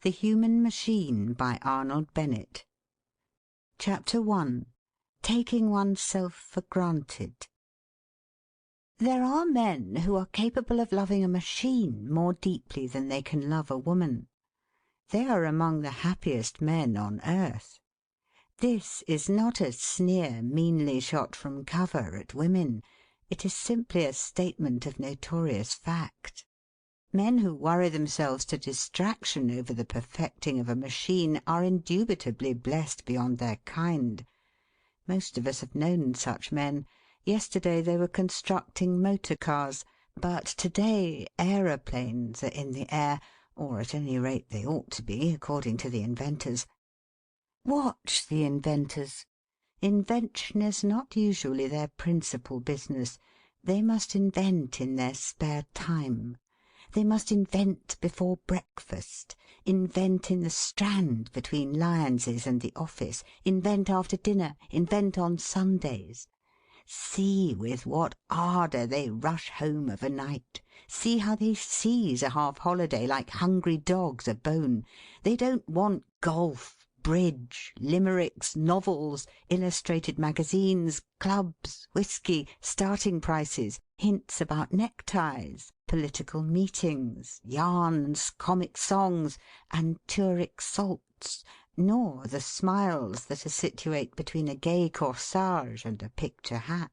The Human Machine by Arnold Bennett. Chapter 1. Taking Oneself for Granted. There are men who are capable of loving a machine more deeply than they can love a woman. They are among the happiest men on earth. This is not a sneer meanly shot from cover at women. It is simply a statement of notorious fact. Men who worry themselves to distraction over the perfecting of a machine are indubitably blessed beyond their kind. Most of us have known such men. Yesterday they were constructing motor cars, but to-day aeroplanes are in the air, or at any rate they ought to be, according to the inventors. Watch the inventors. Invention is not usually their principal business. They must invent in their spare time. They must invent before breakfast, invent in the Strand between Lyons's and the office, invent after dinner, invent on Sundays. See with what ardour they rush home of a night. See how they seize a half-holiday like hungry dogs a bone. They don't want golf, bridge, limericks, novels, illustrated magazines, clubs, whiskey, starting prices, hints about neckties, political meetings, yarns, comic songs, and turic salts, nor the smiles that are situate between a gay corsage and a picture hat.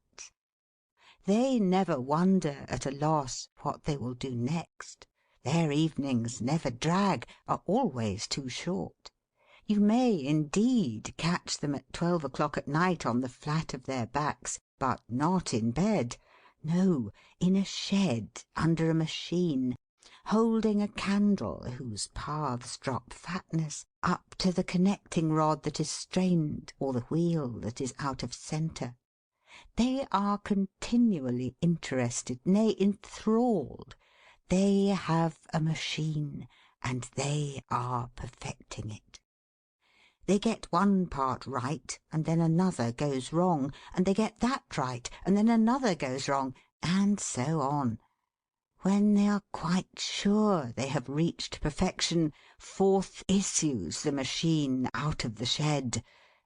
They never wonder at a loss what they will do next. Their evenings never drag, are always too short. You may, indeed, catch them at 12 o'clock at night on the flat of their backs, but not in bed. No, in a shed under a machine, holding a candle whose paths drop fatness up to the connecting rod that is strained or the wheel that is out of centre. They are continually interested, nay, enthralled. They have a machine, and they are perfecting it. They get one part right, and then another goes wrong, and they get that right, and then another goes wrong, and so on. When they are quite sure they have reached perfection, forth issues the machine out of the shed,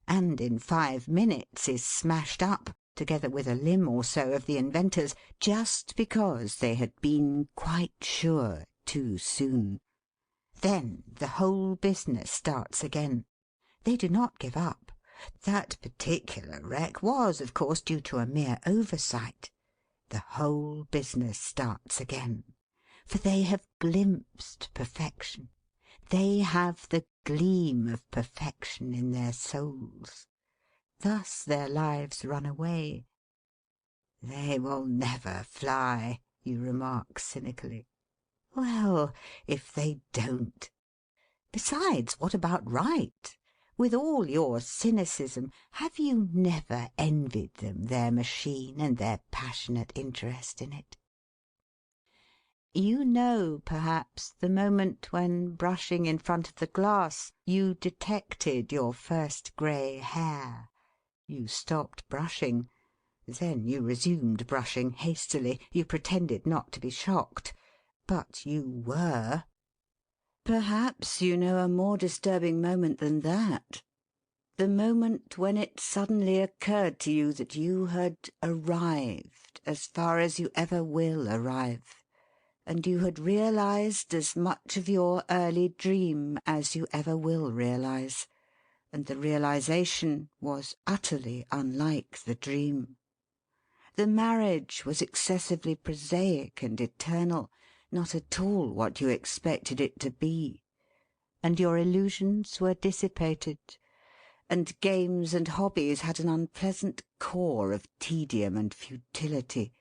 and in 5 minutes is smashed up, together with a limb or so of the inventors, just because they had been quite sure too soon. Then the whole business starts again. They do not give up. That particular wreck was, of course, due to a mere oversight. The whole business starts again, for they have glimpsed perfection. They have the gleam of perfection in their souls. Thus their lives run away. They will never fly, you remark cynically. Well, if they don't. Besides, what about right? With all your cynicism, have you never envied them their machine and their passionate interest in it? You know, perhaps, the moment when, brushing in front of the glass, you detected your first grey hair. You stopped brushing. Then you resumed brushing hastily. You pretended not to be shocked. But you were. Perhaps you know a more disturbing moment than that. The moment when it suddenly occurred to you that you had arrived as far as you ever will arrive, and you had realized as much of your early dream as you ever will realize, and the realization was utterly unlike the dream. The marriage was excessively prosaic and eternal, not at all what you expected it to be, and your illusions were dissipated, and games and hobbies had an unpleasant core of tedium and futility,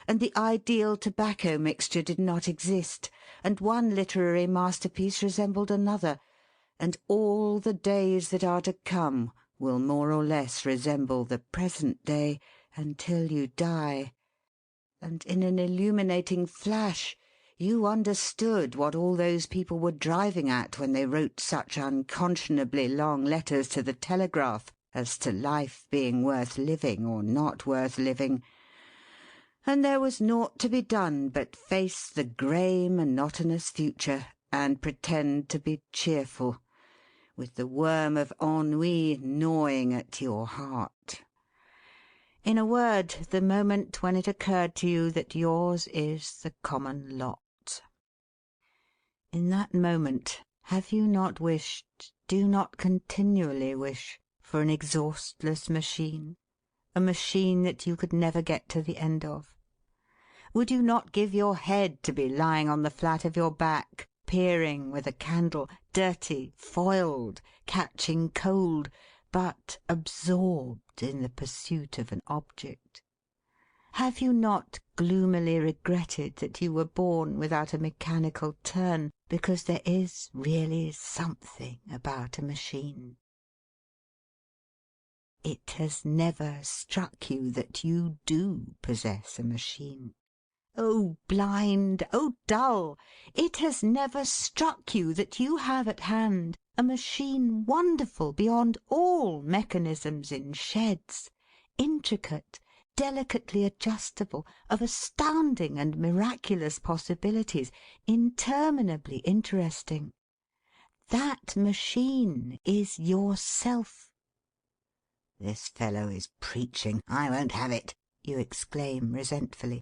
and the ideal tobacco mixture did not exist, and one literary masterpiece resembled another, and all the days that are to come will more or less resemble the present day until you die, and in an illuminating flash you understood what all those people were driving at when they wrote such unconscionably long letters to the Telegraph as to life being worth living or not worth living, and there was naught to be done but face the grey, monotonous future and pretend to be cheerful, with the worm of ennui gnawing at your heart. In a word, the moment when it occurred to you that yours is the common lot. In that moment, have you not wished, do you not continually wish, for an exhaustless machine, a machine that you could never get to the end of? Would you not give your head to be lying on the flat of your back, peering with a candle, dirty, foiled, catching cold, but absorbed in the pursuit of an object? Have you not gloomily regretted that you were born without a mechanical turn, because there is really something about a machine? It has never struck you that you do possess a machine. Oh, blind! Oh, dull! It has never struck you that you have at hand a machine wonderful beyond all mechanisms in sheds, intricate, delicately adjustable, of astounding and miraculous possibilities, interminably interesting. That machine is yourself. "This fellow is preaching. I won't have it," you exclaim resentfully.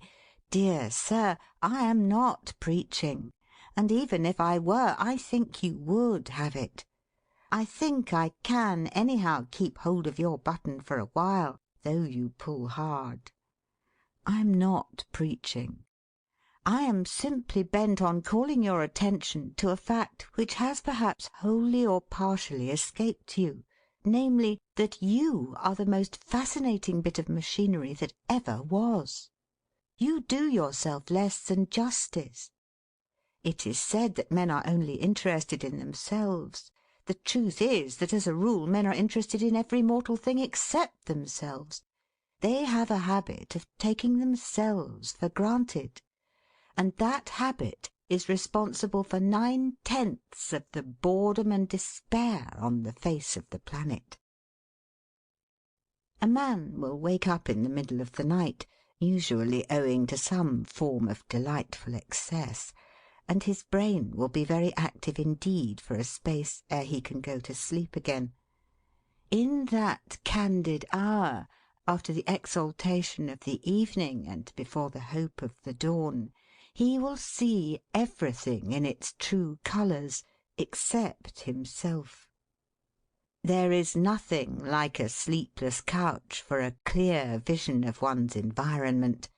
Dear sir, I am not preaching, and even if I were, I think you would have it. I think I can anyhow keep hold of your button for a while, though you pull hard. I'm not preaching. I am simply bent on calling your attention to a fact which has perhaps wholly or partially escaped you, namely, that you are the most fascinating bit of machinery that ever was. You do yourself less than justice. It is said that men are only interested in themselves. The truth is that as a rule men are interested in every mortal thing except themselves. They have a habit of taking themselves for granted, and that habit is responsible for 9/10 of the boredom and despair on the face of the planet. A man will wake up in the middle of the night, usually owing to some form of delightful excess, and his brain will be very active indeed for a space ere he can go to sleep again. In that candid hour, after the exaltation of the evening and before the hope of the dawn, he will see everything in its true colours except himself. There is nothing like a sleepless couch for a clear vision of one's environment.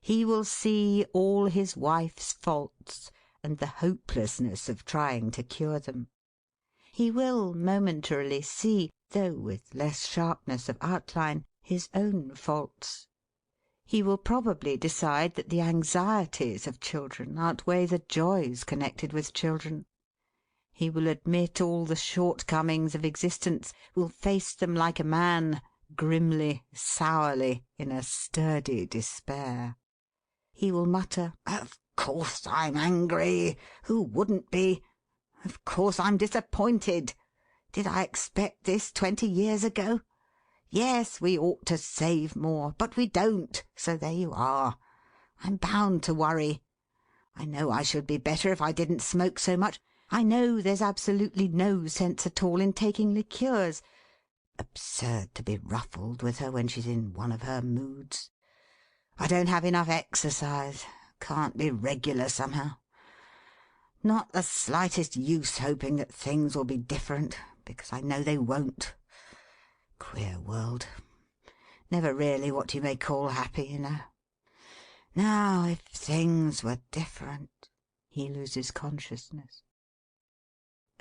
He will see all his wife's faults and the hopelessness of trying to cure them. He will momentarily see, though with less sharpness of outline, his own faults. He will probably decide that the anxieties of children outweigh the joys connected with children. He will admit all the shortcomings of existence, will face them like a man, grimly, sourly, in a sturdy despair. He will mutter, "Of course I'm angry. Who wouldn't be? Of course I'm disappointed. Did I expect this 20 years ago? Yes, we ought to save more, but we don't, so there you are. I'm bound to worry. I know I should be better if I didn't smoke so much. I know there's absolutely no sense at all in taking liqueurs. Absurd to be ruffled with her when she's in one of her moods. I don't have enough exercise. Can't be regular somehow. Not the slightest use hoping that things will be different, because I know they won't. Queer world. Never really what you may call happy, you know. Now, if things were different," he loses consciousness.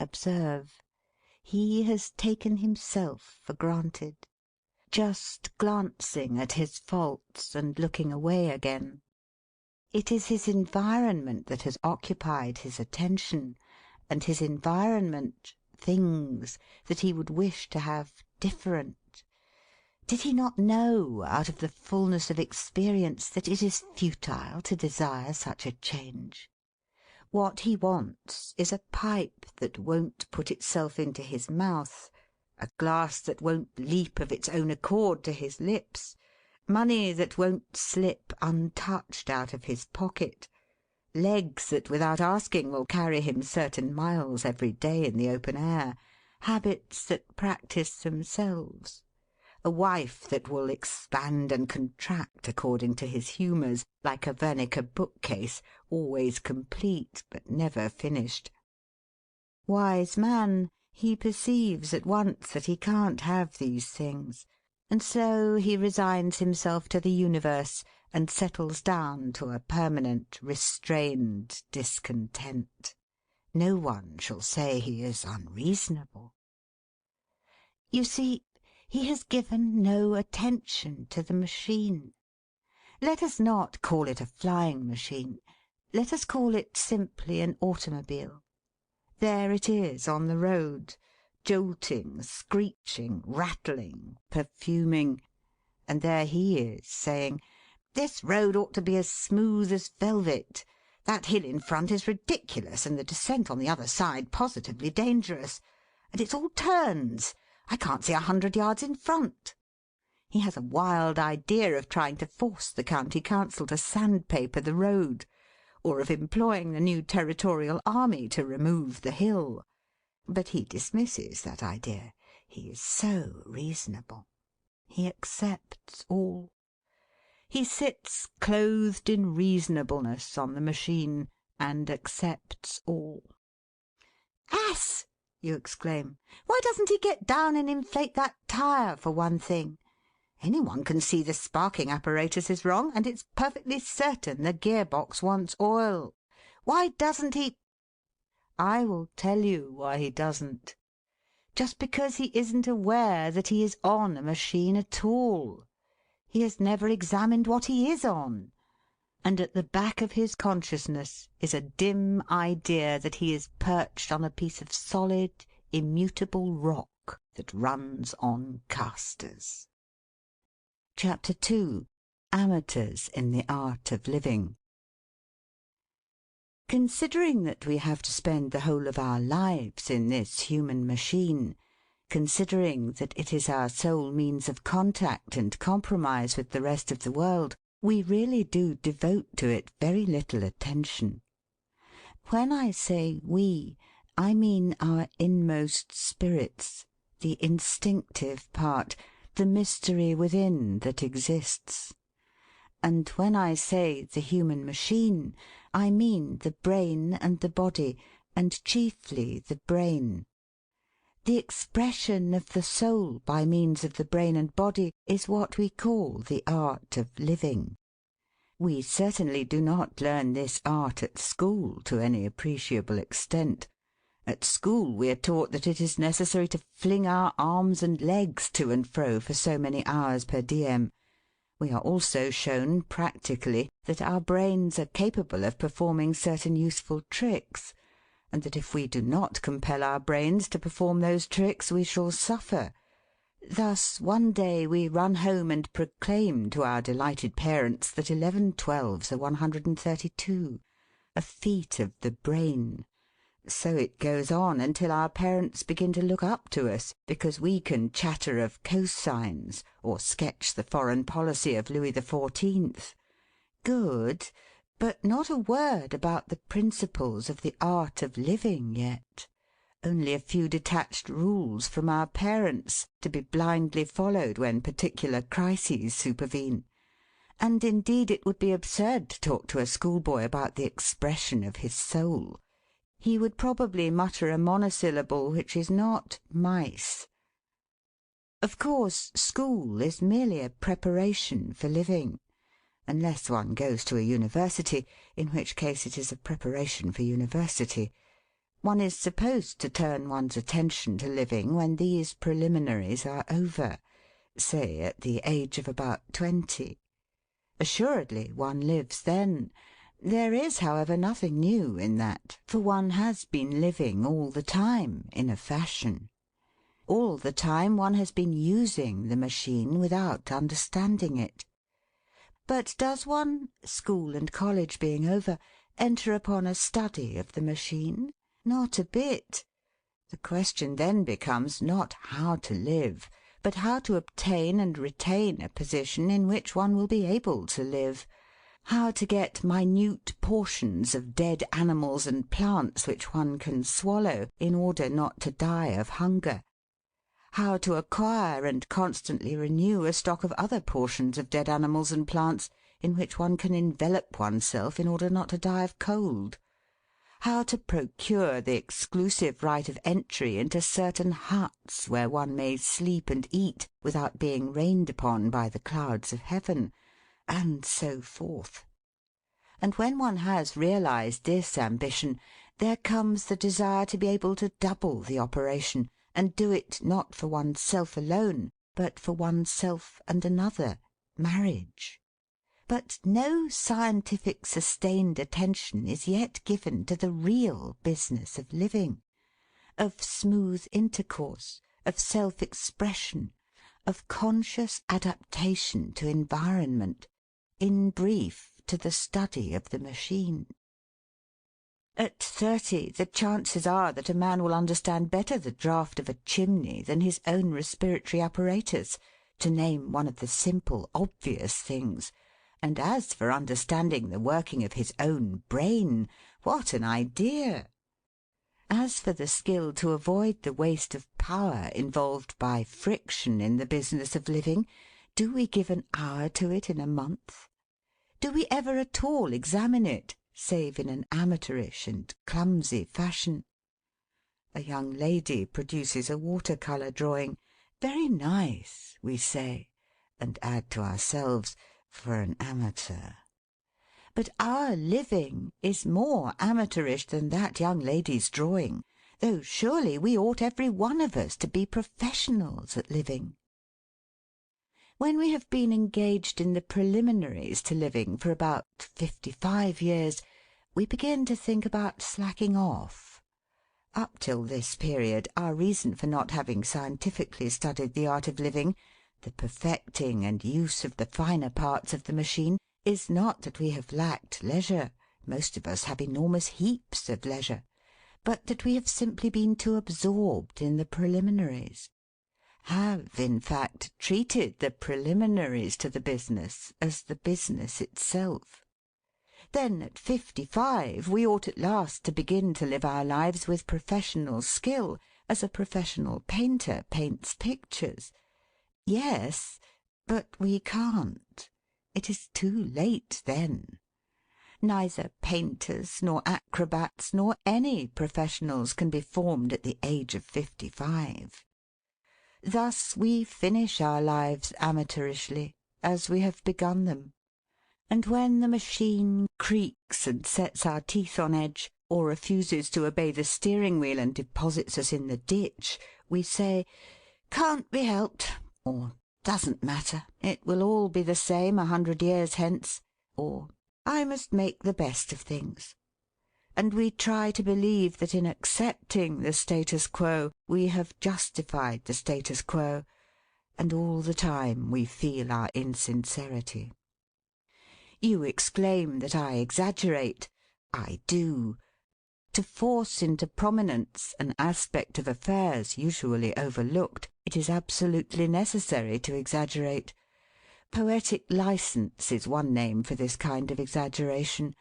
Observe, he has taken himself for granted, just glancing at his faults and looking away again. It is his environment that has occupied his attention, and his environment, things that he would wish to have different. Did he not know, out of the fullness of experience, that it is futile to desire such a change? What he wants is a pipe that won't put itself into his mouth, a glass that won't leap of its own accord to his lips, money that won't slip untouched out of his pocket, legs that without asking will carry him certain miles every day in the open air, habits that practise themselves, a wife that will expand and contract according to his humours, like a Wernicke bookcase, always complete but never finished. Wise man, he perceives at once that he can't have these things, and so he resigns himself to the universe and settles down to a permanent, restrained discontent. No one shall say he is unreasonable. You see, he has given no attention to the machine. Let us not call it a flying machine. Let us call it simply an automobile. There it is on the road, jolting, screeching, rattling, perfuming, and there he is saying, "This road ought to be as smooth as velvet. That hill in front is ridiculous, and the descent on the other side positively dangerous. And it's all turns. I can't see 100 yards in front." He has a wild idea of trying to force the County Council to sandpaper the road, or of employing the new Territorial Army to remove the hill. But he dismisses that idea. He is so reasonable. He accepts all. He sits clothed in reasonableness on the machine, and accepts all. "Ass!" you exclaim. "Why doesn't he get down and inflate that tyre, for one thing? Any one can see the sparking apparatus is wrong, and it's perfectly certain the gearbox wants oil. Why doesn't he—" I will tell you why he doesn't. Just because he isn't aware that he is on a machine at all. He has never examined what he is on. And at the back of his consciousness is a dim idea that he is perched on a piece of solid, immutable rock that runs on casters. Chapter 2. Amateurs in the Art of Living. Considering that we have to spend the whole of our lives in this human machine, considering that it is our sole means of contact and compromise with the rest of the world, we really do devote to it very little attention. When I say we, I mean our inmost spirits, the instinctive part, the mystery within that exists. And when I say the human machine, I mean the brain and the body, and chiefly the brain. The expression of the soul by means of the brain and body is what we call the art of living. We certainly do not learn this art at school to any appreciable extent. At school we are taught that it is necessary to fling our arms and legs to and fro for so many hours per diem. We are also shown practically that our brains are capable of performing certain useful tricks, and that if we do not compel our brains to perform those tricks we shall suffer. Thus one day we run home and proclaim to our delighted parents that 11/12s are 132, a feat of the brain. So it goes on until our parents begin to look up to us because we can chatter of cosines or sketch the foreign policy of Louis XIV. Good, but not a word about the principles of the art of living yet. Only a few detached rules from our parents, to be blindly followed when particular crises supervene. And indeed it would be absurd to talk to a schoolboy about the expression of his soul. He would probably mutter a monosyllable which is not mice. Of course, school is merely a preparation for living, unless one goes to a university, in which case it is a preparation for university. One is supposed to turn one's attention to living when these preliminaries are over, say at the age of about 20. Assuredly one lives then. There is, however, nothing new in that, for one has been living all the time in a fashion. All the time one has been using the machine without understanding it. But does one, school and college being over, enter upon a study of the machine? Not a bit. The question then becomes not how to live, but how to obtain and retain a position in which one will be able to live. how to get minute portions of dead animals and plants which one can swallow in order not to die of hunger, how to acquire and constantly renew a stock of other portions of dead animals and plants in which one can envelop oneself in order not to die of cold, how to procure the exclusive right of entry into certain huts where one may sleep and eat without being rained upon by the clouds of heaven, and so forth. And when one has realized this ambition, there comes the desire to be able to double the operation, and do it not for oneself alone, but for oneself and another, marriage. But no scientific sustained attention is yet given to the real business of living, of smooth intercourse, of self-expression, of conscious adaptation to environment, in brief, to the study of the machine. At 30, the chances are that a man will understand better the draught of a chimney than his own respiratory apparatus, to name one of the simple, obvious things. And as for understanding the working of his own brain, what an idea! As for the skill to avoid the waste of power involved by friction in the business of living, do we give an hour to it in a month? Do we ever at all examine it, save in an amateurish and clumsy fashion? A young lady produces a water-colour drawing. Very nice, we say, and add to ourselves, for an amateur. But our living is more amateurish than that young lady's drawing, though surely we ought every one of us to be professionals at living. When we have been engaged in the preliminaries to living for about 55 years, we begin to think about slacking off. Up till this period, our reason for not having scientifically studied the art of living, the perfecting and use of the finer parts of the machine, is not that we have lacked leisure, most of us have enormous heaps of leisure, but that we have simply been too absorbed in the preliminaries, have, in fact, treated the preliminaries to the business as the business itself. Then at 55 we ought at last to begin to live our lives with professional skill, as a professional painter paints pictures. Yes, but we can't. It is too late then. Neither painters, nor acrobats, nor any professionals can be formed at the age of 55. Thus we finish our lives amateurishly, as we have begun them. And when the machine creaks and sets our teeth on edge, or refuses to obey the steering wheel and deposits us in the ditch, we say, "Can't be helped," or "Doesn't matter, it will all be the same 100 years hence," or "I must make the best of things." And we try to believe that in accepting the status quo we have justified the status quo, and all the time we feel our insincerity. You exclaim that I exaggerate. I do. To force into prominence an aspect of affairs usually overlooked, it is absolutely necessary to exaggerate. Poetic licence is one name for this kind of exaggeration.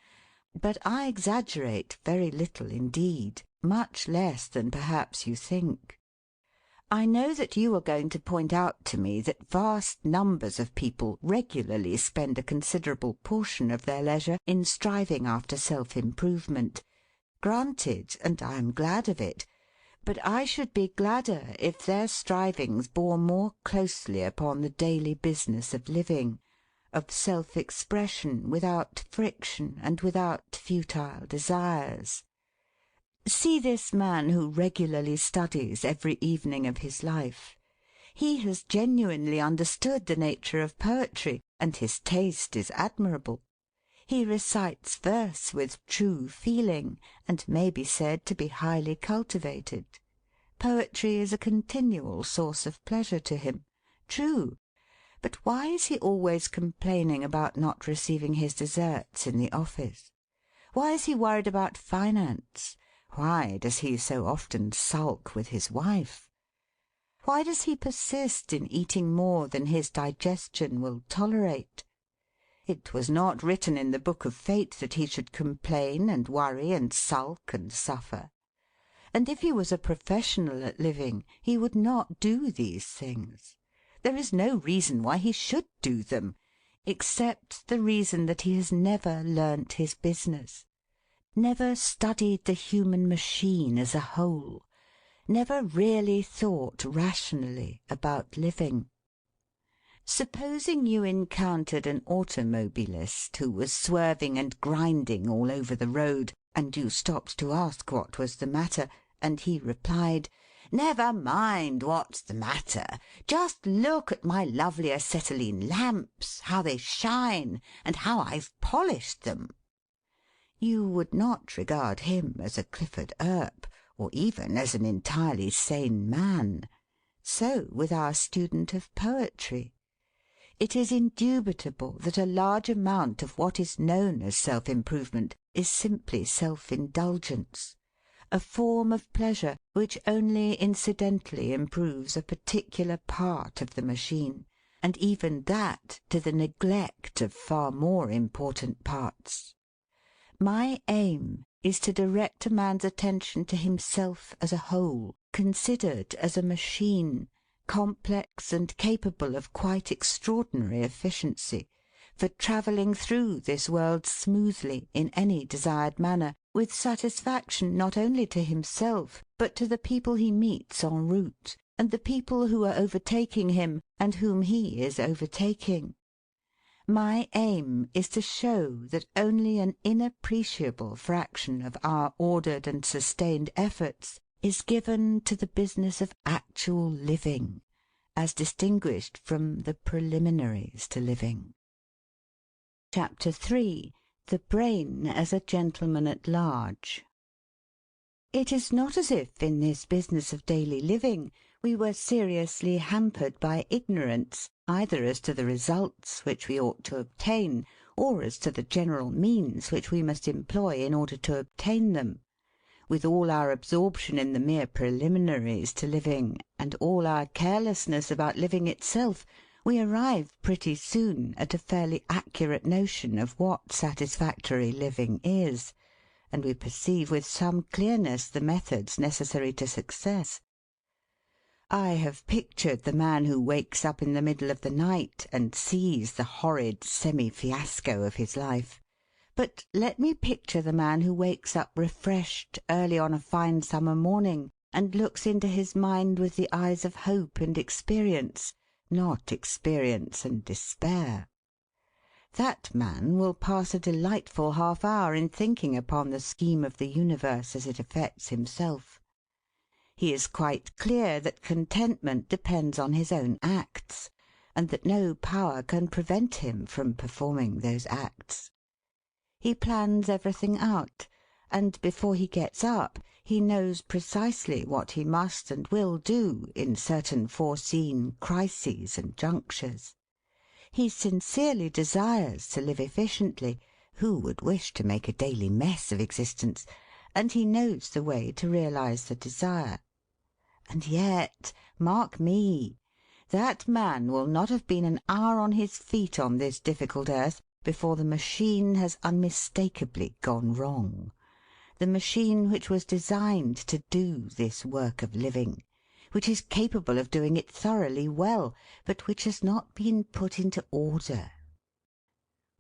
But I exaggerate very little indeed, much less than perhaps you think. I know that you are going to point out to me that vast numbers of people regularly spend a considerable portion of their leisure in striving after self-improvement. Granted, and I am glad of it, but I should be gladder if their strivings bore more closely upon the daily business of living, of self-expression without friction and without futile desires. See this man who regularly studies every evening of his life. He has genuinely understood the nature of poetry, and his taste is admirable. He recites verse with true feeling, and may be said to be highly cultivated. Poetry is a continual source of pleasure to him. True. But why is he always complaining about not receiving his deserts in the office? Why is he worried about finance? Why does he so often sulk with his wife? Why does he persist in eating more than his digestion will tolerate? It was not written in the book of fate that he should complain and worry and sulk and suffer. And if he was a professional at living, he would not do these things. There is no reason why he should do them, except the reason that he has never learnt his business, never studied the human machine as a whole, never really thought rationally about living. Supposing you encountered an automobilist who was swerving and grinding all over the road, and you stopped to ask what was the matter, and he replied, "Never mind what's the matter. Just look at my lovely acetylene lamps, how they shine, and how I've polished them." You would not regard him as a Clifford Earp, or even as an entirely sane man. So with our student of poetry. It is indubitable that a large amount of what is known as self-improvement is simply self-indulgence, a form of pleasure which only incidentally improves a particular part of the machine, and even that to the neglect of far more important parts. My aim is to direct a man's attention to himself as a whole, considered as a machine, complex and capable of quite extraordinary efficiency, for travelling through this world smoothly, in any desired manner, with satisfaction not only to himself, but to the people he meets en route, and the people who are overtaking him, and whom he is overtaking. My aim is to show that only an inappreciable fraction of our ordered and sustained efforts is given to the business of actual living, as distinguished from the preliminaries to living. Chapter 3. The Brain as a Gentleman at Large. It is not as if in this business of daily living we were seriously hampered by ignorance, either as to the results which we ought to obtain, or as to the general means which we must employ in order to obtain them. With all our absorption in the mere preliminaries to living, and all our carelessness about living itself, we arrive pretty soon at a fairly accurate notion of what satisfactory living is, and we perceive with some clearness the methods necessary to success. I have pictured the man who wakes up in the middle of the night and sees the horrid semi-fiasco of his life. But let me picture the man who wakes up refreshed early on a fine summer morning, and looks into his mind with the eyes of hope and experience, not experience and despair. That man will pass a delightful half-hour in thinking upon the scheme of the universe as it affects himself. He is quite clear that contentment depends on his own acts, and that no power can prevent him from performing those acts. He plans everything out, and before he gets up he knows precisely what he must and will do in certain foreseen crises and junctures. He sincerely desires to live efficiently. Who would wish to make a daily mess of existence? And he knows the way to realize the desire. And yet, mark me, that man will not have been an hour on his feet on this difficult earth before the machine has unmistakably gone wrong, the machine which was designed to do this work of living, which is capable of doing it thoroughly well, but which has not been put into order.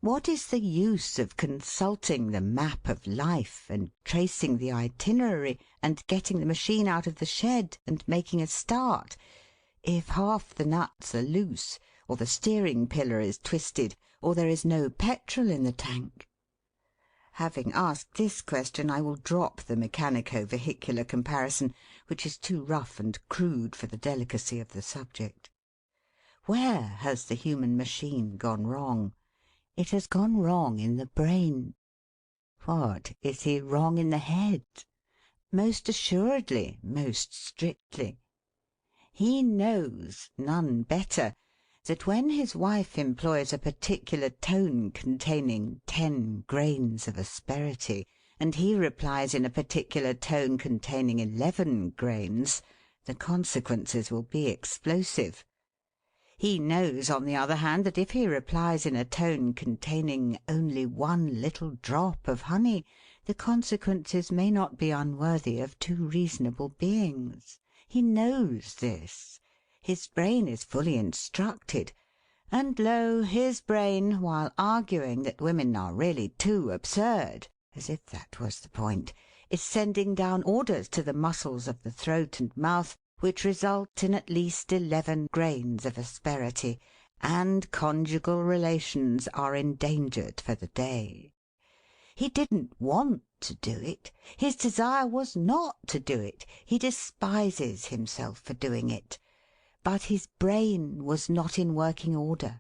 What is the use of consulting the map of life, and tracing the itinerary, and getting the machine out of the shed, and making a start, if half the nuts are loose, or the steering pillar is twisted, or there is no petrol in the tank? Having asked this question, I will drop the mechanico-vehicular comparison, which is too rough and crude for the delicacy of the subject. Where has the human machine gone wrong? It has gone wrong in the brain. What, is he wrong in the head? Most assuredly, most strictly. He knows, none better, that when his wife employs a particular tone containing 10 grains of asperity, and he replies in a particular tone containing 11 grains, the consequences will be explosive. He knows, on the other hand, that if he replies in a tone containing only one little drop of honey, the consequences may not be unworthy of two reasonable beings. He knows this. His brain is fully instructed. And lo, his brain, while arguing that women are really too absurd, as if that was the point, is sending down orders to the muscles of the throat and mouth which result in at least 11 grains of asperity, and conjugal relations are endangered for the day. He didn't want to do it. His desire was not to do it. He despises himself for doing it. But his brain was not in working order.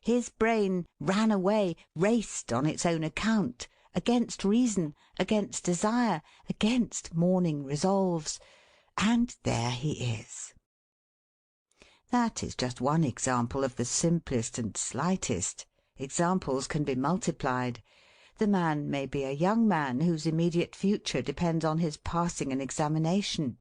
His brain ran away, raced on its own account, against reason, against desire, against morning resolves, and there he is. That is just one example of the simplest and slightest. Examples can be multiplied. The man may be a young man whose immediate future depends on his passing an examination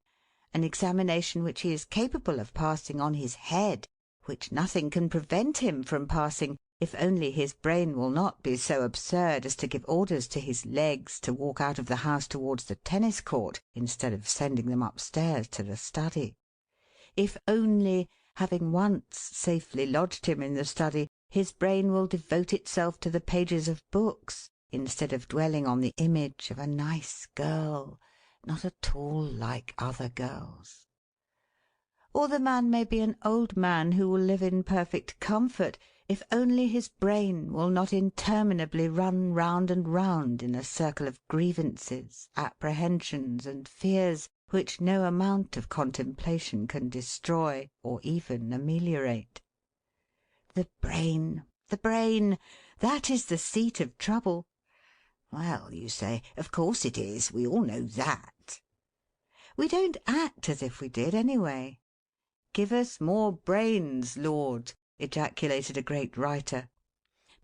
which he is capable of passing on his head, which nothing can prevent him from passing, if only his brain will not be so absurd as to give orders to his legs to walk out of the house towards the tennis court, instead of sending them upstairs to the study. If only, having once safely lodged him in the study, his brain will devote itself to the pages of books, instead of dwelling on the image of a nice girl, not at all like other girls. Or the man may be an old man who will live in perfect comfort, if only his brain will not interminably run round and round in a circle of grievances, apprehensions, and fears, which no amount of contemplation can destroy or even ameliorate. The brain, that is the seat of trouble. Well, you say, of course it is. We all know that. We don't act as if we did, anyway. "Give us more brains, Lord," ejaculated a great writer.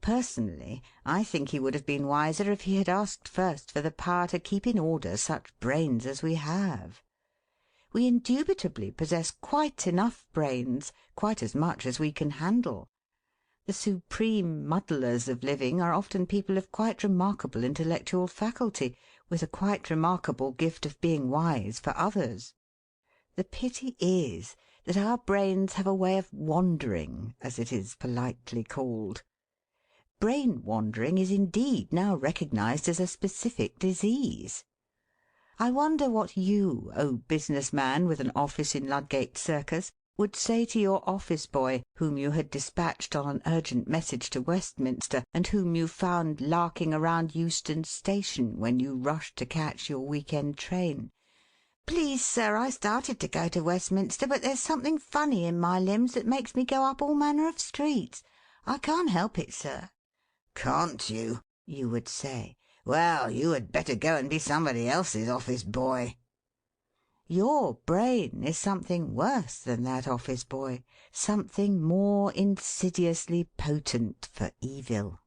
Personally, I think he would have been wiser if he had asked first for the power to keep in order such brains as we have. We indubitably possess quite enough brains, quite as much as we can handle. The supreme muddlers of living are often people of quite remarkable intellectual faculty, with a quite remarkable gift of being wise for others. The pity is that our brains have a way of wandering, as it is politely called. Brain wandering is indeed now recognised as a specific disease. I wonder what you, O business man with an office in Ludgate Circus, would say to your office boy, whom you had dispatched on an urgent message to Westminster, and whom you found larking around Euston Station when you rushed to catch your week-end train. "Please, sir, I started to go to Westminster, but there's something funny in my limbs that makes me go up all manner of streets. I can't help it, sir." "Can't you?" you would say. "Well, you had better go and be somebody else's office boy." Your brain is something worse than that office boy, something more insidiously potent for evil.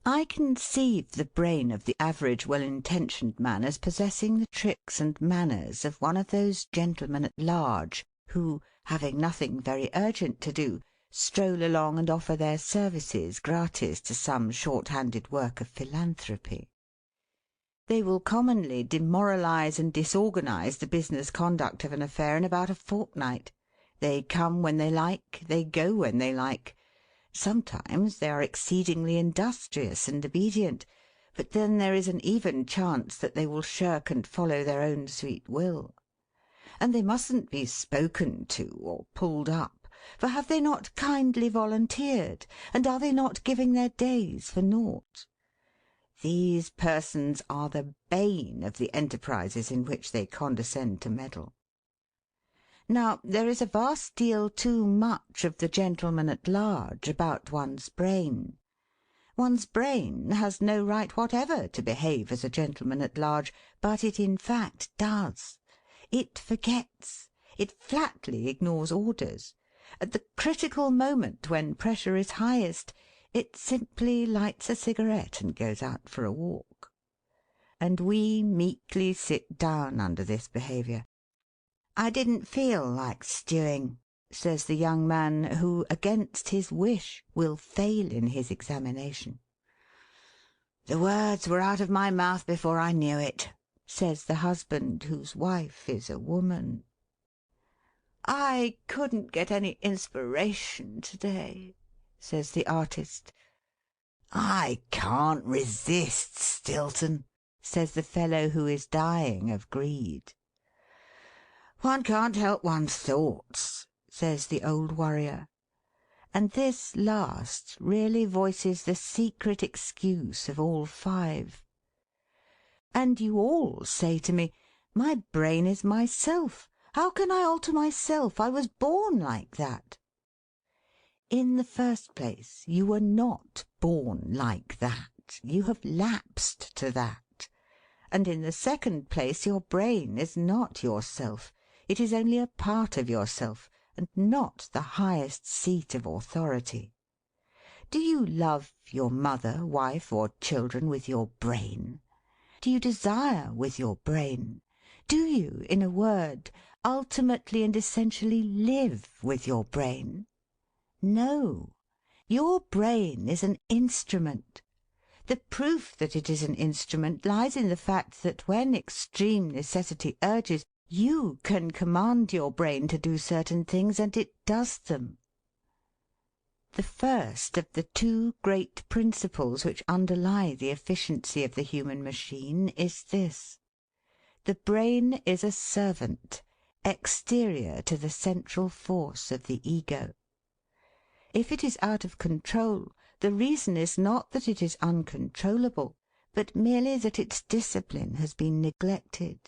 I conceive the brain of the average well-intentioned man as possessing the tricks and manners of one of those gentlemen at large who, having nothing very urgent to do, stroll along and offer their services gratis to some short-handed work of philanthropy. They will commonly demoralise and disorganise the business conduct of an affair in about a fortnight. They come when they like, they go when they like. Sometimes they are exceedingly industrious and obedient, but then there is an even chance that they will shirk and follow their own sweet will. And they mustn't be spoken to or pulled up, for have they not kindly volunteered, and are they not giving their days for naught? These persons are the bane of the enterprises in which they condescend to meddle. Now, there is a vast deal too much of the gentleman at large about one's brain. One's brain has no right whatever to behave as a gentleman at large, but it in fact does. It forgets. It flatly ignores orders. At the critical moment when pressure is highest, it simply lights a cigarette and goes out for a walk. And we meekly sit down under this behaviour. "I didn't feel like stewing," says the young man who, against his wish, will fail in his examination. The words were out of my mouth before I knew it, says the husband whose wife is a woman. I couldn't get any inspiration to-day, says the artist. I can't resist, Stilton, says the fellow who is dying of greed. One can't help one's thoughts, says the old warrior. And this last really voices the secret excuse of all five. And you all say to me, my brain is myself. How can I alter myself? I was born like that. In the first place, you were not born like that. You have lapsed to that. And in the second place, your brain is not yourself. It is only a part of yourself, and not the highest seat of authority. Do you love your mother, wife, or children with your brain? Do you desire with your brain? Do you, in a word, ultimately and essentially live with your brain? No. Your brain is an instrument. The proof that it is an instrument lies in the fact that when extreme necessity urges, you can command your brain to do certain things, and it does them. The first of the two great principles which underlie the efficiency of the human machine is this: the brain is a servant, exterior to the central force of the ego. If it is out of control, the reason is not that it is uncontrollable, but merely that its discipline has been neglected.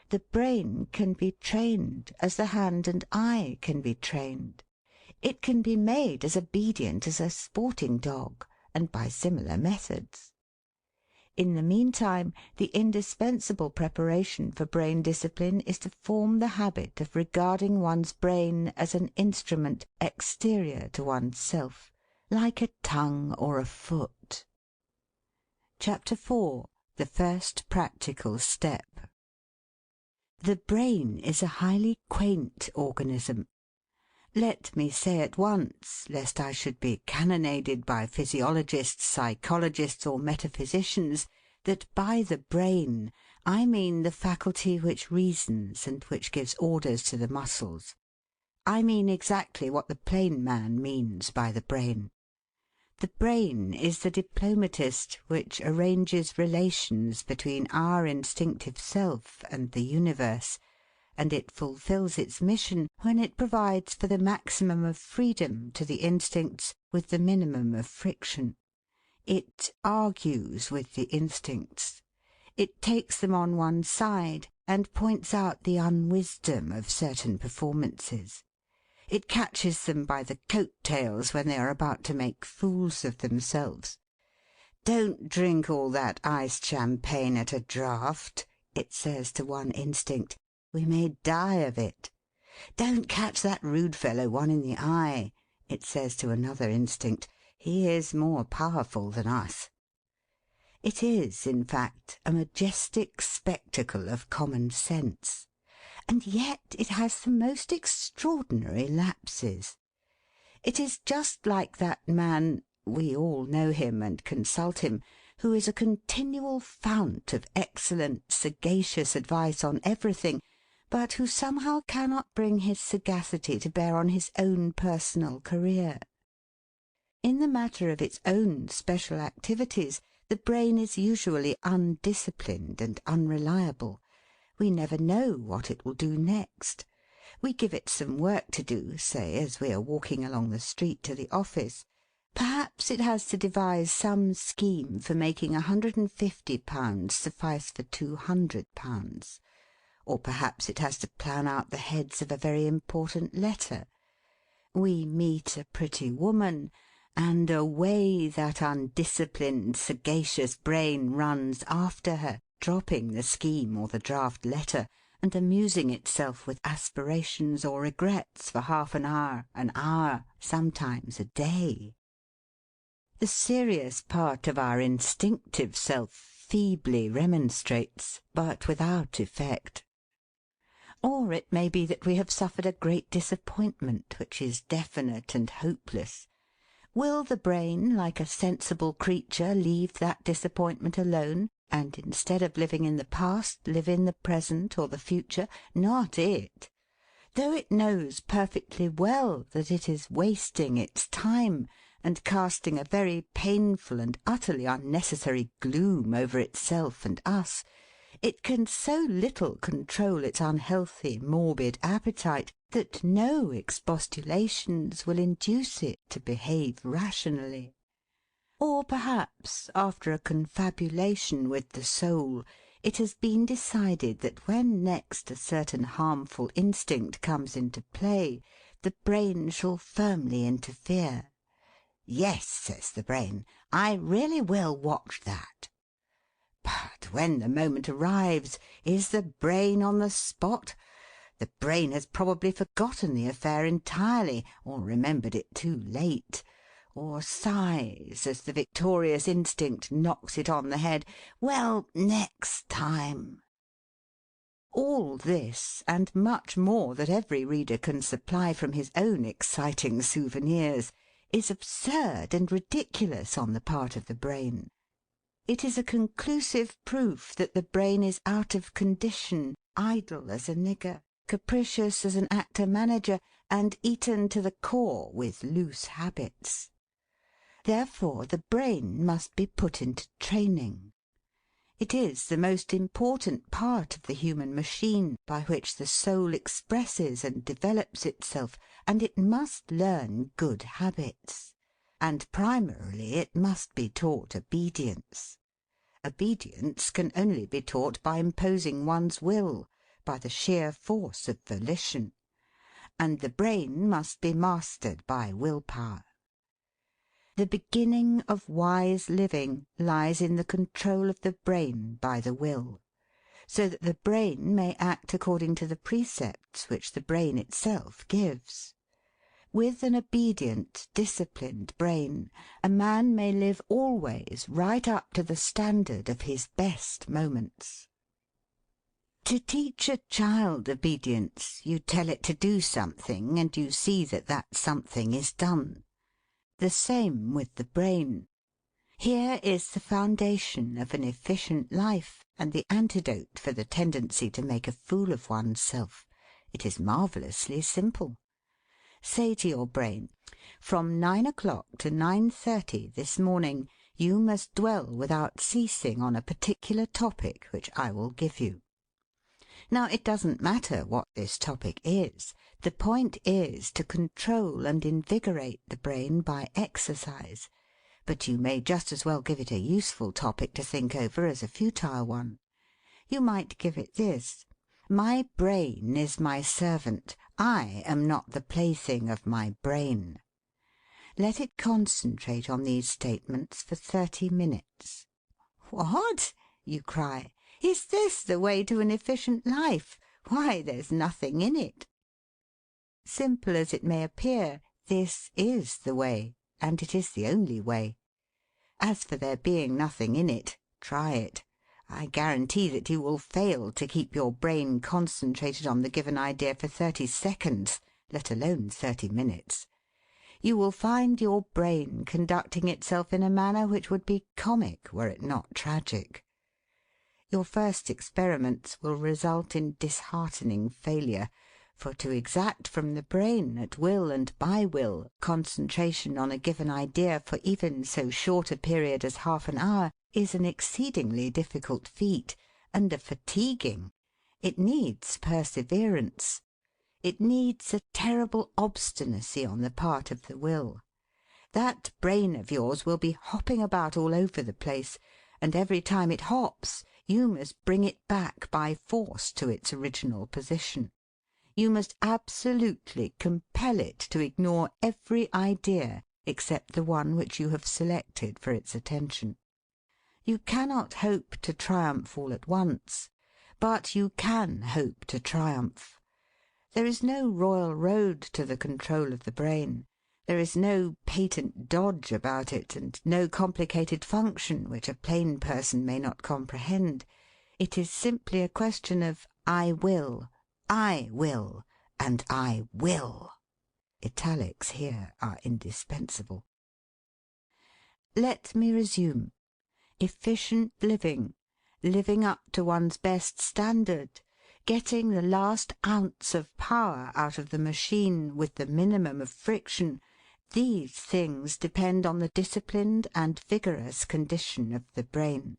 The brain can be trained, as the hand and eye can be trained. It can be made as obedient as a sporting dog, and by similar methods. In the meantime, the indispensable preparation for brain discipline is to form the habit of regarding one's brain as an instrument exterior to one's self, like a tongue or a foot. Chapter 4. The First Practical Step. The brain is a highly quaint organism. Let me say at once, lest I should be cannonaded by physiologists, psychologists, or metaphysicians, that by the brain I mean the faculty which reasons and which gives orders to the muscles. I mean exactly what the plain man means by the brain. The brain is the diplomatist which arranges relations between our instinctive self and the universe, and it fulfills its mission when it provides for the maximum of freedom to the instincts with the minimum of friction. It argues with the instincts. It takes them on one side and points out the unwisdom of certain performances. It catches them by the coat-tails when they are about to make fools of themselves. "Don't drink all that iced champagne at a draught," it says to one instinct. "We may die of it." "Don't catch that rude fellow one in the eye," it says to another instinct. "He is more powerful than us." It is, in fact, a majestic spectacle of common sense. And yet it has the most extraordinary lapses. It is just like that man, we all know him and consult him, who is a continual fount of excellent, sagacious advice on everything, but who somehow cannot bring his sagacity to bear on his own personal career. In the matter of its own special activities, the brain is usually undisciplined and unreliable. We never know what it will do next. We give it some work to do, say, as we are walking along the street to the office. Perhaps it has to devise some scheme for making £150 suffice for £200. Or perhaps it has to plan out the heads of a very important letter. We meet a pretty woman, and away that undisciplined, sagacious brain runs after her, dropping the scheme or the draft letter, and amusing itself with aspirations or regrets for half an hour, sometimes a day. The serious part of our instinctive self feebly remonstrates, but without effect. Or it may be that we have suffered a great disappointment which is definite and hopeless. Will the brain, like a sensible creature, leave that disappointment alone, and instead of living in the past, live in the present or the future? Not it. Though it knows perfectly well that it is wasting its time, and casting a very painful and utterly unnecessary gloom over itself and us, it can so little control its unhealthy, morbid appetite, that no expostulations will induce it to behave rationally. Or perhaps, after a confabulation with the soul, it has been decided that when next a certain harmful instinct comes into play, the brain shall firmly interfere. "Yes," says the brain, "I really will watch that." But when the moment arrives, is the brain on the spot? The brain has probably forgotten the affair entirely, or remembered it too late, or sighs as the victorious instinct knocks it on the head, "Well, next time." All this, and much more that every reader can supply from his own exciting souvenirs, is absurd and ridiculous on the part of the brain. It is a conclusive proof that the brain is out of condition, idle as a nigger, capricious as an actor-manager, and eaten to the core with loose habits. Therefore the brain must be put into training. It is the most important part of the human machine by which the soul expresses and develops itself, and it must learn good habits. And primarily it must be taught obedience. Obedience can only be taught by imposing one's will, by the sheer force of volition. And the brain must be mastered by will-power. The beginning of wise living lies in the control of the brain by the will, so that the brain may act according to the precepts which the brain itself gives. With an obedient, disciplined brain, a man may live always right up to the standard of his best moments. To teach a child obedience, you tell it to do something, and you see that that something is done. The same with the brain. Here is the foundation of an efficient life, and the antidote for the tendency to make a fool of oneself. It is marvellously simple. Say to your brain, "From 9 o'clock to 9:30 this morning, you must dwell without ceasing on a particular topic which I will give you." Now, it doesn't matter what this topic is. The point is to control and invigorate the brain by exercise. But you may just as well give it a useful topic to think over as a futile one. You might give it this: "My brain is my servant. I am not the plaything of my brain." Let it concentrate on these statements for 30 minutes. "What?" you cry. "Is this the way to an efficient life? Why, there's nothing in it." Simple as it may appear, this is the way, and it is the only way. As for there being nothing in it, try it. I guarantee that you will fail to keep your brain concentrated on the given idea for 30 seconds, let alone 30 minutes. You will find your brain conducting itself in a manner which would be comic were it not tragic. Your first experiments will result in disheartening failure, for to exact from the brain, at will and by will, concentration on a given idea for even so short a period as half an hour is an exceedingly difficult feat, and a fatiguing. It needs perseverance. It needs a terrible obstinacy on the part of the will. That brain of yours will be hopping about all over the place, and every time it hops, you must bring it back by force to its original position. You must absolutely compel it to ignore every idea except the one which you have selected for its attention. You cannot hope to triumph all at once, but you can hope to triumph. There is no royal road to the control of the brain. There is no patent dodge about it, and no complicated function which a plain person may not comprehend. It is simply a question of "I will," I will, and I will. Italics here are indispensable. Let me resume. Efficient living, living up to one's best standard, getting the last ounce of power out of the machine with the minimum of friction, these things depend on the disciplined and vigorous condition of the brain.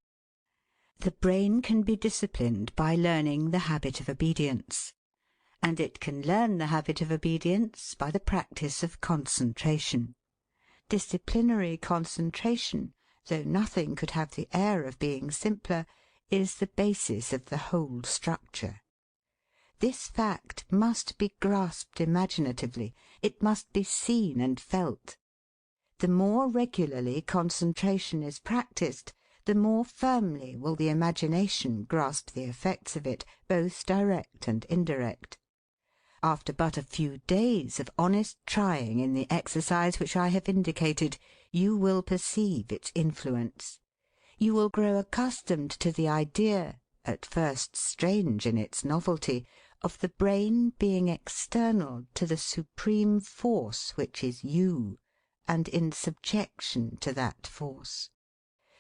The brain can be disciplined by learning the habit of obedience, and it can learn the habit of obedience by the practice of concentration. Disciplinary concentration, though nothing could have the air of being simpler, is the basis of the whole structure. This fact must be grasped imaginatively. It must be seen and felt. The more regularly concentration is practised, the more firmly will the imagination grasp the effects of it, both direct and indirect. After but a few days of honest trying in the exercise which I have indicated, you will perceive its influence. You will grow accustomed to the idea, at first strange in its novelty, of the brain being external to the supreme force which is you, and in subjection to that force.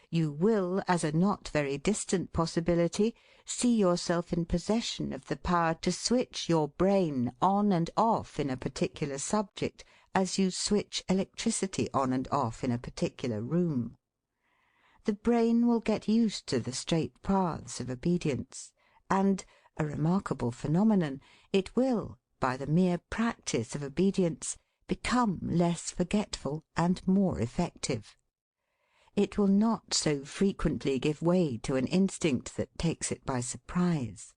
You will, as a not very distant possibility, see yourself in possession of the power to switch your brain on and off in a particular subject, as you switch electricity on and off in a particular room. The brain will get used to the straight paths of obedience, and, a remarkable phenomenon, it will, by the mere practice of obedience, become less forgetful and more effective. It will not so frequently give way to an instinct that takes it by surprise.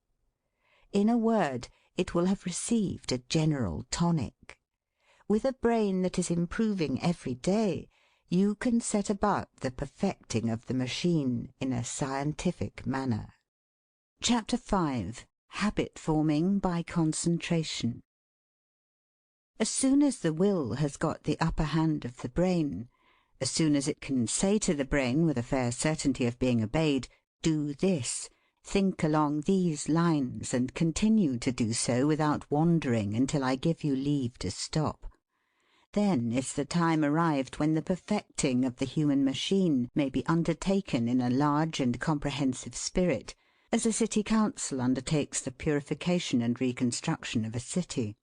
In a word, it will have received a general tonic. With a brain that is improving every day, you can set about the perfecting of the machine in a scientific manner. Chapter 5. Habit forming by concentration. As soon as the will has got the upper hand of the brain, as soon as it can say to the brain with a fair certainty of being obeyed, "Do this," think along these lines, and continue to do so without wandering until I give you leave to stop, then is the time arrived when the perfecting of the human machine may be undertaken in a large and comprehensive spirit, as a city council undertakes the purification and reconstruction of a city.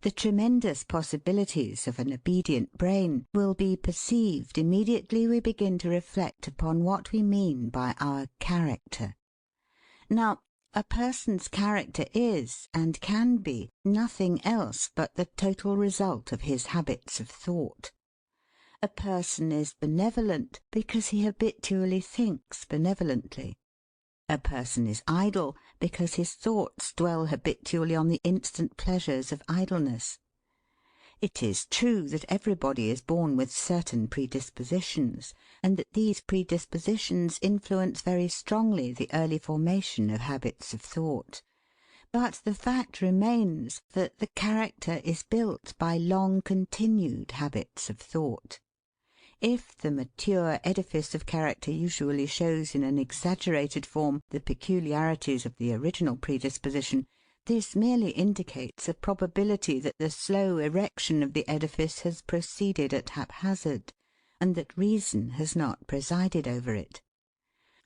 The tremendous possibilities of an obedient brain will be perceived immediately we begin to reflect upon what we mean by our character. Now, a person's character is, and can be, nothing else but the total result of his habits of thought. A person is benevolent because he habitually thinks benevolently. A person is idle because his thoughts dwell habitually on the instant pleasures of idleness. It is true that everybody is born with certain predispositions, and that these predispositions influence very strongly the early formation of habits of thought. But the fact remains that the character is built by long-continued habits of thought. If the mature edifice of character usually shows in an exaggerated form the peculiarities of the original predisposition, this merely indicates a probability that the slow erection of the edifice has proceeded at haphazard, and that reason has not presided over it.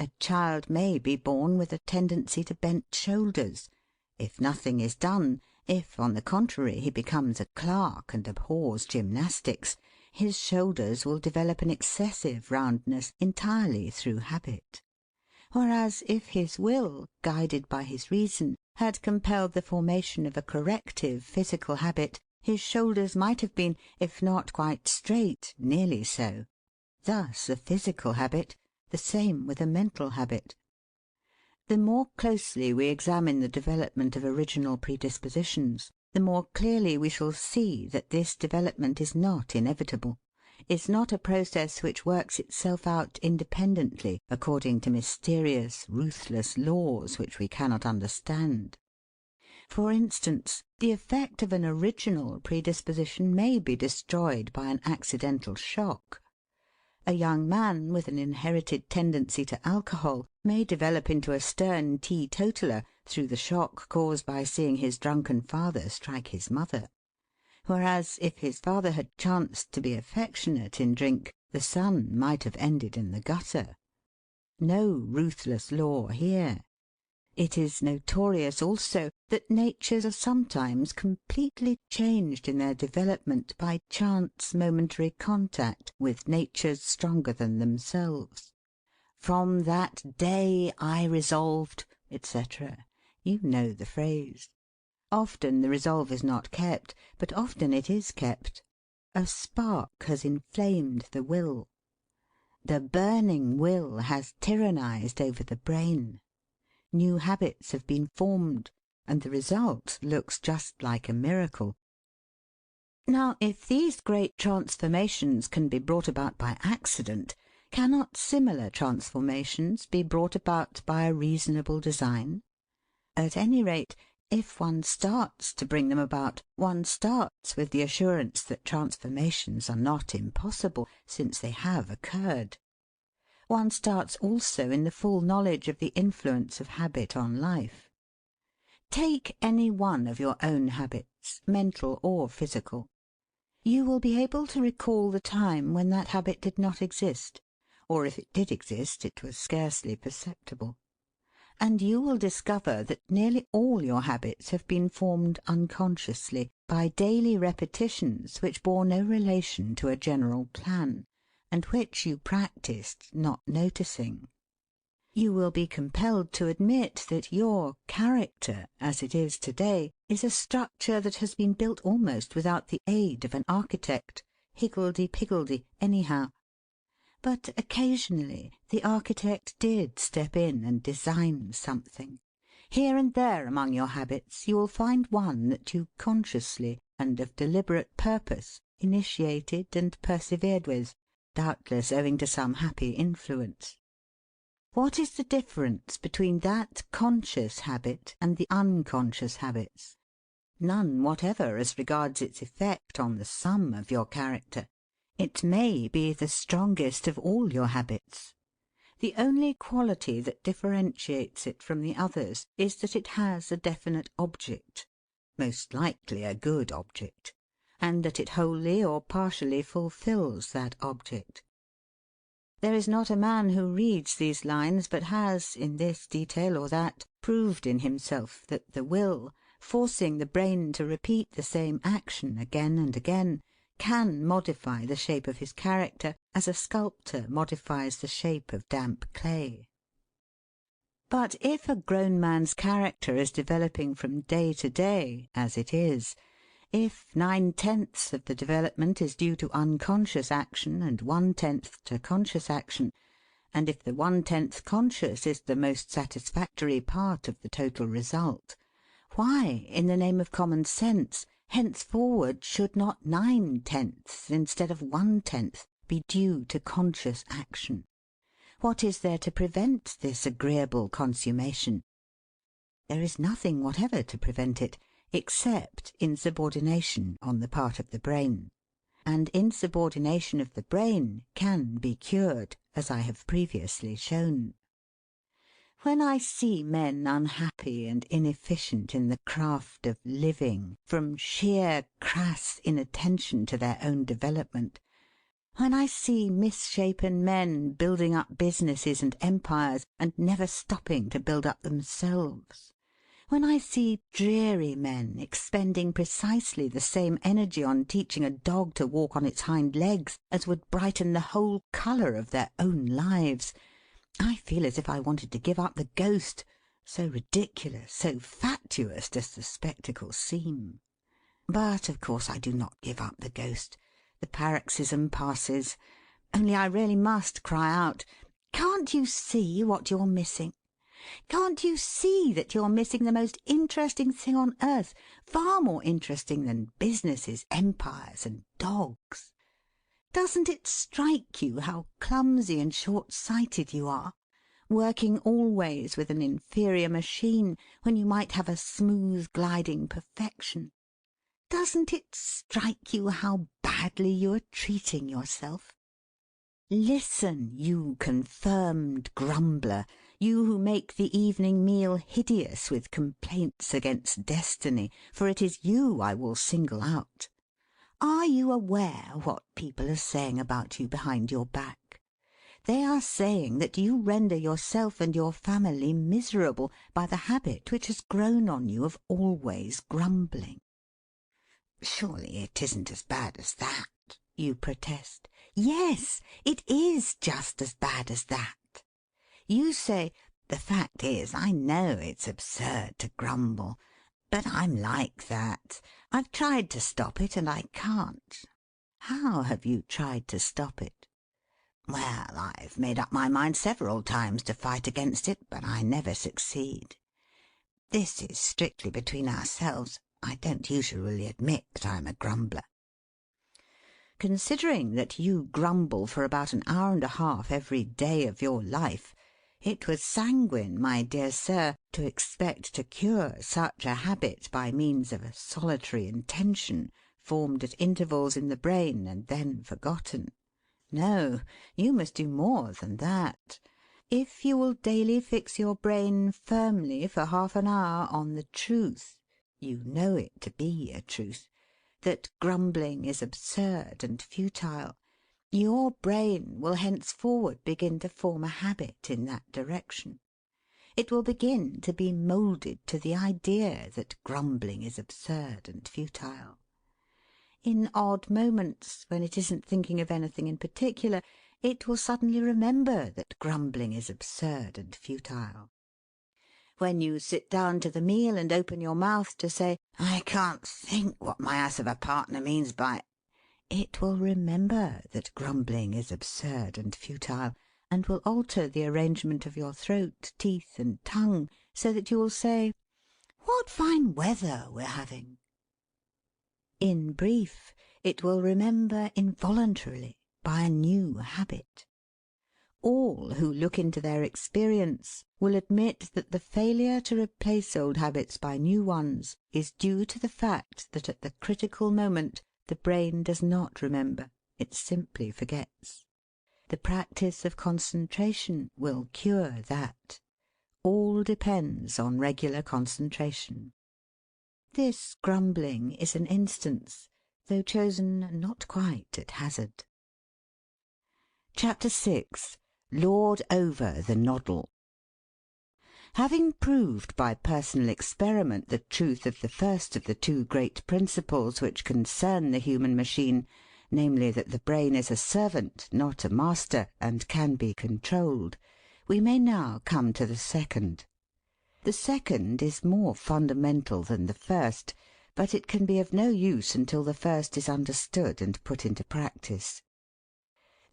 A child may be born with a tendency to bent shoulders. If nothing is done, if, on the contrary, he becomes a clerk and abhors gymnastics, his shoulders will develop an excessive roundness entirely through habit. Whereas if his will, guided by his reason, had compelled the formation of a corrective physical habit, his shoulders might have been, if not quite straight, nearly so. Thus a physical habit, the same with a mental habit. The more closely we examine the development of original predispositions, the more clearly we shall see that this development is not inevitable, is not a process which works itself out independently according to mysterious, ruthless laws which we cannot understand. For instance, the effect of an original predisposition may be destroyed by an accidental shock. A young man with an inherited tendency to alcohol may develop into a stern teetotaler through the shock caused by seeing his drunken father strike his mother. Whereas, if his father had chanced to be affectionate in drink, the son might have ended in the gutter. No ruthless law here. It is notorious also that natures are sometimes completely changed in their development by chance momentary contact with natures stronger than themselves. "From that day I resolved," etc. You know the phrase. Often the resolve is not kept, but often it is kept. A spark has inflamed the will. The burning will has tyrannized over the brain. New habits have been formed, and the result looks just like a miracle. Now, if these great transformations can be brought about by accident, cannot similar transformations be brought about by a reasonable design? At any rate, if one starts to bring them about, one starts with the assurance that transformations are not impossible, since they have occurred. One starts also in the full knowledge of the influence of habit on life. Take any one of your own habits, mental or physical. You will be able to recall the time when that habit did not exist, or if it did exist, it was scarcely perceptible. And you will discover that nearly all your habits have been formed unconsciously, by daily repetitions which bore no relation to a general plan, and which you practised not noticing. You will be compelled to admit that your character, as it is to-day, is a structure that has been built almost without the aid of an architect, higgledy-piggledy, anyhow. But occasionally the architect did step in and design something. Here and there among your habits you will find one that you consciously and of deliberate purpose initiated and persevered with, doubtless owing to some happy influence. What is the difference between that conscious habit and the unconscious habits? None whatever as regards its effect on the sum of your character. It may be the strongest of all your habits. The only quality that differentiates it from the others is that it has a definite object, most likely a good object, and that it wholly or partially fulfils that object. There is not a man who reads these lines but has, in this detail or that, proved in himself that the will, forcing the brain to repeat the same action again and again, can modify the shape of his character as a sculptor modifies the shape of damp clay. But if a grown man's character is developing from day to day, as it is, if 9/10 of the development is due to unconscious action and 1/10 to conscious action, and if the 1/10 conscious is the most satisfactory part of the total result, why, in the name of common sense, henceforward should not 9/10 instead of 1/10 be due to conscious action? What is there to prevent this agreeable consummation? There is nothing whatever to prevent it, except insubordination on the part of the brain. And insubordination of the brain can be cured, as I have previously shown. When I see men unhappy and inefficient in the craft of living, from sheer crass inattention to their own development, when I see misshapen men building up businesses and empires and never stopping to build up themselves, when I see dreary men expending precisely the same energy on teaching a dog to walk on its hind legs as would brighten the whole colour of their own lives, I feel as if I wanted to give up the ghost, so ridiculous, so fatuous does the spectacle seem. But of course I do not give up the ghost. The paroxysm passes. Only I really must cry out, "Can't you see what you're missing? Can't you see that you're missing the most interesting thing on earth, far more interesting than businesses, empires, and dogs? Doesn't it strike you how clumsy and short-sighted you are, working always with an inferior machine when you might have a smooth gliding perfection? Doesn't it strike you how badly you are treating yourself? Listen, you confirmed grumbler, you who make the evening meal hideous with complaints against destiny, for it is you I will single out. Are you aware what people are saying about you behind your back? They are saying that you render yourself and your family miserable by the habit which has grown on you of always grumbling. Surely it isn't as bad as that, you protest. Yes, it is just as bad as that. You say, the fact is, I know it's absurd to grumble, but I'm like that. I've tried to stop it and I can't. How have you tried to stop it? Well, I've made up my mind several times to fight against it, but I never succeed. This is strictly between ourselves. I don't usually admit that I'm a grumbler. Considering that you grumble for about an hour and a half every day of your life, it was sanguine, my dear sir, to expect to cure such a habit by means of a solitary intention, formed at intervals in the brain and then forgotten. No, you must do more than that. If you will daily fix your brain firmly for half an hour on the truth, you know it to be a truth, that grumbling is absurd and futile, your brain will henceforward begin to form a habit in that direction. It will begin to be moulded to the idea that grumbling is absurd and futile. In odd moments, when it isn't thinking of anything in particular, it will suddenly remember that grumbling is absurd and futile. When you sit down to the meal and open your mouth to say, I can't think what my ass of a partner means by, it will remember that grumbling is absurd and futile, and will alter the arrangement of your throat, teeth, and tongue, so that you will say, what fine weather we're having. In brief, it will remember involuntarily by a new habit. All who look into their experience will admit that the failure to replace old habits by new ones is due to the fact that at the critical moment the brain does not remember, it simply forgets. The practice of concentration will cure that. All depends on regular concentration. This grumbling is an instance, though chosen not quite at hazard. Chapter 6. Lord over the noddle. Having proved by personal experiment the truth of the first of the two great principles which concern the human machine, namely that the brain is a servant, not a master, and can be controlled, we may now come to the second. The second is more fundamental than the first, but it can be of no use until the first is understood and put into practice.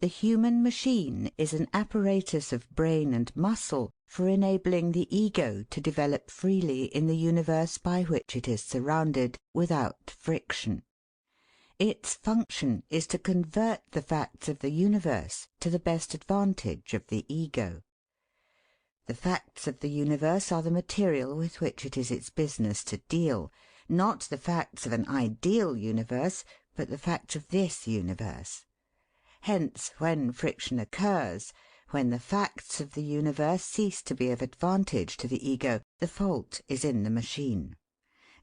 The human machine is an apparatus of brain and muscle for enabling the ego to develop freely in the universe by which it is surrounded, without friction. Its function is to convert the facts of the universe to the best advantage of the ego. The facts of the universe are the material with which it is its business to deal, not the facts of an ideal universe, but the facts of this universe. Hence, when friction occurs, when the facts of the universe cease to be of advantage to the ego, the fault is in the machine.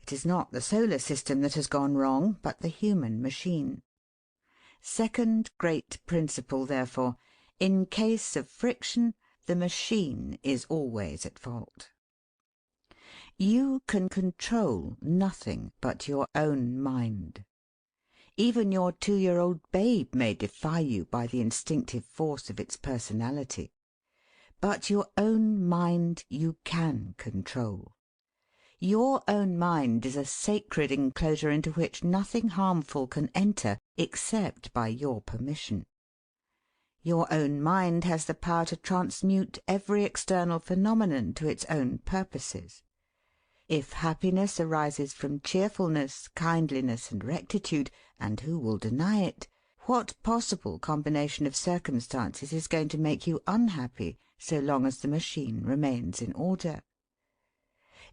It is not the solar system that has gone wrong, but the human machine. Second great principle, therefore, in case of friction, the machine is always at fault. You can control nothing but your own mind. Even your 2-year-old babe may defy you by the instinctive force of its personality. But your own mind you can control. Your own mind is a sacred enclosure into which nothing harmful can enter except by your permission. Your own mind has the power to transmute every external phenomenon to its own purposes. If happiness arises from cheerfulness, kindliness, and rectitude, and who will deny it, what possible combination of circumstances is going to make you unhappy so long as the machine remains in order?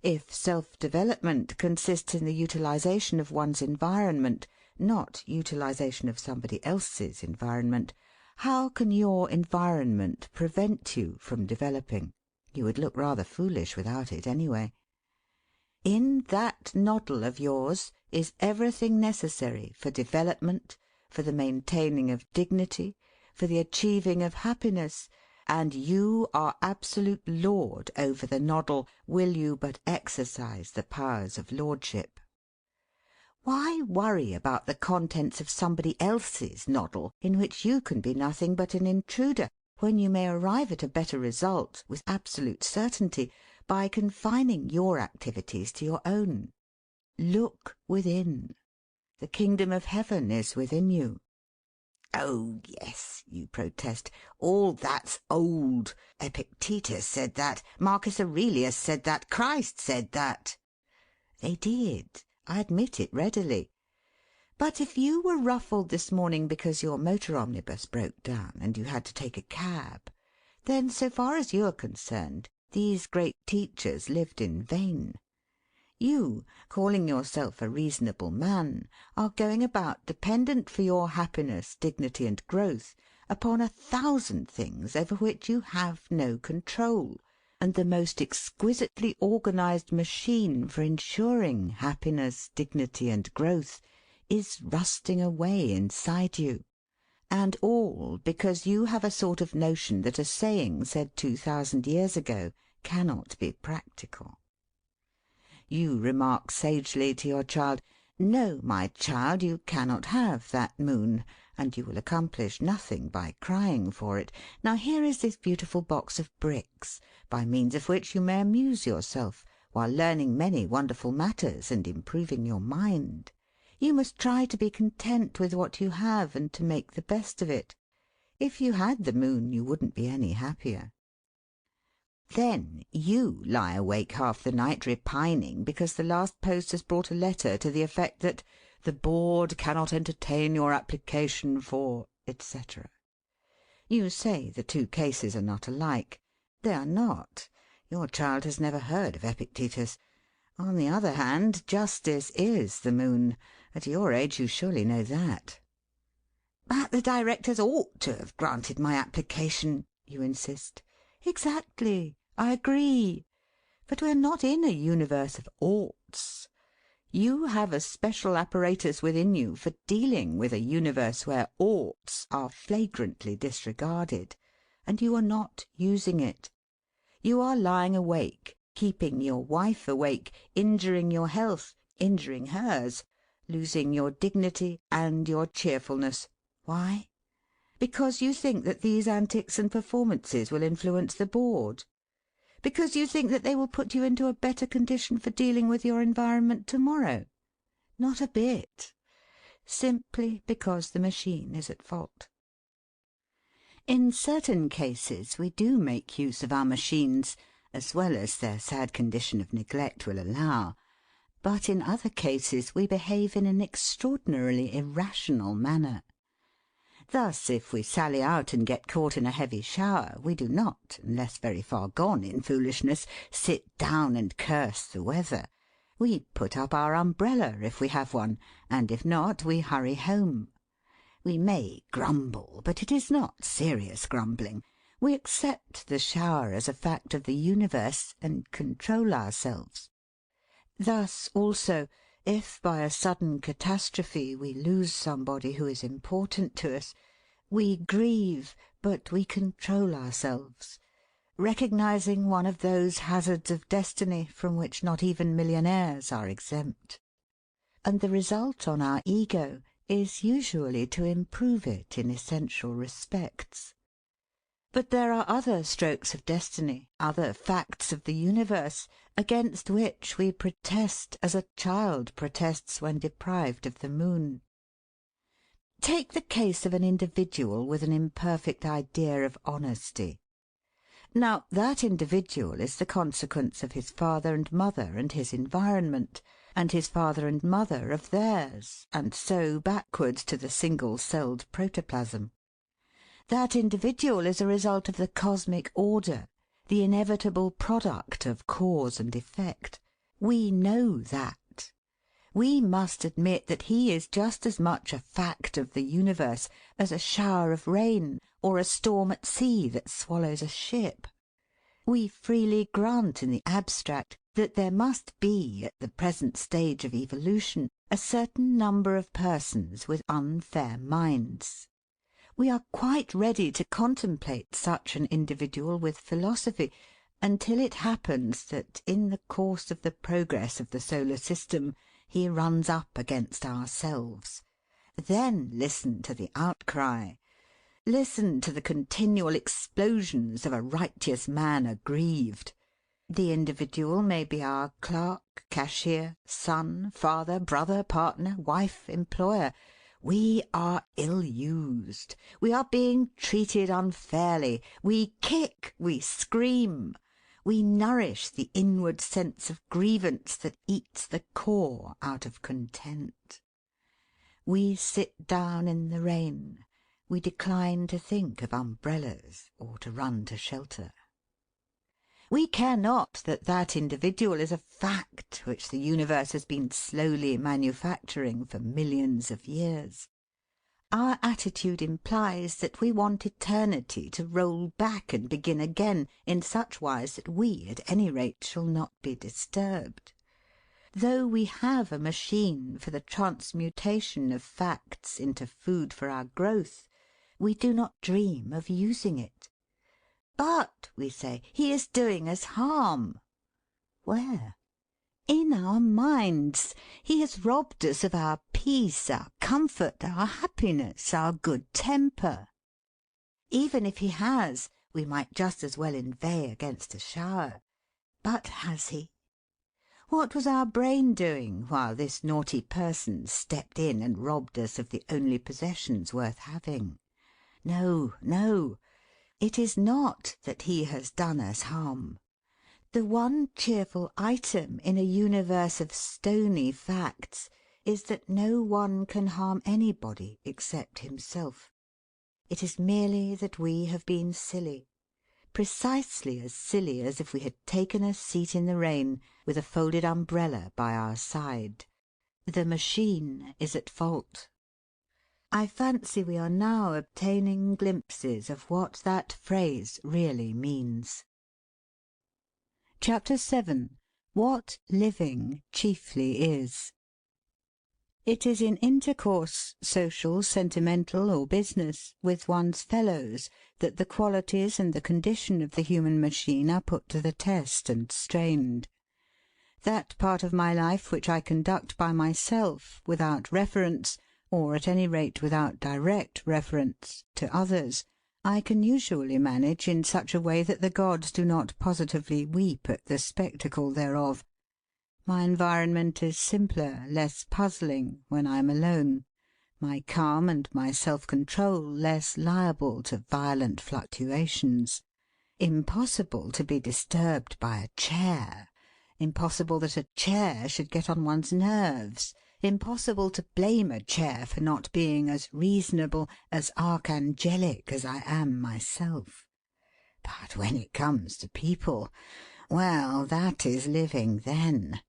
If self-development consists in the utilization of one's environment, not utilization of somebody else's environment, How can your environment prevent you from developing? You would look rather foolish without it, anyway. In that noddle of yours is everything necessary for development, for the maintaining of dignity, for the achieving of happiness, and you are absolute lord over the noddle, will you but exercise the powers of lordship. Why worry about the contents of somebody else's noddle, in which you can be nothing but an intruder, when you may arrive at a better result, with absolute certainty, by confining your activities to your own? Look within. The kingdom of heaven is within you. "Oh, yes," you protest, "all that's old. Epictetus said that. Marcus Aurelius said that. Christ said that." They did. I admit it readily. But if you were ruffled this morning because your motor omnibus broke down and you had to take a cab, then, so far as you are concerned, these great teachers lived in vain. You, calling yourself a reasonable man, are going about dependent for your happiness, dignity, and growth upon 1,000 things over which you have no control, and the most exquisitely organized machine for ensuring happiness, dignity, and growth is rusting away inside you. And all because you have a sort of notion that a saying said 2,000 years ago cannot be practical. You remark sagely to your child, "No, my child, you cannot have that moon," and you will accomplish nothing by crying for it. Now here is this beautiful box of bricks, by means of which you may amuse yourself, while learning many wonderful matters and improving your mind. You must try to be content with what you have, and to make the best of it. If you had the moon, you wouldn't be any happier. Then you lie awake half the night repining because the last post has brought a letter to the effect that the board cannot entertain your application for, etc. You say the two cases are not alike. They are not. Your child has never heard of Epictetus. On the other hand, justice is the moon. At your age you surely know that. "But the directors ought to have granted my application," you insist. Exactly. I agree. But we are not in a universe of oughts. You have a special apparatus within you for dealing with a universe where oughts are flagrantly disregarded, and you are not using it. You are lying awake, keeping your wife awake, injuring your health, injuring hers, losing your dignity and your cheerfulness. Why? Because you think that these antics and performances will influence the board. Because you think that they will put you into a better condition for dealing with your environment tomorrow. Not a bit. Simply because the machine is at fault. In certain cases we do make use of our machines, as well as their sad condition of neglect will allow. But in other cases we behave in an extraordinarily irrational manner. Thus, if we sally out and get caught in a heavy shower, we do not, unless very far gone in foolishness, sit down and curse the weather. We put up our umbrella if we have one, and if not, we hurry home. We may grumble, but it is not serious grumbling. We accept the shower as a fact of the universe, and control ourselves. Thus, also, if by a sudden catastrophe we lose somebody who is important to us, we grieve, but we control ourselves, recognizing one of those hazards of destiny from which not even millionaires are exempt. And the result on our ego is usually to improve it in essential respects. But there are other strokes of destiny, other facts of the universe, against which we protest as a child protests when deprived of the moon. Take the case of an individual with an imperfect idea of honesty. Now, that individual is the consequence of his father and mother and his environment, and his father and mother of theirs, and so backwards to the single-celled protoplasm. That individual is a result of the cosmic order, the inevitable product of cause and effect. We know that. we must admit that he is just as much a fact of the universe as a shower of rain or a storm at sea that swallows a ship. We freely grant in the abstract that there must be, at the present stage of evolution, a certain number of persons with unfair minds. We are quite ready to contemplate such an individual with philosophy, until it happens that, in the course of the progress of the solar system, he runs up against ourselves. Then listen to the outcry. Listen to the continual explosions of a righteous man aggrieved. The individual may be our clerk, cashier, son, father, brother, partner, wife, employer. We are ill-used. We are being treated unfairly. We kick, we scream. We nourish the inward sense of grievance that eats the core out of content. We sit down in the rain. We decline to think of umbrellas or to run to shelter. We care not that that individual is a fact which the universe has been slowly manufacturing for millions of years. Our attitude implies that we want eternity to roll back and begin again in such wise that we, at any rate, shall not be disturbed. Though we have a machine for the transmutation of facts into food for our growth, we do not dream of using it. But, we say, he is doing us harm. Where? In our minds. He has robbed us of our peace, our comfort, our happiness, our good temper. Even if he has, we might just as well inveigh against a shower. But has he? What was our brain doing while this naughty person stepped in and robbed us of the only possessions worth having? No, no. It is not that he has done us harm. The one cheerful item in a universe of stony facts is that no one can harm anybody except himself. It is merely that we have been silly, precisely as silly as if we had taken a seat in the rain with a folded umbrella by our side. The machine is at fault. I fancy we are now obtaining glimpses of what that phrase really means. Chapter 7. What Living Chiefly Is. It is in intercourse, social, sentimental, or business, with one's fellows, that the qualities and the condition of the human machine are put to the test and strained. That part of my life which I conduct by myself, without reference, or at any rate without direct reference, to others, I can usually manage in such a way that the gods do not positively weep at the spectacle thereof. My environment is simpler, less puzzling, when I am alone, my calm and my self-control less liable to violent fluctuations. Impossible to be disturbed by a chair, impossible that a chair should get on one's nerves, impossible to blame a chair for not being as reasonable, as archangelic as I am myself. But when it comes to people, well, that is living then.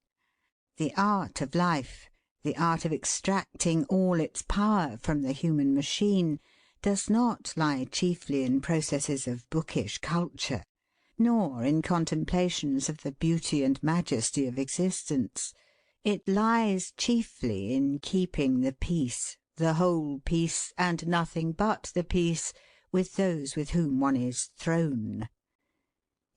The art of life, the art of extracting all its power from the human machine, does not lie chiefly in processes of bookish culture, nor in contemplations of the beauty and majesty of existence. It lies chiefly in keeping the peace, the whole peace, and nothing but the peace, with those with whom one is thrown.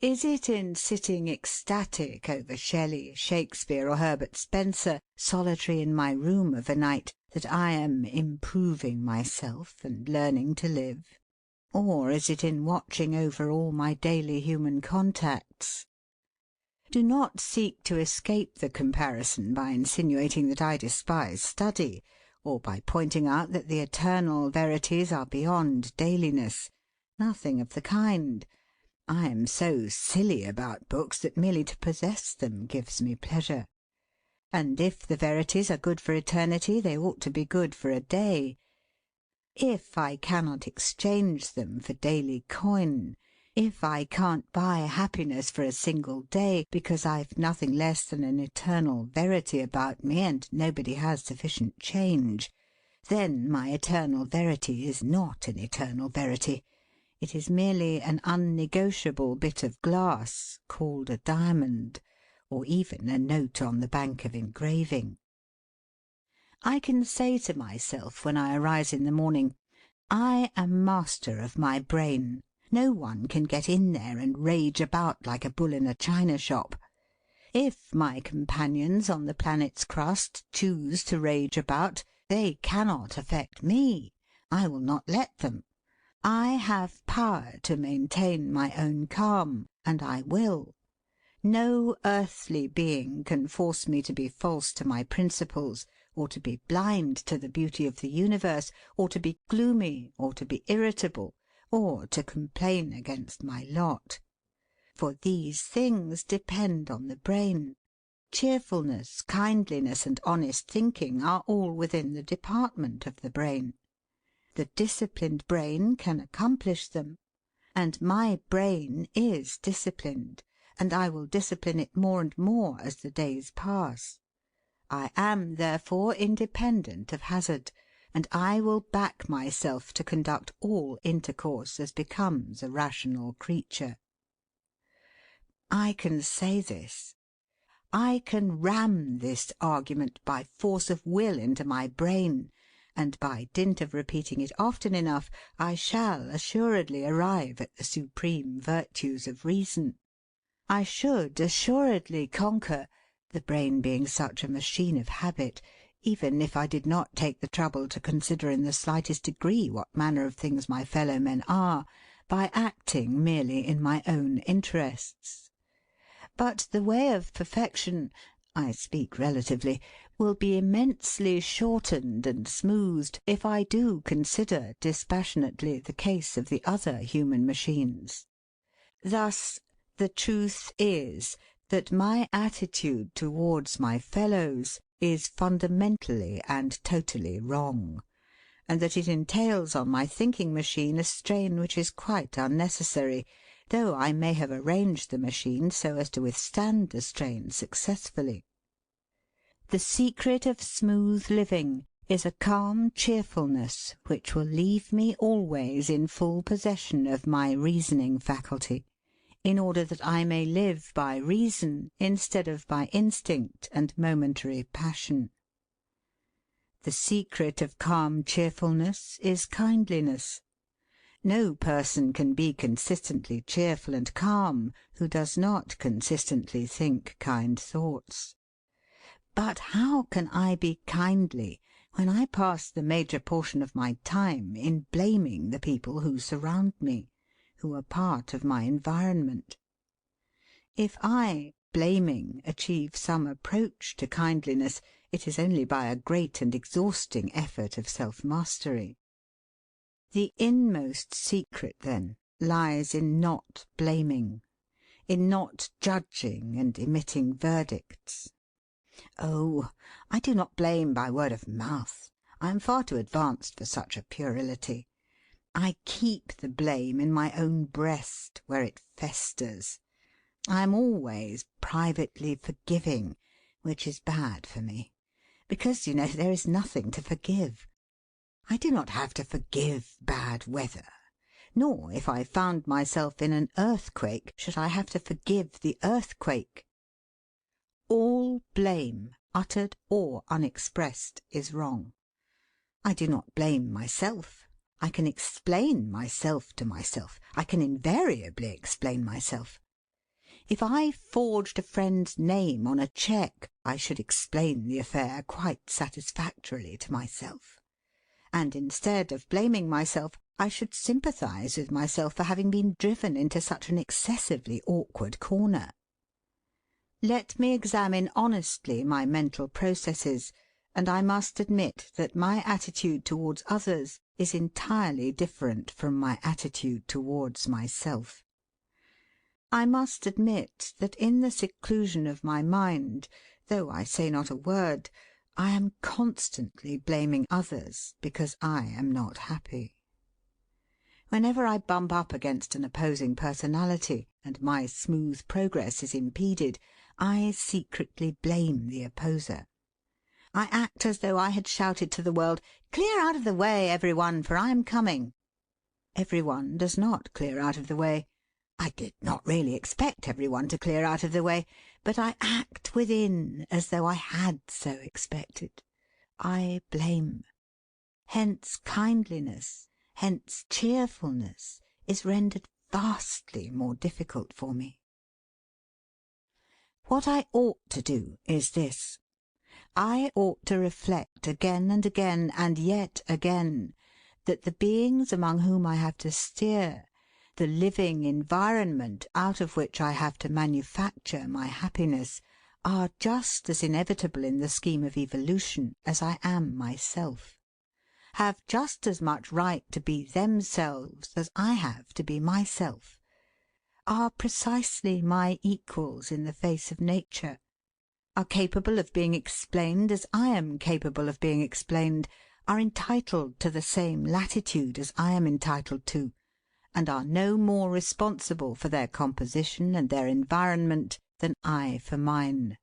Is it in sitting ecstatic over Shelley, Shakespeare, or Herbert Spencer, solitary in my room of a night, that I am improving myself and learning to live? Or is it in watching over all my daily human contacts? Do not seek to escape the comparison by insinuating that I despise study, or by pointing out that the eternal verities are beyond dailiness. Nothing of the kind. I am so silly about books that merely to possess them gives me pleasure. And if the verities are good for eternity, they ought to be good for a day. If I cannot exchange them for daily coin, If I can't buy happiness for a single day because I've nothing less than an eternal verity about me and nobody has sufficient change, then my eternal verity is not an eternal verity. It is merely an unnegotiable bit of glass called a diamond, or even a note on the bank of engraving. I can say to myself when I arise in the morning, I am master of my brain. No one can get in there and rage about like a bull in a china shop. If my companions on the planet's crust choose to rage about, they cannot affect me. I will not let them. I have power to maintain my own calm, and I will. No earthly being can force me to be false to my principles, or to be blind to the beauty of the universe, or to be gloomy, or to be irritable, or to complain against my lot. For these things depend on the brain. Cheerfulness, kindliness, and honest thinking are all within the department of the brain. The disciplined brain can accomplish them, and my brain is disciplined, and I will discipline it more and more as the days pass. I am, therefore, independent of hazard, and I will back myself to conduct all intercourse as becomes a rational creature. I can say this. I can ram this argument by force of will into my brain, and by dint of repeating it often enough, I shall assuredly arrive at the supreme virtues of reason. I should assuredly conquer, the brain being such a machine of habit, even if I did not take the trouble to consider in the slightest degree what manner of things my fellow men are, by acting merely in my own interests. But the way of perfection, I speak relatively, will be immensely shortened and smoothed if I do consider dispassionately the case of the other human machines. Thus, the truth is that my attitude towards my fellows is fundamentally and totally wrong, and that it entails on my thinking machine a strain which is quite unnecessary, though I may have arranged the machine so as to withstand the strain successfully. The secret of smooth living is a calm cheerfulness which will leave me always in full possession of my reasoning faculty, in order that I may live by reason instead of by instinct and momentary passion. The secret of calm cheerfulness is kindliness. No person can be consistently cheerful and calm who does not consistently think kind thoughts. But how can I be kindly when I pass the major portion of my time in blaming the people who surround me, who are part of my environment? If I, blaming, achieve some approach to kindliness, it is only by a great and exhausting effort of self-mastery. The inmost secret, then, lies in not blaming, in not judging and emitting verdicts. Oh, I do not blame by word of mouth. I am far too advanced for such a puerility. I keep the blame in my own breast, where it festers. I am always privately forgiving, which is bad for me, because, you know, there is nothing to forgive. I do not have to forgive bad weather, nor, if I found myself in an earthquake, should I have to forgive the earthquake. All blame, uttered or unexpressed, is wrong. I do not blame myself. I can explain myself to myself. I can invariably explain myself. If I forged a friend's name on a cheque, I should explain the affair quite satisfactorily to myself. And instead of blaming myself, I should sympathise with myself for having been driven into such an excessively awkward corner. Let me examine honestly my mental processes, and I must admit that my attitude towards others is entirely different from my attitude towards myself. I must admit that in the seclusion of my mind, though I say not a word, I am constantly blaming others because I am not happy. Whenever I bump up against an opposing personality and my smooth progress is impeded, I secretly blame the opposer. I act as though I had shouted to the world, "Clear out of the way, every one, for I am coming." Every one does not clear out of the way. I did not really expect every one to clear out of the way, but I act within as though I had so expected. I blame. Hence kindliness, hence cheerfulness, is rendered vastly more difficult for me. What I ought to do is this. I ought to reflect again and again, and yet again, that the beings among whom I have to steer, the living environment out of which I have to manufacture my happiness, are just as inevitable in the scheme of evolution as I am myself, have just as much right to be themselves as I have to be myself, are precisely my equals in the face of nature, are capable of being explained as I am capable of being explained, are entitled to the same latitude as I am entitled to, and are no more responsible for their composition and their environment than I for mine.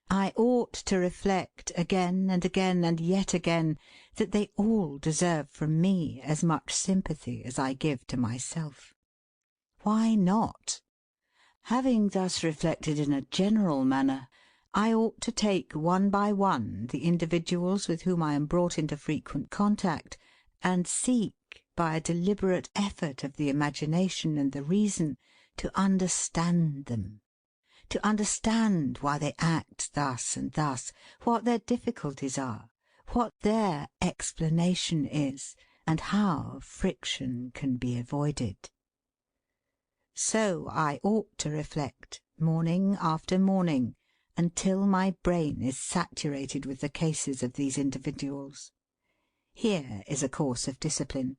I ought to reflect again and again and yet again that they all deserve from me as much sympathy as I give to myself. Why not? Having thus reflected in a general manner, I ought to take one by one the individuals with whom I am brought into frequent contact, and seek, by a deliberate effort of the imagination and the reason, to understand them, to understand why they act thus and thus, what their difficulties are, what their explanation is, and how friction can be avoided. So I ought to reflect, morning after morning, until my brain is saturated with the cases of these individuals. Here is a course of discipline.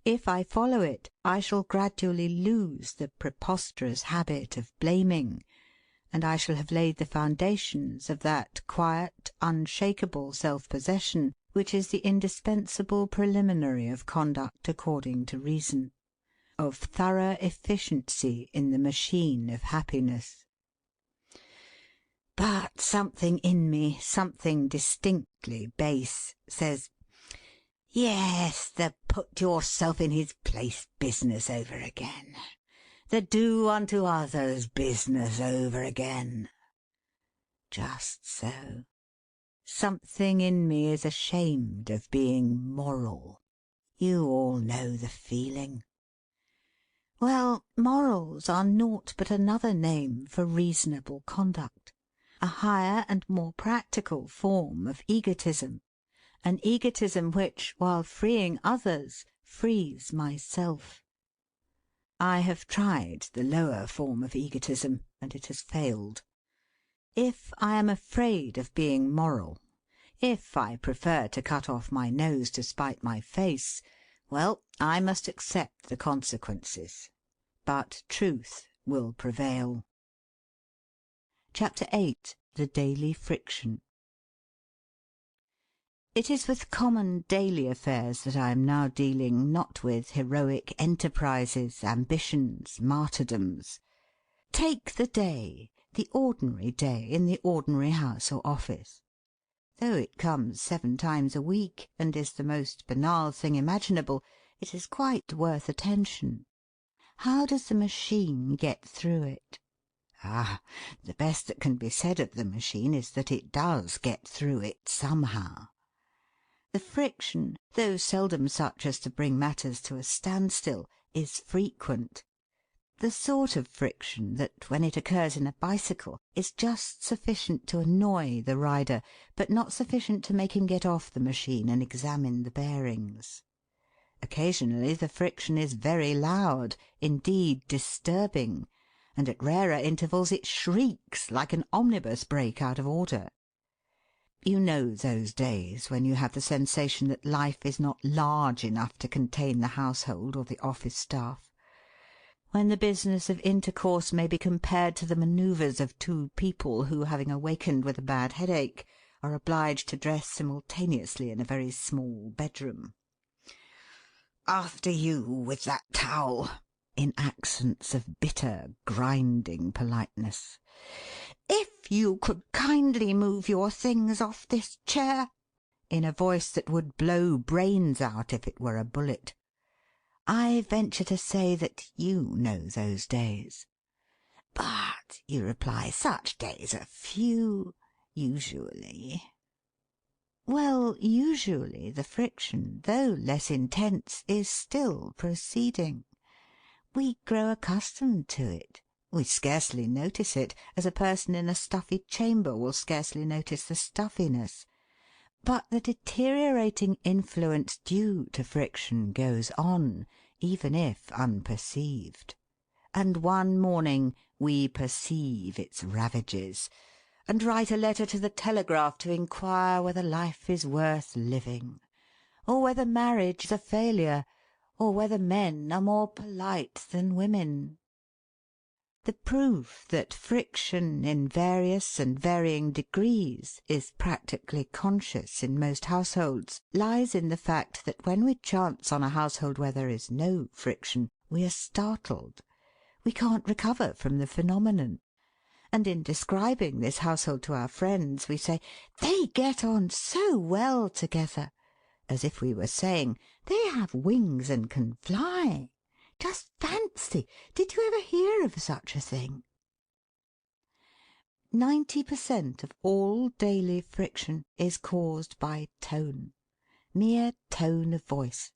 If I follow it, I shall gradually lose the preposterous habit of blaming, and I shall have laid the foundations of that quiet, unshakable self-possession which is the indispensable preliminary of conduct according to reason, of thorough efficiency in the machine of happiness. But something in me, something distinctly base, says, "Yes, the put yourself in his place business over again. The do unto others business over again." Just so. Something in me is ashamed of being moral. You all know the feeling. Well, morals are naught but another name for reasonable conduct, a higher and more practical form of egotism, an egotism which, while freeing others, frees myself. I have tried the lower form of egotism, and it has failed. If I am afraid of being moral, if I prefer to cut off my nose to spite my face, well, I must accept the consequences. But truth will prevail. Chapter 8. The Daily Friction. It is with common daily affairs that I am now dealing, not with heroic enterprises, ambitions, martyrdoms. Take the day, the ordinary day, in the ordinary house or office. Though it comes 7 times a week, and is the most banal thing imaginable, it is quite worth attention. How does the machine get through it? The best that can be said of the machine is that it does get through it somehow. The friction, though seldom such as to bring matters to a standstill, is frequent. The sort of friction that, when it occurs in a bicycle, is just sufficient to annoy the rider, but not sufficient to make him get off the machine and examine the bearings. Occasionally the friction is very loud, indeed disturbing, and at rarer intervals it shrieks like an omnibus brake out of order. You know those days when you have the sensation that life is not large enough to contain the household or the office staff, when the business of intercourse may be compared to the manoeuvres of 2 people who, having awakened with a bad headache, are obliged to dress simultaneously in a very small bedroom. After you with that towel," in accents of bitter, grinding politeness. "If you could kindly move your things off this chair," in a voice that would blow brains out if it were a bullet. I venture to say that you know those days. "But," you reply, "such days are few, usually." Well, usually the friction, though less intense, is still proceeding. We grow accustomed to it. We scarcely notice it, as a person in a stuffy chamber will scarcely notice the stuffiness. But the deteriorating influence due to friction goes on, even if unperceived. And one morning we perceive its ravages, and write a letter to the Telegraph to inquire whether life is worth living, or whether marriage is a failure, or whether men are more polite than women. The proof that friction in various and varying degrees is practically conscious in most households lies in the fact that when we chance on a household where there is no friction, we are startled. We can't recover from the phenomenon. And in describing this household to our friends, we say, "They get on so well together," as if we were saying, "They have wings and can fly. Just fancy! Did you ever hear of such a thing?" 90% of all daily friction is caused by tone, mere tone of voice.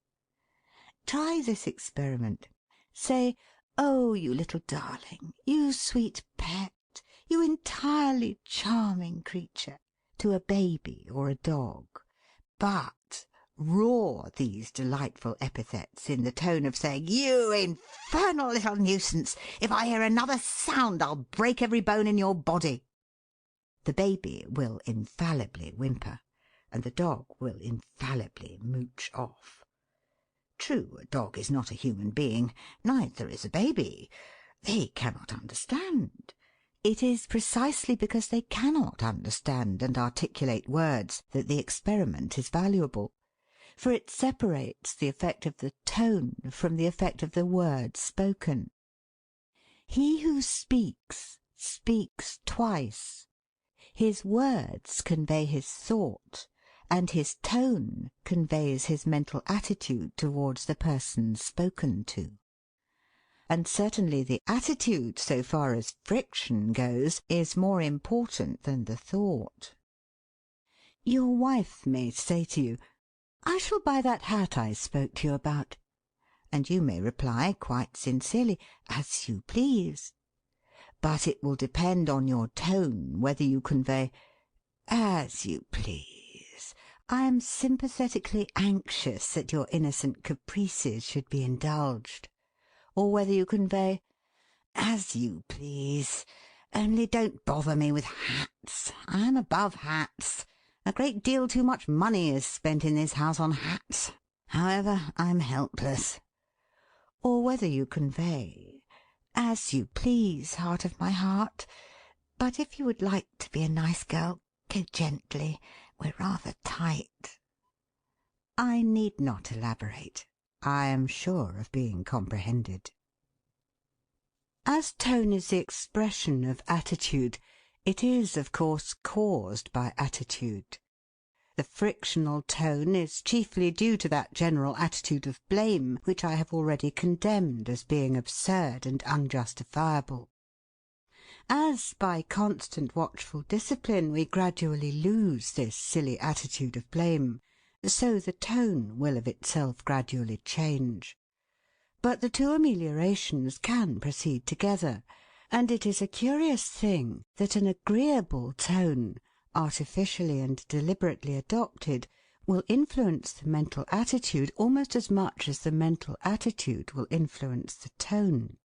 Try this experiment. Say, "Oh, you little darling, you sweet pet, you entirely charming creature," to a baby or a dog, but roar these delightful epithets in the tone of saying, "You infernal little nuisance! If I hear another sound, I'll break every bone in your body." The baby will infallibly whimper, and the dog will infallibly mooch off. True, a dog is not a human being, neither is a baby. They cannot understand. It is precisely because they cannot understand and articulate words that the experiment is valuable, for it separates the effect of the tone from the effect of the word spoken. He who speaks, speaks twice. His words convey his thought, and his tone conveys his mental attitude towards the person spoken to. And certainly the attitude, so far as friction goes, is more important than the thought. Your wife may say to you, "I shall buy that hat I spoke to you about." And you may reply, quite sincerely, "As you please." But it will depend on your tone whether you convey, "As you please. I am sympathetically anxious that your innocent caprices should be indulged," or whether you convey, "As you please. Only don't bother me with hats. I am above hats. A great deal too much money is spent in this house on hats. However, I'm helpless." Or whether you convey, "As you please, heart of my heart. But if you would like to be a nice girl, go gently. We're rather tight." I need not elaborate. I am sure of being comprehended. As tone is the expression of attitude, it is, of course, caused by attitude. The frictional tone is chiefly due to that general attitude of blame which I have already condemned as being absurd and unjustifiable. As by constant watchful discipline we gradually lose this silly attitude of blame, so the tone will of itself gradually change. But the two ameliorations can proceed together, and it is a curious thing that an agreeable tone, artificially and deliberately adopted, will influence the mental attitude almost as much as the mental attitude will influence the tone.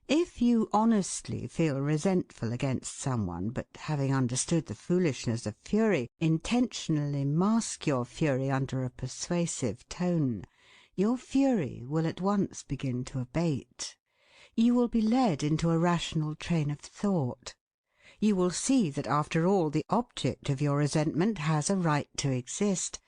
If you honestly feel resentful against someone, but having understood the foolishness of fury, intentionally mask your fury under a persuasive tone, your fury will at once begin to abate. You will be led into a rational train of thought. You will see that after all the object of your resentment has a right to exist,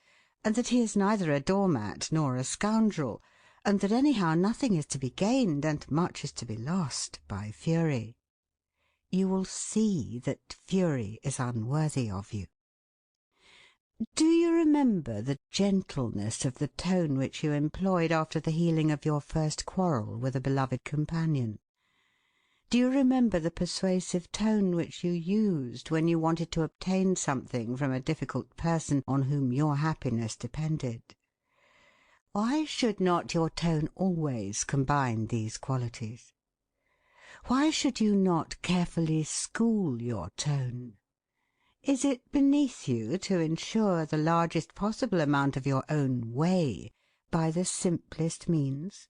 and that he is neither a doormat nor a scoundrel, and that anyhow nothing is to be gained and much is to be lost by fury. You will see that fury is unworthy of you. Do you remember the gentleness of the tone which you employed after the healing of your first quarrel with a beloved companion? Do you remember the persuasive tone which you used when you wanted to obtain something from a difficult person on whom your happiness depended? Why should not your tone always combine these qualities? Why should you not carefully school your tone? Is it beneath you to ensure the largest possible amount of your own way by the simplest means?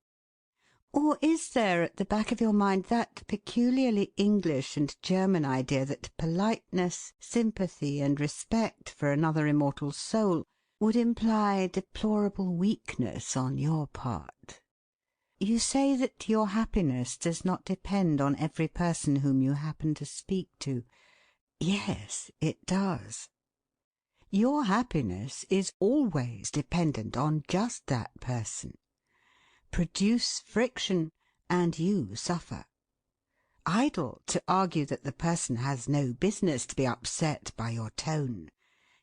Or is there at the back of your mind that peculiarly English and German idea that politeness, sympathy, and respect for another immortal soul would imply deplorable weakness on your part? You say that your happiness does not depend on every person whom you happen to speak to. Yes, it does. Your happiness is always dependent on just that person. Produce friction, and you suffer. Idle to argue that the person has no business to be upset by your tone.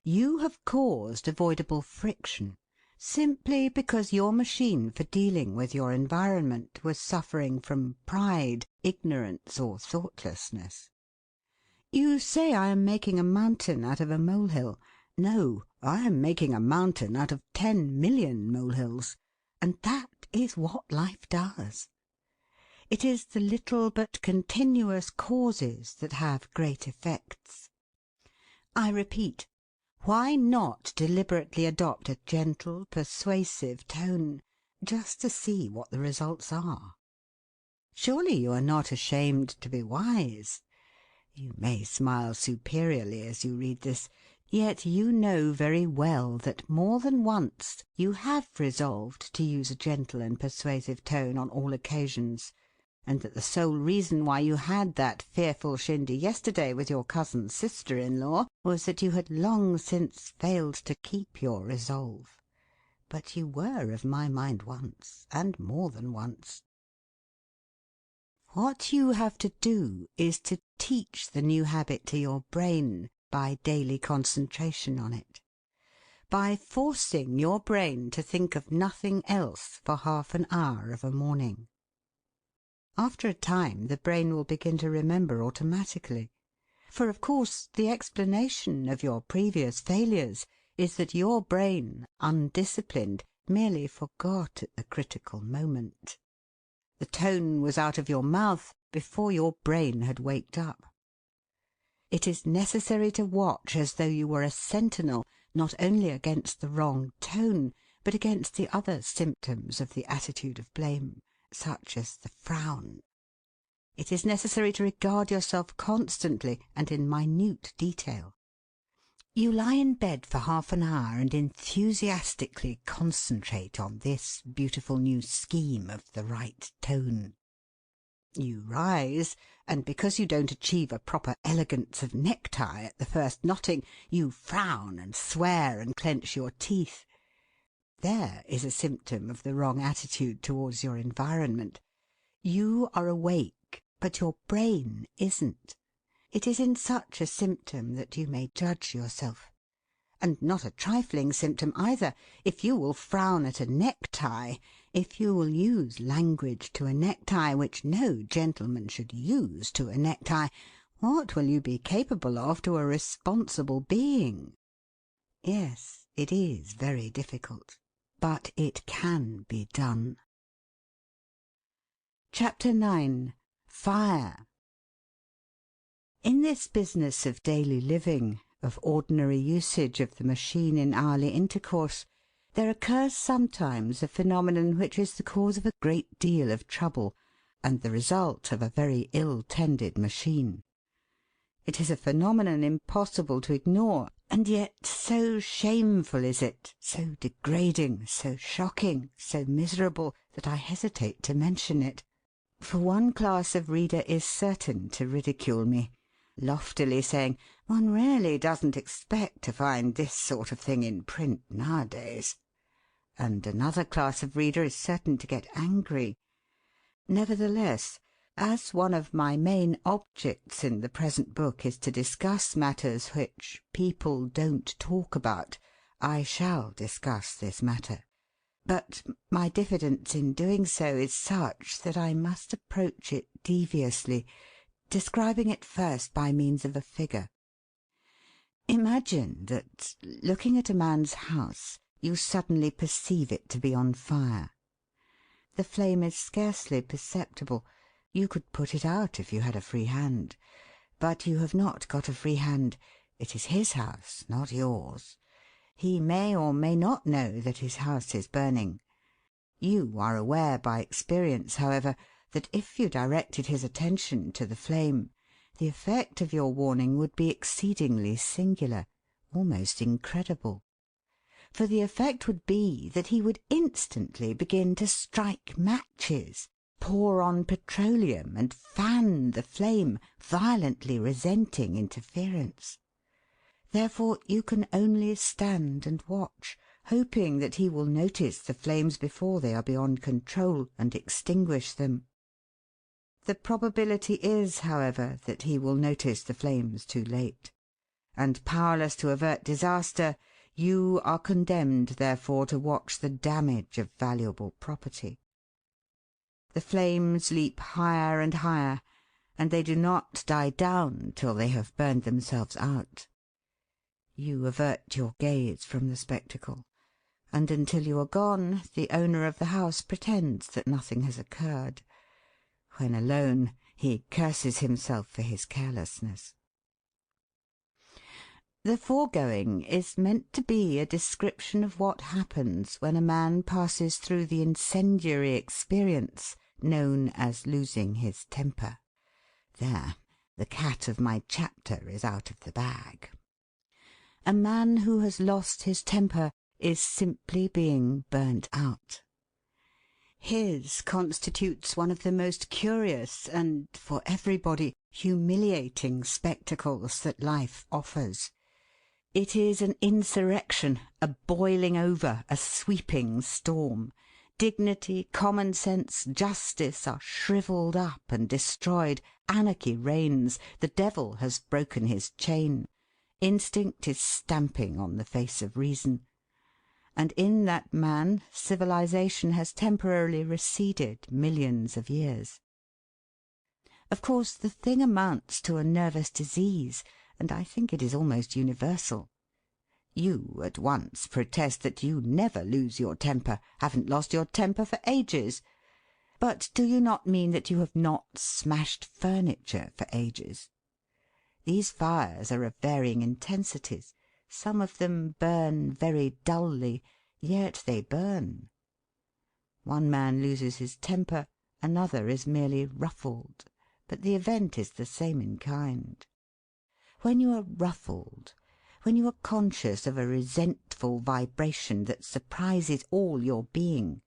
You have caused avoidable friction, simply because your machine for dealing with your environment was suffering from pride, ignorance, or thoughtlessness. You say I am making a mountain out of a molehill. No, I am making a mountain out of 10 million molehills, and that is what life does. It is the little but continuous causes that have great effects. I repeat, why not deliberately adopt a gentle, persuasive tone, just to see what the results are? Surely you are not ashamed to be wise. You may smile superiorly as you read this, yet you know very well that more than once you have resolved to use a gentle and persuasive tone on all occasions, and that the sole reason why you had that fearful shindy yesterday with your cousin's sister-in-law was that you had long since failed to keep your resolve. But you were of my mind once, and more than once. What you have to do is to teach the new habit to your brain by daily concentration on it, by forcing your brain to think of nothing else for half an hour of a morning. After a time the brain will begin to remember automatically, for of course the explanation of your previous failures is that your brain, undisciplined, merely forgot at the critical moment. The tone was out of your mouth before your brain had waked up. It is necessary to watch as though you were a sentinel, not only against the wrong tone, but against the other symptoms of the attitude of blame, such as the frown. It is necessary to regard yourself constantly and in minute detail. You lie in bed for half an hour and enthusiastically concentrate on this beautiful new scheme of the right tone. You rise, and because you don't achieve a proper elegance of necktie at the first knotting, you frown and swear and clench your teeth. There is a symptom of the wrong attitude towards your environment. You are awake, but your brain isn't. It is in such a symptom that you may judge yourself. And not a trifling symptom either. If you will frown at a necktie, if you will use language to a necktie which no gentleman should use to a necktie, what will you be capable of to a responsible being? Yes, it is very difficult, but it can be done. Chapter 9. Fire. In this business of daily living, of ordinary usage of the machine in hourly intercourse, there occurs sometimes a phenomenon which is the cause of a great deal of trouble, and the result of a very ill-tended machine. It is a phenomenon impossible to ignore, and yet so shameful is it, so degrading, so shocking, so miserable, that I hesitate to mention it. For one class of reader is certain to ridicule me. loftily saying, "One really doesn't expect to find this sort of thing in print nowadays." And another class of reader is certain to get angry. Nevertheless, as one of my main objects in the present book is to discuss matters which people don't talk about, I shall discuss this matter. But my diffidence in doing so is such that I must approach it deviously, describing it first by means of a figure. Imagine that, looking at a man's house, you suddenly perceive it to be on fire. The flame is scarcely perceptible. You could put it out if you had a free hand. But you have not got a free hand. It is his house, not yours. He may or may not know that his house is burning. You are aware by experience, however, that if you directed his attention to the flame, the effect of your warning would be exceedingly singular, almost incredible. For the effect would be that he would instantly begin to strike matches, pour on petroleum, and fan the flame, violently resenting interference. Therefore you can only stand and watch, hoping that he will notice the flames before they are beyond control, and extinguish them. The probability is, however, that he will notice the flames too late, and powerless to avert disaster, you are condemned, therefore, to watch the damage of valuable property. The flames leap higher and higher, and they do not die down till they have burned themselves out. You avert your gaze from the spectacle, and until you are gone, the owner of the house pretends that nothing has occurred. When alone, he curses himself for his carelessness. The foregoing is meant to be a description of what happens when a man passes through the incendiary experience known as losing his temper. There, the cat of my chapter is out of the bag. A man who has lost his temper is simply being burnt out. His constitutes one of the most curious and, for everybody, humiliating spectacles that life offers. It is an insurrection, a boiling over, a sweeping storm. Dignity, common sense, justice are shrivelled up and destroyed. Anarchy reigns. The devil has broken his chain. Instinct is stamping on the face of reason. And in that man civilization has temporarily receded millions of years. Of course, the thing amounts to a nervous disease, and I think it is almost universal. You at once protest that you never lose your temper, haven't lost your temper for ages. But do you not mean that you have not smashed furniture for ages? These fires are of varying intensities. Some of them burn very dully, yet they burn. One man loses his temper, another is merely ruffled, but the event is the same in kind. When you are ruffled, when you are conscious of a resentful vibration that surprises all your being,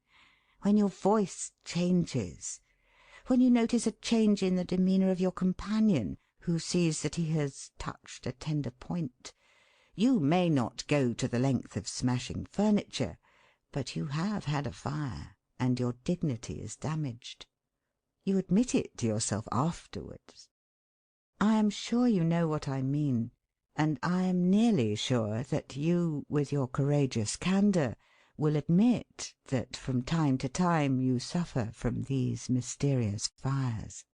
when your voice changes, when you notice a change in the demeanour of your companion, who sees that he has touched a tender point, you may not go to the length of smashing furniture, but you have had a fire, and your dignity is damaged. You admit it to yourself afterwards. I am sure you know what I mean, and I am nearly sure that you, with your courageous candour, will admit that from time to time you suffer from these mysterious fires.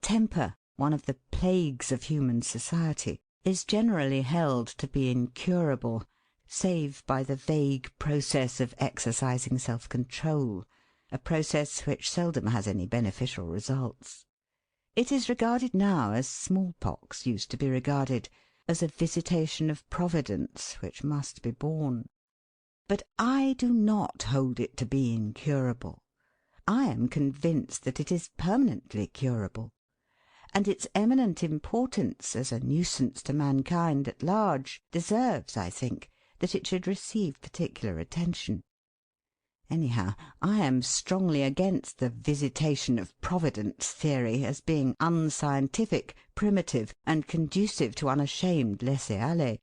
Temper, one of the plagues of human society, is generally held to be incurable, save by the vague process of exercising self-control, a process which seldom has any beneficial results. It is regarded now as smallpox used to be regarded, as a visitation of Providence which must be borne. But I do not hold it to be incurable. I am convinced that it is permanently curable, and its eminent importance as a nuisance to mankind at large deserves, I think, that it should receive particular attention. Anyhow, I am strongly against the visitation of Providence theory as being unscientific, primitive, and conducive to unashamed laisser-aller.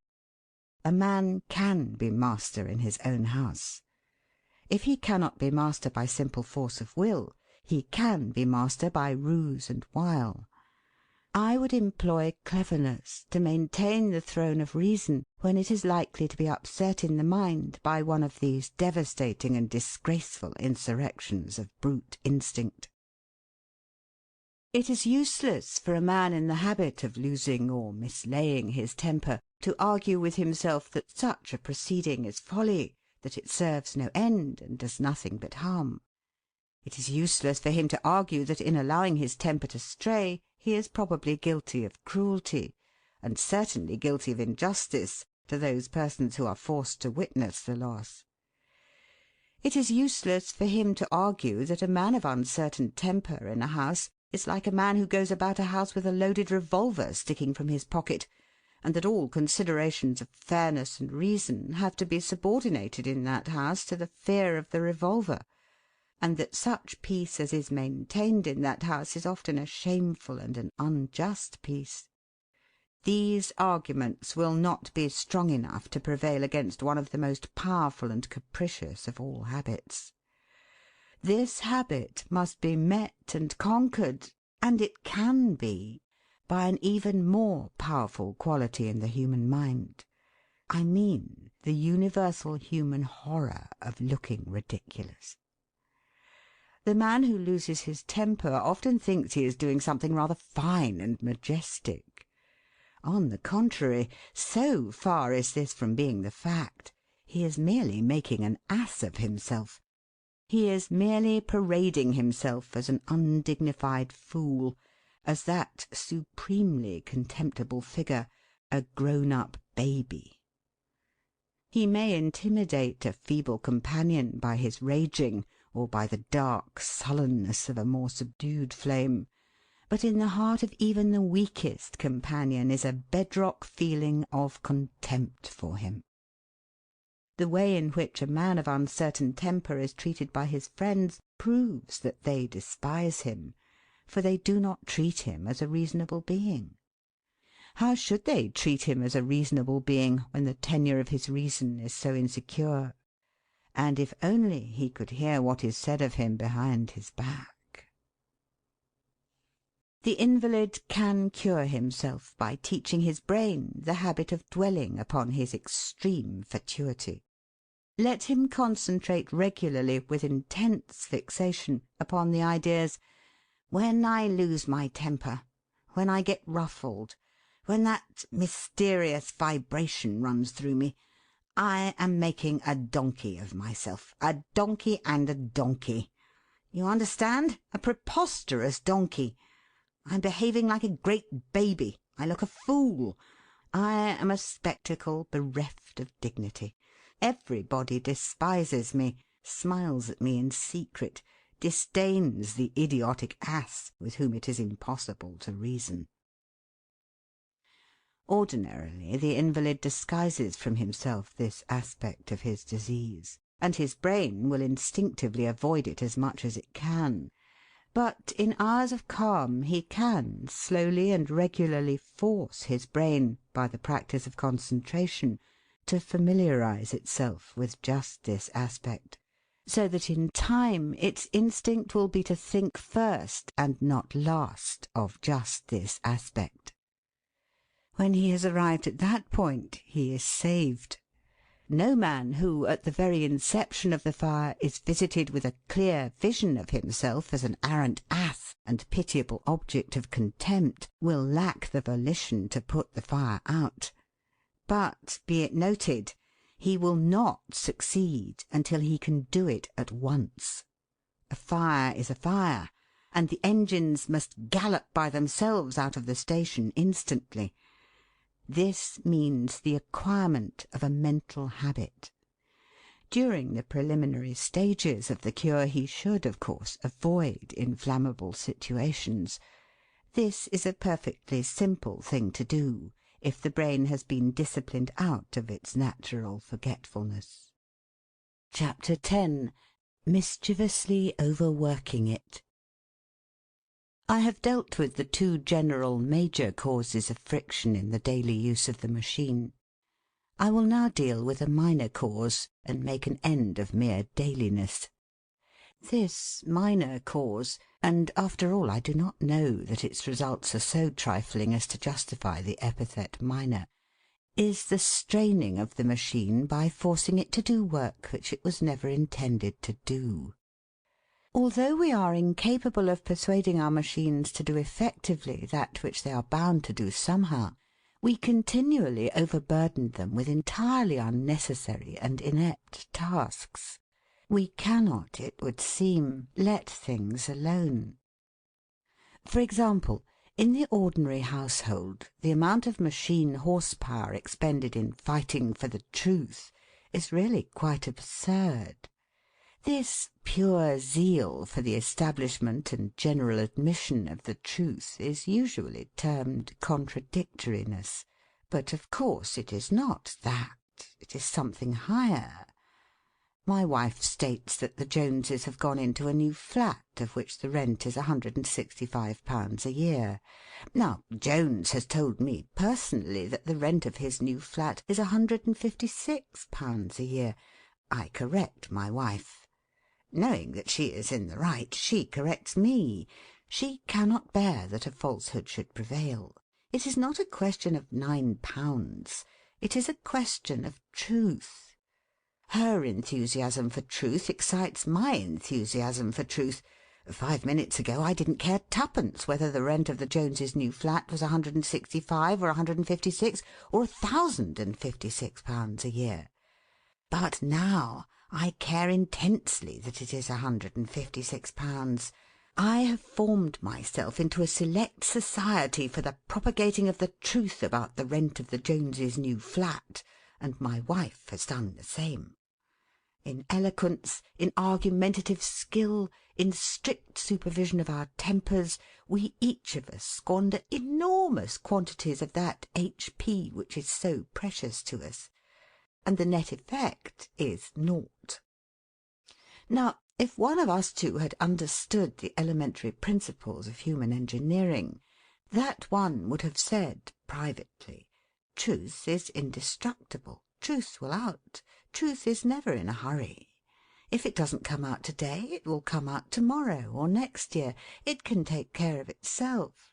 A man can be master in his own house. If he cannot be master by simple force of will, he can be master by ruse and wile. I would employ cleverness to maintain the throne of reason when it is likely to be upset in the mind by one of these devastating and disgraceful insurrections of brute instinct. It is useless for a man in the habit of losing or mislaying his temper to argue with himself that such a proceeding is folly, that it serves no end and does nothing but harm. It is useless for him to argue that in allowing his temper to stray he is probably guilty of cruelty, and certainly guilty of injustice, to those persons who are forced to witness the loss. It is useless for him to argue that a man of uncertain temper in a house is like a man who goes about a house with a loaded revolver sticking from his pocket, and that all considerations of fairness and reason have to be subordinated in that house to the fear of the revolver, and that such peace as is maintained in that house is often a shameful and an unjust peace. These arguments will not be strong enough to prevail against one of the most powerful and capricious of all habits. This habit must be met and conquered, and it can be, by an even more powerful quality in the human mind. I mean the universal human horror of looking ridiculous. The man who loses his temper often thinks he is doing something rather fine and majestic. On the contrary, so far is this from being the fact, he is merely making an ass of himself. He is merely parading himself as an undignified fool, as that supremely contemptible figure, a grown-up baby. He may intimidate a feeble companion by his raging, or by the dark sullenness of a more subdued flame, but in the heart of even the weakest companion is a bedrock feeling of contempt for him. The way in which a man of uncertain temper is treated by his friends proves that they despise him, for they do not treat him as a reasonable being. How should they treat him as a reasonable being when the tenure of his reason is so insecure? And if only he could hear what is said of him behind his back. The invalid can cure himself by teaching his brain the habit of dwelling upon his extreme fatuity. Let him concentrate regularly, with intense fixation, upon the ideas, when I lose my temper, when I get ruffled, when that mysterious vibration runs through me, I am making a donkey of myself, a donkey and a donkey. You understand? A preposterous donkey. I'm behaving like a great baby. I look a fool. I am a spectacle bereft of dignity. Everybody despises me, smiles at me in secret, disdains the idiotic ass with whom it is impossible to reason. Ordinarily, the invalid disguises from himself this aspect of his disease, and his brain will instinctively avoid it as much as it can. But in hours of calm he can slowly and regularly force his brain, by the practice of concentration, to familiarize itself with just this aspect, so that in time its instinct will be to think first and not last of just this aspect. When he has arrived at that point, he is saved. No man who, at the very inception of the fire, is visited with a clear vision of himself as an arrant ass and pitiable object of contempt, will lack the volition to put the fire out. But, be it noted, he will not succeed until he can do it at once. A fire is a fire, and the engines must gallop by themselves out of the station instantly. This means the acquirement of a mental habit. During the preliminary stages of the cure he should, of course, avoid inflammable situations. This is a perfectly simple thing to do, if the brain has been disciplined out of its natural forgetfulness. Chapter 10. Mischievously overworking it. I have dealt with the two general major causes of friction in the daily use of the machine. I will now deal with a minor cause, and make an end of mere dailiness. This minor cause, and after all I do not know that its results are so trifling as to justify the epithet minor, is the straining of the machine by forcing it to do work which it was never intended to do. Although we are incapable of persuading our machines to do effectively that which they are bound to do somehow, we continually overburden them with entirely unnecessary and inept tasks. We cannot, it would seem, let things alone. For example, in the ordinary household, the amount of machine horsepower expended in fighting for the truth is really quite absurd. This pure zeal for the establishment and general admission of the truth is usually termed contradictoriness, but of course it is not that. It is something higher. My wife states that the Joneses have gone into a new flat, of which the rent is £165 a year. Now, Jones has told me personally that the rent of his new flat is £156 a year. I correct my wife. Knowing that she is in the right, she corrects me. She cannot bear that a falsehood should prevail. It is not a question of £9. It is a question of truth. Her enthusiasm for truth excites my enthusiasm for truth. 5 minutes ago I didn't care twopence whether the rent of the Joneses' new flat was £165 or £156 or £1,056 a year. But now I care intensely that it is £156. I have formed myself into a select society for the propagating of the truth about the rent of the Joneses' new flat, and my wife has done the same. In eloquence, in argumentative skill, in strict supervision of our tempers, we each of us squander enormous quantities of that H.P. which is so precious to us, and the net effect is naught. Now, if one of us two had understood the elementary principles of human engineering, that one would have said privately, "Truth is indestructible. Truth will out. Truth is never in a hurry. If it doesn't come out to-day, it will come out to-morrow or next year. It can take care of itself."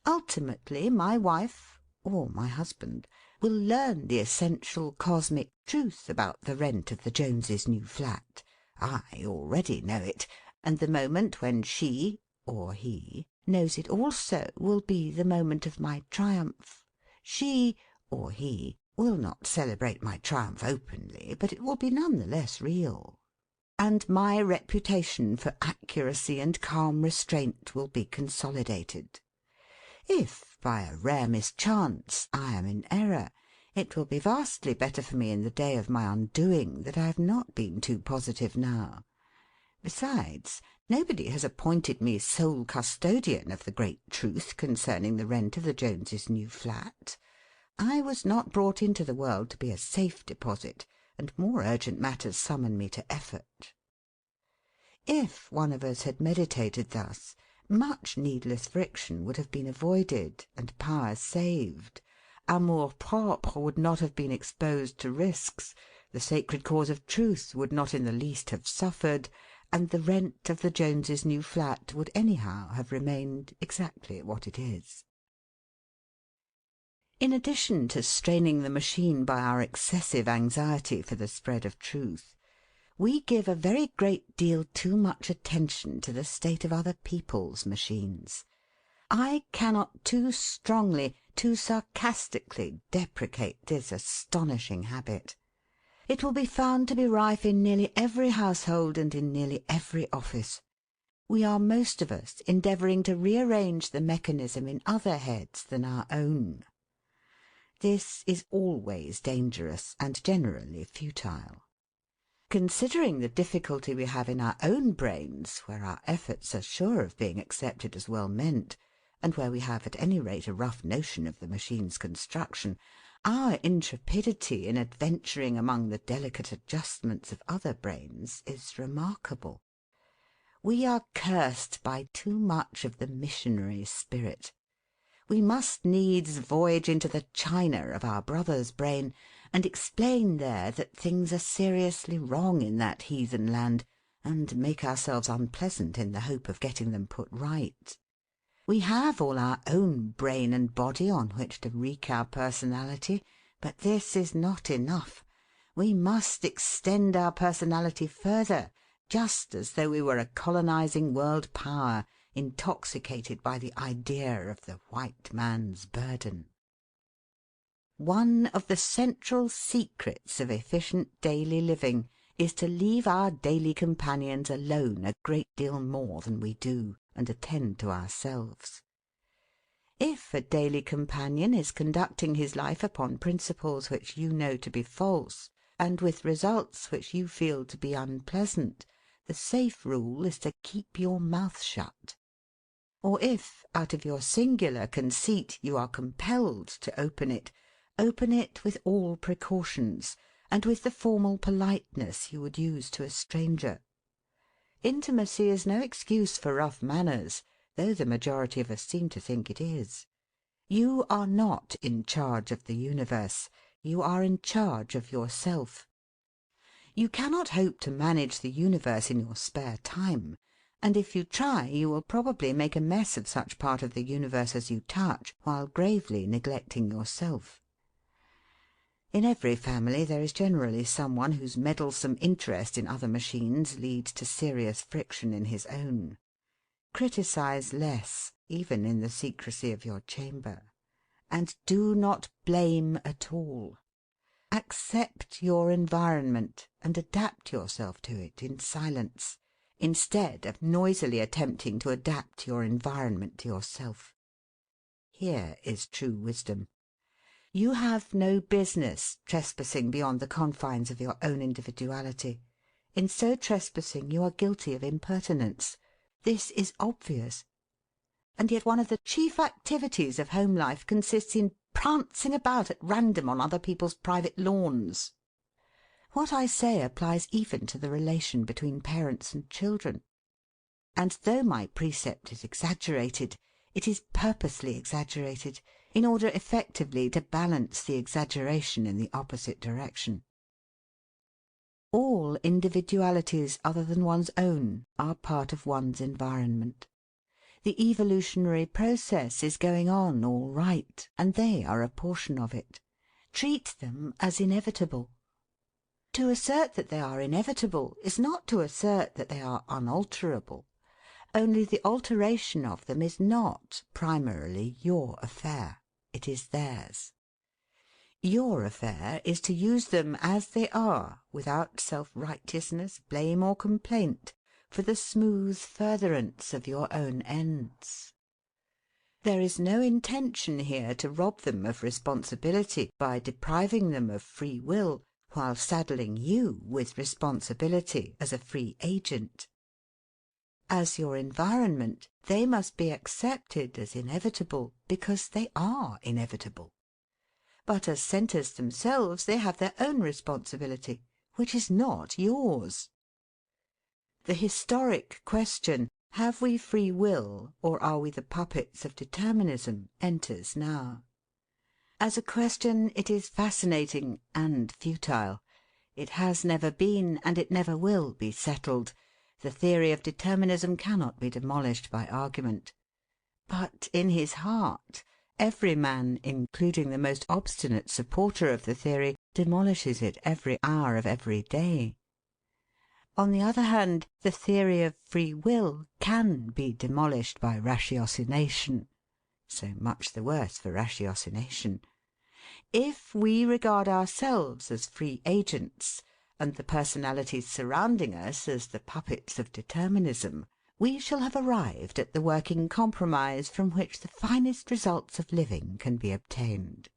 Ultimately, my wife, or my husband, will learn the essential cosmic truth about the rent of the Joneses' new flat. I already know it, and the moment when she, or he, knows it also will be the moment of my triumph. She, or he, will not celebrate my triumph openly, but it will be none the less real. And my reputation for accuracy and calm restraint will be consolidated. If, by a rare mischance, I am in error, it will be vastly better for me in the day of my undoing that I have not been too positive now. Besides, nobody has appointed me sole custodian of the great truth concerning the rent of the Joneses' new flat. I was not brought into the world to be a safe deposit, and more urgent matters summon me to effort. If one of us had meditated thus, much needless friction would have been avoided and power saved. Amour-propre would not have been exposed to risks, the sacred cause of truth would not in the least have suffered, and the rent of the Joneses' new flat would anyhow have remained exactly what it is. In addition to straining the machine by our excessive anxiety for the spread of truth, we give a very great deal too much attention to the state of other people's machines. I cannot too strongly, too sarcastically deprecate this astonishing habit. It will be found to be rife in nearly every household and in nearly every office. We are most of us endeavouring to rearrange the mechanism in other heads than our own. This is always dangerous and generally futile. Considering the difficulty we have in our own brains, where our efforts are sure of being accepted as well meant, and where we have at any rate a rough notion of the machine's construction, Our intrepidity in adventuring among the delicate adjustments of other brains is remarkable. We are cursed by too much of the missionary spirit. We must needs voyage into the China of our brother's brain, and explain there that things are seriously wrong in that heathen land, and make ourselves unpleasant in the hope of getting them put right. We have all our own brain and body on which to wreak our personality, but this is not enough. We must extend our personality further, just as though we were a colonizing world power, intoxicated by the idea of the white man's burden. One of the central secrets of efficient daily living is to leave our daily companions alone a great deal more than we do, and attend to ourselves. If a daily companion is conducting his life upon principles which you know to be false, and with results which you feel to be unpleasant, the safe rule is to keep your mouth shut. Or if, out of your singular conceit, you are compelled to open it with all precautions, and with the formal politeness you would use to a stranger. Intimacy is no excuse for rough manners, though the majority of us seem to think it is. You are not in charge of the universe. You are in charge of yourself. You cannot hope to manage the universe in your spare time, and if you try you will probably make a mess of such part of the universe as you touch, while gravely neglecting yourself. In every family there is generally someone whose meddlesome interest in other machines leads to serious friction in his own. Criticise less, even in the secrecy of your chamber, and do not blame at all. Accept your environment and adapt yourself to it in silence, instead of noisily attempting to adapt your environment to yourself. Here is true wisdom. You have no business trespassing beyond the confines of your own individuality. In so trespassing you are guilty of impertinence. This is obvious. And yet one of the chief activities of home life consists in prancing about at random on other people's private lawns. What I say applies even to the relation between parents and children. And though my precept is exaggerated, it is purposely exaggerated, in order effectively to balance the exaggeration in the opposite direction. All individualities other than one's own are part of one's environment. The evolutionary process is going on all right, and they are a portion of it. Treat them as inevitable. To assert that they are inevitable is not to assert that they are unalterable. Only the alteration of them is not primarily your affair. It is theirs. Your affair is to use them as they are, without self-righteousness, blame, or complaint, for the smooth furtherance of your own ends. There is no intention here to rob them of responsibility by depriving them of free will, while saddling you with responsibility as a free agent. As your environment, they must be accepted as inevitable because they are inevitable. But as centres themselves, they have their own responsibility, which is not yours. The historic question, have we free will, or are we the puppets of determinism, enters now. As a question, it is fascinating and futile. It has never been, and it never will be settled. The theory of determinism cannot be demolished by argument. But in his heart, every man, including the most obstinate supporter of the theory, demolishes it every hour of every day. On the other hand, the theory of free will can be demolished by ratiocination. So much the worse for ratiocination. If we regard ourselves as free agents, and the personalities surrounding us as the puppets of determinism, we shall have arrived at the working compromise from which the finest results of living can be obtained.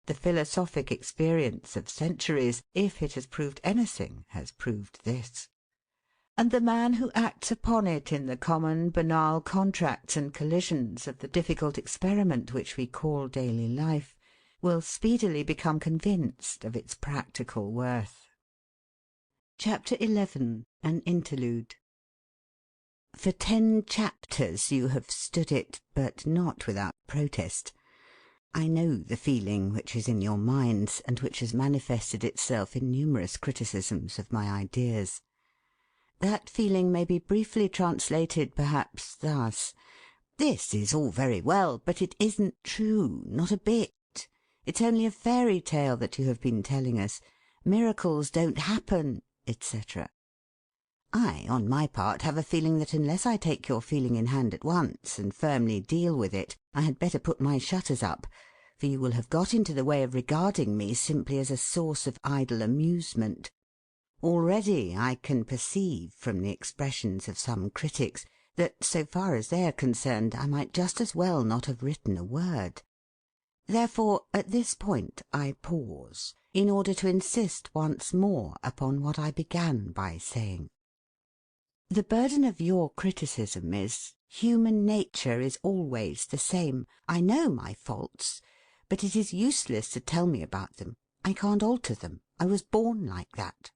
The philosophic experience of centuries, if it has proved anything, has proved this. And the man who acts upon it in the common banal contracts and collisions of the difficult experiment which we call daily life, will speedily become convinced of its practical worth. Chapter 11. An Interlude. For 10 chapters you have stood it, but not without protest. I know the feeling which is in your minds, and which has manifested itself in numerous criticisms of my ideas. That feeling may be briefly translated, perhaps, thus: "This is all very well, but it isn't true, not a bit. It's only a fairy tale that you have been telling us. Miracles don't happen," etc. I, on my part, have a feeling that unless I take your feeling in hand at once, and firmly deal with it, I had better put my shutters up, for you will have got into the way of regarding me simply as a source of idle amusement. Already I can perceive, from the expressions of some critics, that, so far as they are concerned, I might just as well not have written a word. Therefore, at this point I pause, in order to insist once more upon what I began by saying. The burden of your criticism is, human nature is always the same. I know my faults, but it is useless to tell me about them. I can't alter them. I was born like that.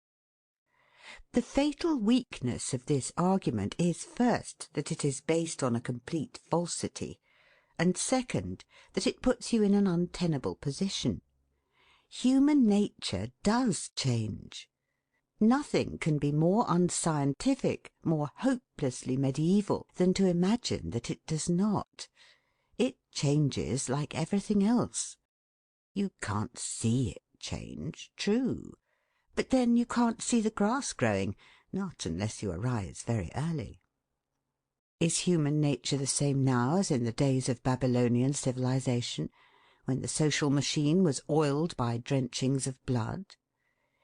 The fatal weakness of this argument is, first, that it is based on a complete falsity, and second, that it puts you in an untenable position. Human nature does change. Nothing can be more unscientific, more hopelessly medieval, than to imagine that it does not. It changes like everything else. You can't see it change, true, but then you can't see the grass growing, not unless you arise very early. Is human nature the same now as in the days of Babylonian civilization, when the social machine was oiled by drenchings of blood?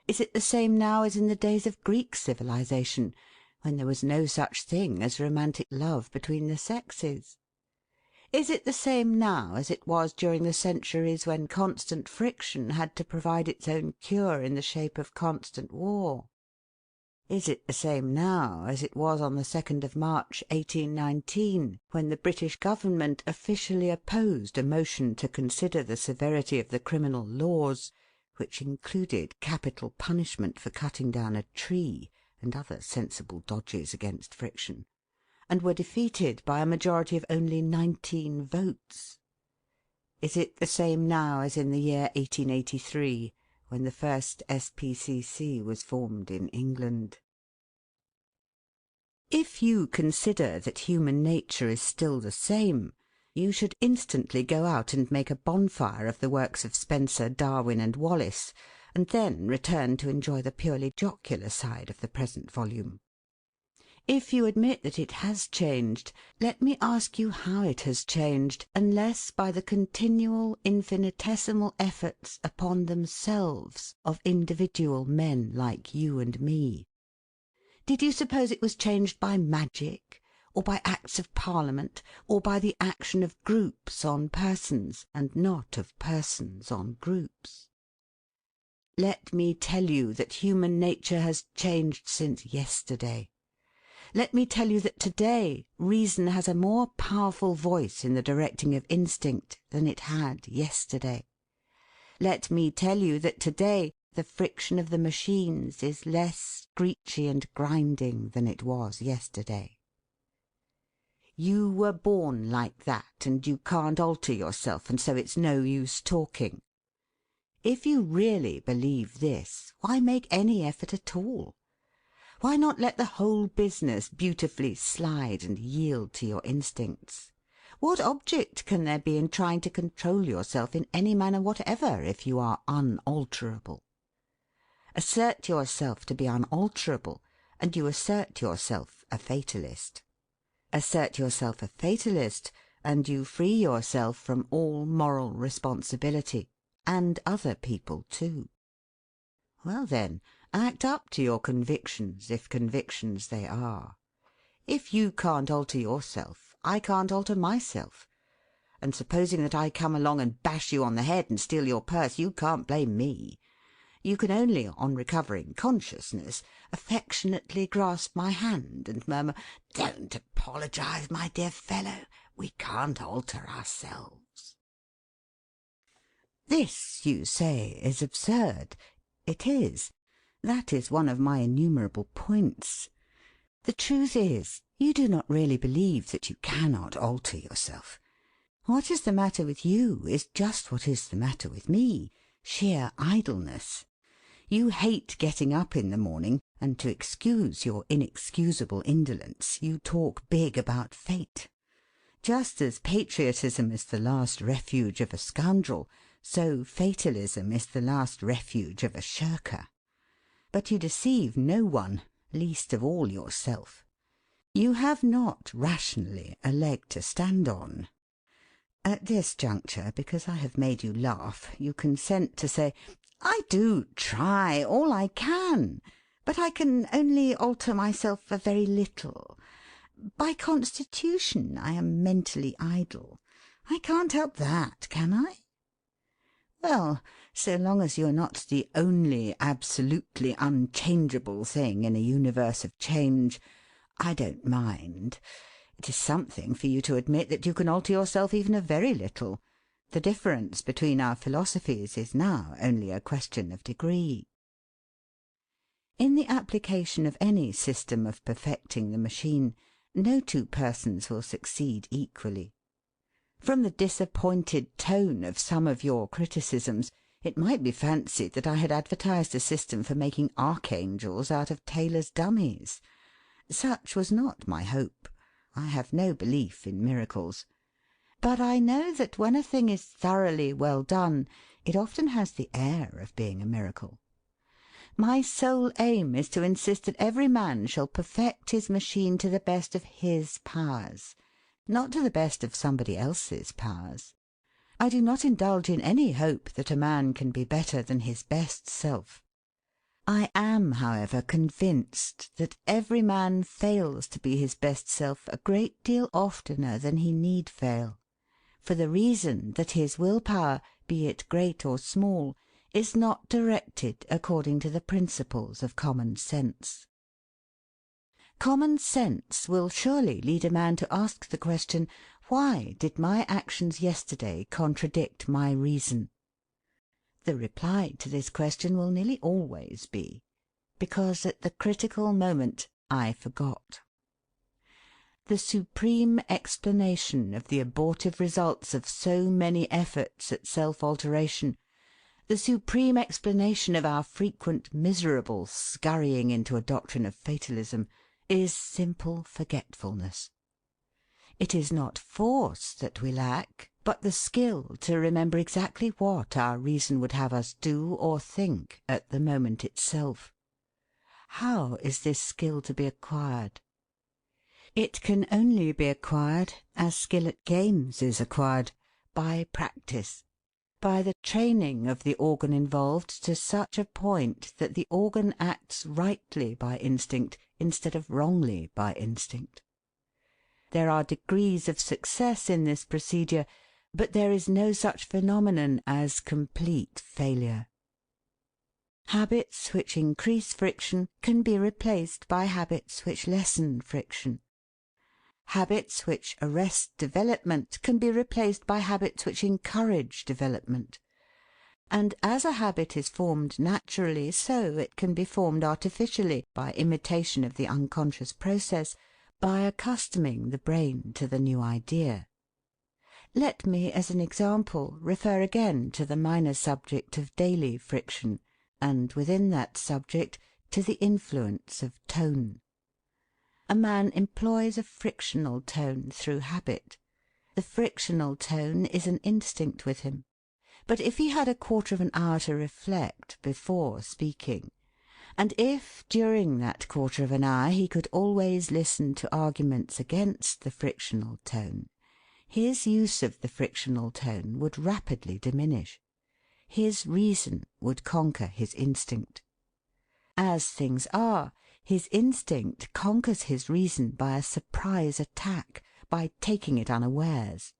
Is it the same now as in the days of Greek civilization, when there was no such thing as romantic love between the sexes? Is it the same now as it was during the centuries when constant friction had to provide its own cure in the shape of constant war? Is it the same now as it was on the 2nd of March, 1819, when the British Government officially opposed a motion to consider the severity of the criminal laws, which included capital punishment for cutting down a tree and other sensible dodges against friction, and were defeated by a majority of only 19 votes? Is it the same now as in the year 1883, when the first SPCC was formed in England? If you consider that human nature is still the same, you should instantly go out and make a bonfire of the works of Spencer, Darwin, and Wallace, and then return to enjoy the purely jocular side of the present volume. If you admit that it has changed, let me ask you how it has changed, unless by the continual infinitesimal efforts upon themselves of individual men like you and me. Did you suppose it was changed by magic, or by Acts of Parliament, or by the action of groups on persons, and not of persons on groups? Let me tell you that human nature has changed since yesterday. Let me tell you that today reason has a more powerful voice in the directing of instinct than it had yesterday. Let me tell you that today the friction of the machines is less screechy and grinding than it was yesterday. You were born like that, and you can't alter yourself, and so it's no use talking. If you really believe this, why make any effort at all? Why not let the whole business beautifully slide and yield to your instincts? What object can there be in trying to control yourself in any manner whatever if you are unalterable? Assert yourself to be unalterable, and you assert yourself a fatalist. Assert yourself a fatalist, and you free yourself from all moral responsibility, and other people too. Well then, act up to your convictions, if convictions they are. If you can't alter yourself, I can't alter myself. And supposing that I come along and bash you on the head and steal your purse, you can't blame me. You can only, on recovering consciousness, affectionately grasp my hand and murmur, "Don't apologize, my dear fellow. We can't alter ourselves." This, you say, is absurd. It is. That is one of my innumerable points. The truth is, you do not really believe that you cannot alter yourself. What is the matter with you is just what is the matter with me, sheer idleness. You hate getting up in the morning, and to excuse your inexcusable indolence, you talk big about fate. Just as patriotism is the last refuge of a scoundrel, so fatalism is the last refuge of a shirker. But you deceive no one, least of all yourself. You have not, rationally, a leg to stand on. At this juncture, because I have made you laugh, you consent to say, "I do try all I can, but I can only alter myself a very little. By constitution I am mentally idle. I can't help that, can I?" Well, so long as you are not the only absolutely unchangeable thing in a universe of change, I don't mind. It is something for you to admit that you can alter yourself even a very little. The difference between our philosophies is now only a question of degree. In the application of any system of perfecting the machine, no two persons will succeed equally. From the disappointed tone of some of your criticisms, it might be fancied that I had advertised a system for making archangels out of tailors' dummies. Such was not my hope. I have no belief in miracles. But I know that when a thing is thoroughly well done, it often has the air of being a miracle. My sole aim is to insist that every man shall perfect his machine to the best of his powers, not to the best of somebody else's powers. I do not indulge in any hope that a man can be better than his best self. I am, however, convinced that every man fails to be his best self a great deal oftener than he need fail, for the reason that his will-power, be it great or small, is not directed according to the principles of common sense. Common sense will surely lead a man to ask the question, why did my actions yesterday contradict my reason? The reply to this question will nearly always be, because at the critical moment I forgot. The supreme explanation of the abortive results of so many efforts at self-alteration, the supreme explanation of our frequent miserable scurrying into a doctrine of fatalism, is simple forgetfulness. It is not force that we lack, but the skill to remember exactly what our reason would have us do or think at the moment itself. How is this skill to be acquired? It can only be acquired, as skill at games is acquired, by practice, by the training of the organ involved to such a point that the organ acts rightly by instinct instead of wrongly by instinct. There are degrees of success in this procedure, but there is no such phenomenon as complete failure. Habits which increase friction can be replaced by habits which lessen friction. Habits which arrest development can be replaced by habits which encourage development. And as a habit is formed naturally, so it can be formed artificially by imitation of the unconscious process, by accustoming the brain to the new idea. Let me, as an example, refer again to the minor subject of daily friction, and within that subject to the influence of tone. A man employs a frictional tone through habit. The frictional tone is an instinct with him. But if he had a quarter of an hour to reflect before speaking, and if during that quarter of an hour he could always listen to arguments against the frictional tone, his use of the frictional tone would rapidly diminish. His reason would conquer his instinct. As things are, his instinct conquers his reason by a surprise attack, by taking it unawares.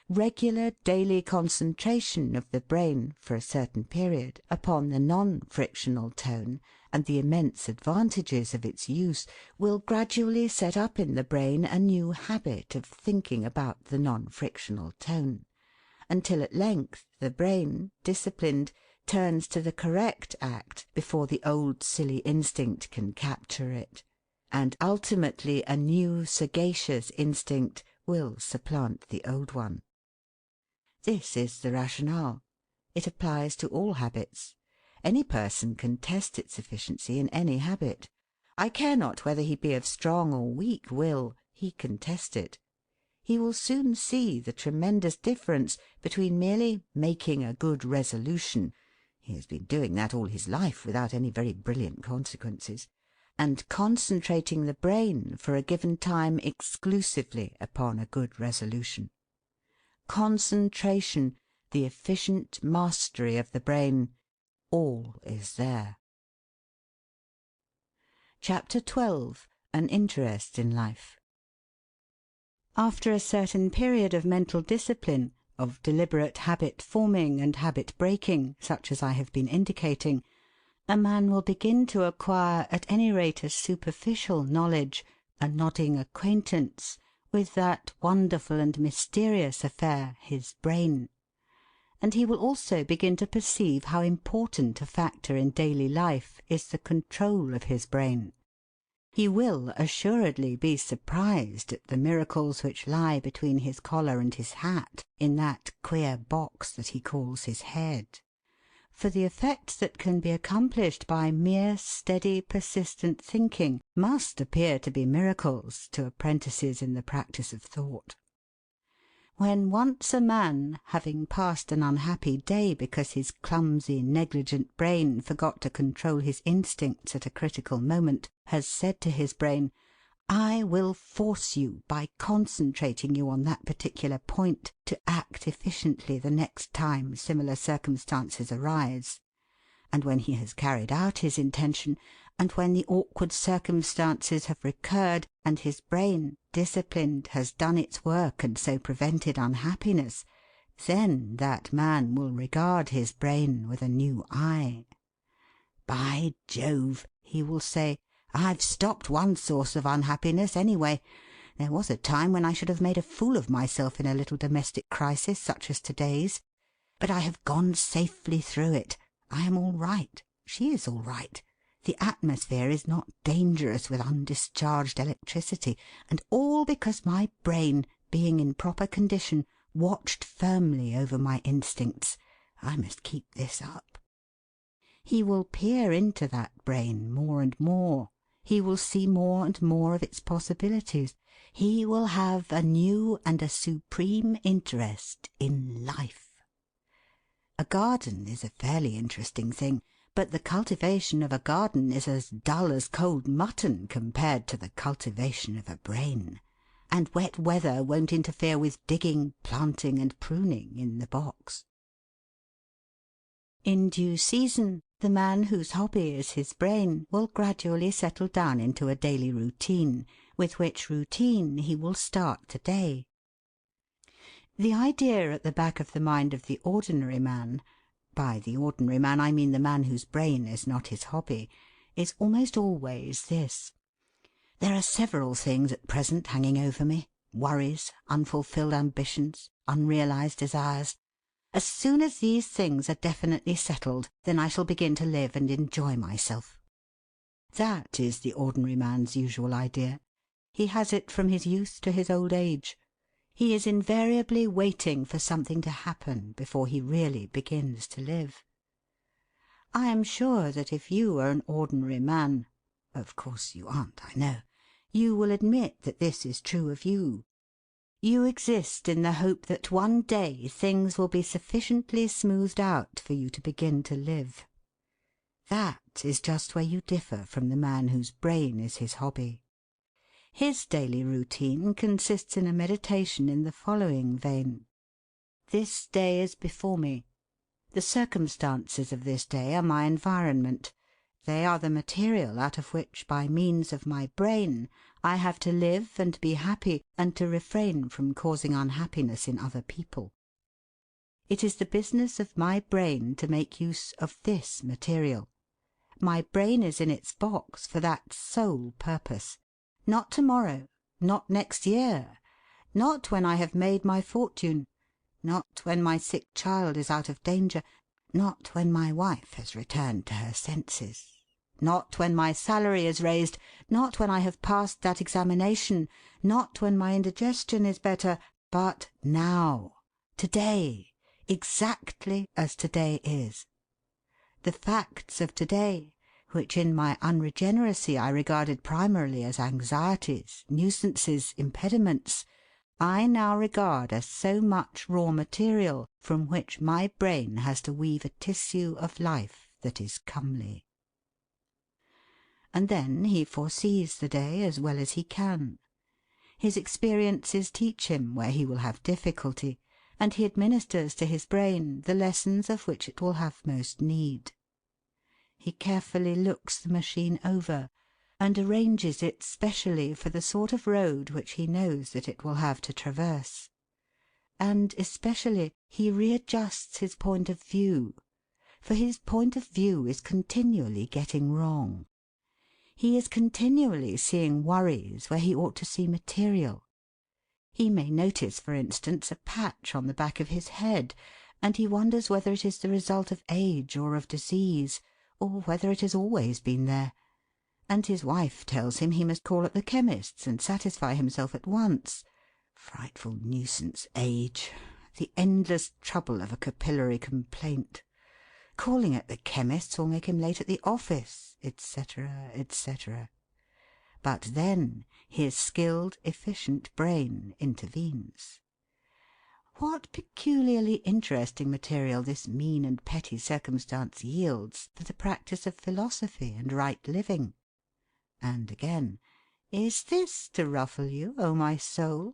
Regular daily concentration of the brain, for a certain period, upon the non-frictional tone, and the immense advantages of its use, will gradually set up in the brain a new habit of thinking about the non-frictional tone, until at length the brain, disciplined, turns to the correct act before the old silly instinct can capture it, and ultimately a new sagacious instinct will supplant the old one. This is the rationale. It applies to all habits. Any person can test its efficiency in any habit. I care not whether he be of strong or weak will, he can test it. He will soon see the tremendous difference between merely making a good resolution — he has been doing that all his life without any very brilliant consequences — and concentrating the brain for a given time exclusively upon a good resolution. Concentration, the efficient mastery of the brain, all is there. Chapter 12. An Interest in Life. After a certain period of mental discipline, of deliberate habit forming and habit breaking, such as I have been indicating, a man will begin to acquire at any rate a superficial knowledge, a nodding acquaintance, with that wonderful and mysterious affair, his brain. And he will also begin to perceive how important a factor in daily life is the control of his brain. He will assuredly be surprised at the miracles which lie between his collar and his hat, in that queer box that he calls his head. For the effects that can be accomplished by mere steady, persistent thinking must appear to be miracles to apprentices in the practice of thought. When once a man, having passed an unhappy day because his clumsy, negligent brain forgot to control his instincts at a critical moment, has said to his brain, "I will force you, by concentrating you on that particular point, to act efficiently the next time similar circumstances arise," and when he has carried out his intention, and when the awkward circumstances have recurred, and his brain, disciplined, has done its work and so prevented unhappiness, then that man will regard his brain with a new eye. "By Jove," he will say, "I've stopped one source of unhappiness, anyway. There was a time when I should have made a fool of myself in a little domestic crisis such as to-day's. But I have gone safely through it. I am all right. She is all right. The atmosphere is not dangerous with undischarged electricity, and all because my brain, being in proper condition, watched firmly over my instincts. I must keep this up." He will peer into that brain more and more. He will see more and more of its possibilities. He will have a new and a supreme interest in life. A garden is a fairly interesting thing, but the cultivation of a garden is as dull as cold mutton compared to the cultivation of a brain, and wet weather won't interfere with digging, planting, and pruning in the box. In due season, the man whose hobby is his brain will gradually settle down into a daily routine, with which routine he will start to-day. The idea at the back of the mind of the ordinary man — by the ordinary man I mean the man whose brain is not his hobby — is almost always this: "There are several things at present hanging over me, worries, unfulfilled ambitions, unrealized desires. As soon as these things are definitely settled, then I shall begin to live and enjoy myself." That is the ordinary man's usual idea. He has it from his youth to his old age. He is invariably waiting for something to happen before he really begins to live. I am sure that if you are an ordinary man — of course you aren't, I know — you will admit that this is true of you. You exist in the hope that one day things will be sufficiently smoothed out for you to begin to live. That is just where you differ from the man whose brain is his hobby. His daily routine consists in a meditation in the following vein: "This day is before me. The circumstances of this day are my environment. They are the material out of which, by means of my brain, I have to live and be happy, and to refrain from causing unhappiness in other people. It is the business of my brain to make use of this material. My brain is in its box for that sole purpose. Not to-morrow, not next year, not when I have made my fortune, not when my sick child is out of danger, not when my wife has returned to her senses, not when my salary is raised, not when I have passed that examination, not when my indigestion is better, but now, to-day, exactly as to-day is. The facts of to-day, which in my unregeneracy I regarded primarily as anxieties, nuisances, impediments, I now regard as so much raw material from which my brain has to weave a tissue of life that is comely. And then he foresees the day as well as he can. His experiences teach him where he will have difficulty, and he administers to his brain the lessons of which it will have most need. He carefully looks the machine over, and arranges it specially for the sort of road which he knows that it will have to traverse. And especially he readjusts his point of view, for his point of view is continually getting wrong. He is continually seeing worries where he ought to see material. He may notice, for instance, a patch on the back of his head, and he wonders whether it is the result of age or of disease, or whether it has always been there. And his wife tells him he must call at the chemist's and satisfy himself at once. Frightful nuisance, age! The endless trouble of a capillary complaint. Calling at the chemist's will make him late at the office, etc., etc. But then his skilled, efficient brain intervenes. What peculiarly interesting material this mean and petty circumstance yields for the practice of philosophy and right living! And again, is this to ruffle you, O my soul?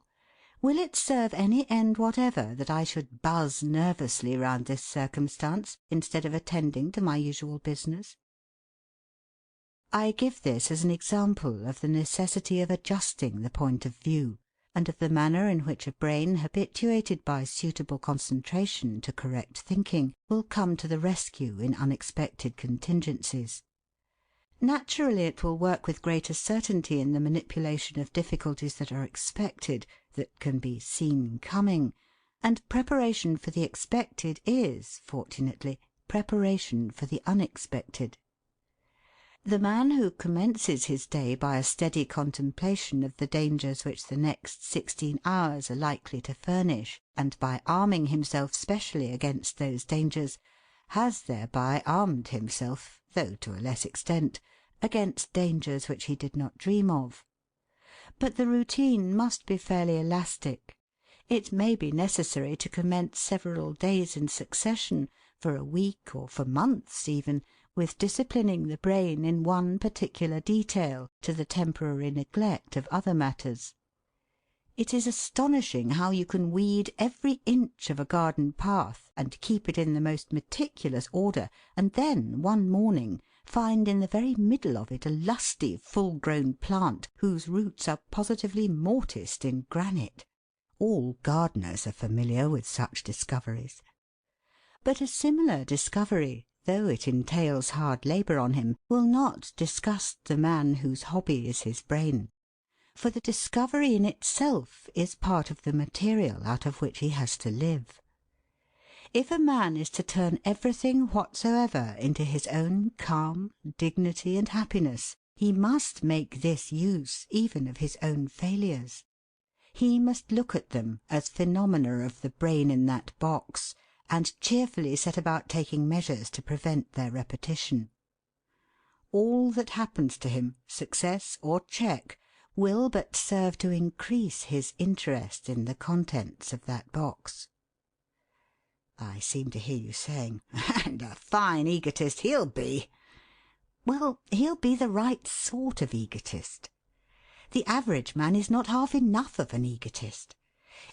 Will it serve any end whatever that I should buzz nervously round this circumstance instead of attending to my usual business? I give this as an example of the necessity of adjusting the point of view, and of the manner in which a brain habituated by suitable concentration to correct thinking will come to the rescue in unexpected contingencies. Naturally it will work with greater certainty in the manipulation of difficulties that are expected, that can be seen coming, and preparation for the expected is, fortunately, preparation for the unexpected. The man who commences his day by a steady contemplation of the dangers which the next 16 hours are likely to furnish, and by arming himself specially against those dangers, has thereby armed himself, though to a less extent, against dangers which he did not dream of. But the routine must be fairly elastic. It may be necessary to commence several days in succession, for a week or for months even, with disciplining the brain in one particular detail to the temporary neglect of other matters. It is astonishing how you can weed every inch of a garden path and keep it in the most meticulous order, and then, one morning, find in the very middle of it a lusty, full-grown plant whose roots are positively mortised in granite. All gardeners are familiar with such discoveries. But a similar discovery, though it entails hard labour on him, will not disgust the man whose hobby is his brain. For the discovery in itself is part of the material out of which he has to live. If a man is to turn everything whatsoever into his own calm, dignity, and happiness, he must make this use even of his own failures. He must look at them as phenomena of the brain in that box, and cheerfully set about taking measures to prevent their repetition. All that happens to him, success or check, will but serve to increase his interest in the contents of that box. I seem to hear you saying, "And a fine egotist he'll be!" Well, he'll be the right sort of egotist. The average man is not half enough of an egotist.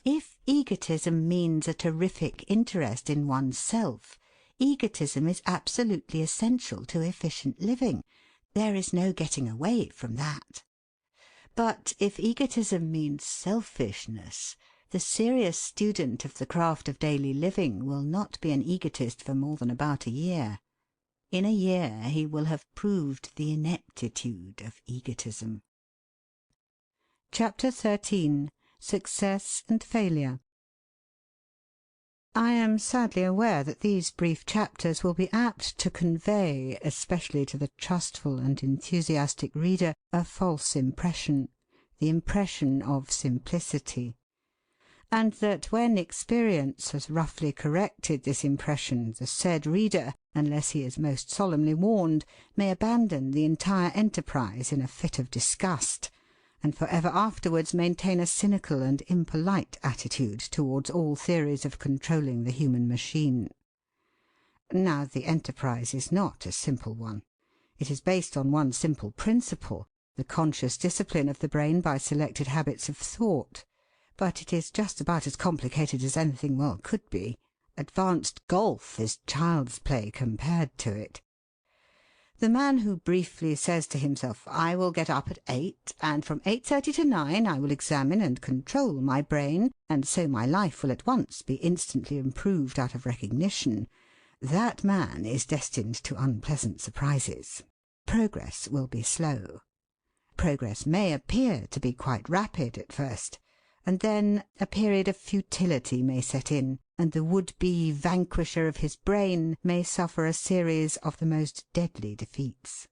If egotism means a terrific interest in one's self, egotism is absolutely essential to efficient living. There is no getting away from that. But if egotism means selfishness, the serious student of the craft of daily living will not be an egotist for more than about a year. In a year he will have proved the ineptitude of egotism. Chapter 13. Success and Failure. I am sadly aware that these brief chapters will be apt to convey, especially to the trustful and enthusiastic reader, a false impression, the impression of simplicity; and that when experience has roughly corrected this impression, the said reader, unless he is most solemnly warned, may abandon the entire enterprise in a fit of disgust, and for ever afterwards maintain a cynical and impolite attitude towards all theories of controlling the human machine. Now, the enterprise is not a simple one. It is based on one simple principle, the conscious discipline of the brain by selected habits of thought, but it is just about as complicated as anything well could be. Advanced golf is child's play compared to it. The man who briefly says to himself, "I will get up at 8, and from 8:30 to 9 I will examine and control my brain, and so my life will at once be instantly improved out of recognition," that man is destined to unpleasant surprises. Progress will be slow. Progress may appear to be quite rapid at first, and then a period of futility may set in, and the would-be vanquisher of his brain may suffer a series of the most deadly defeats.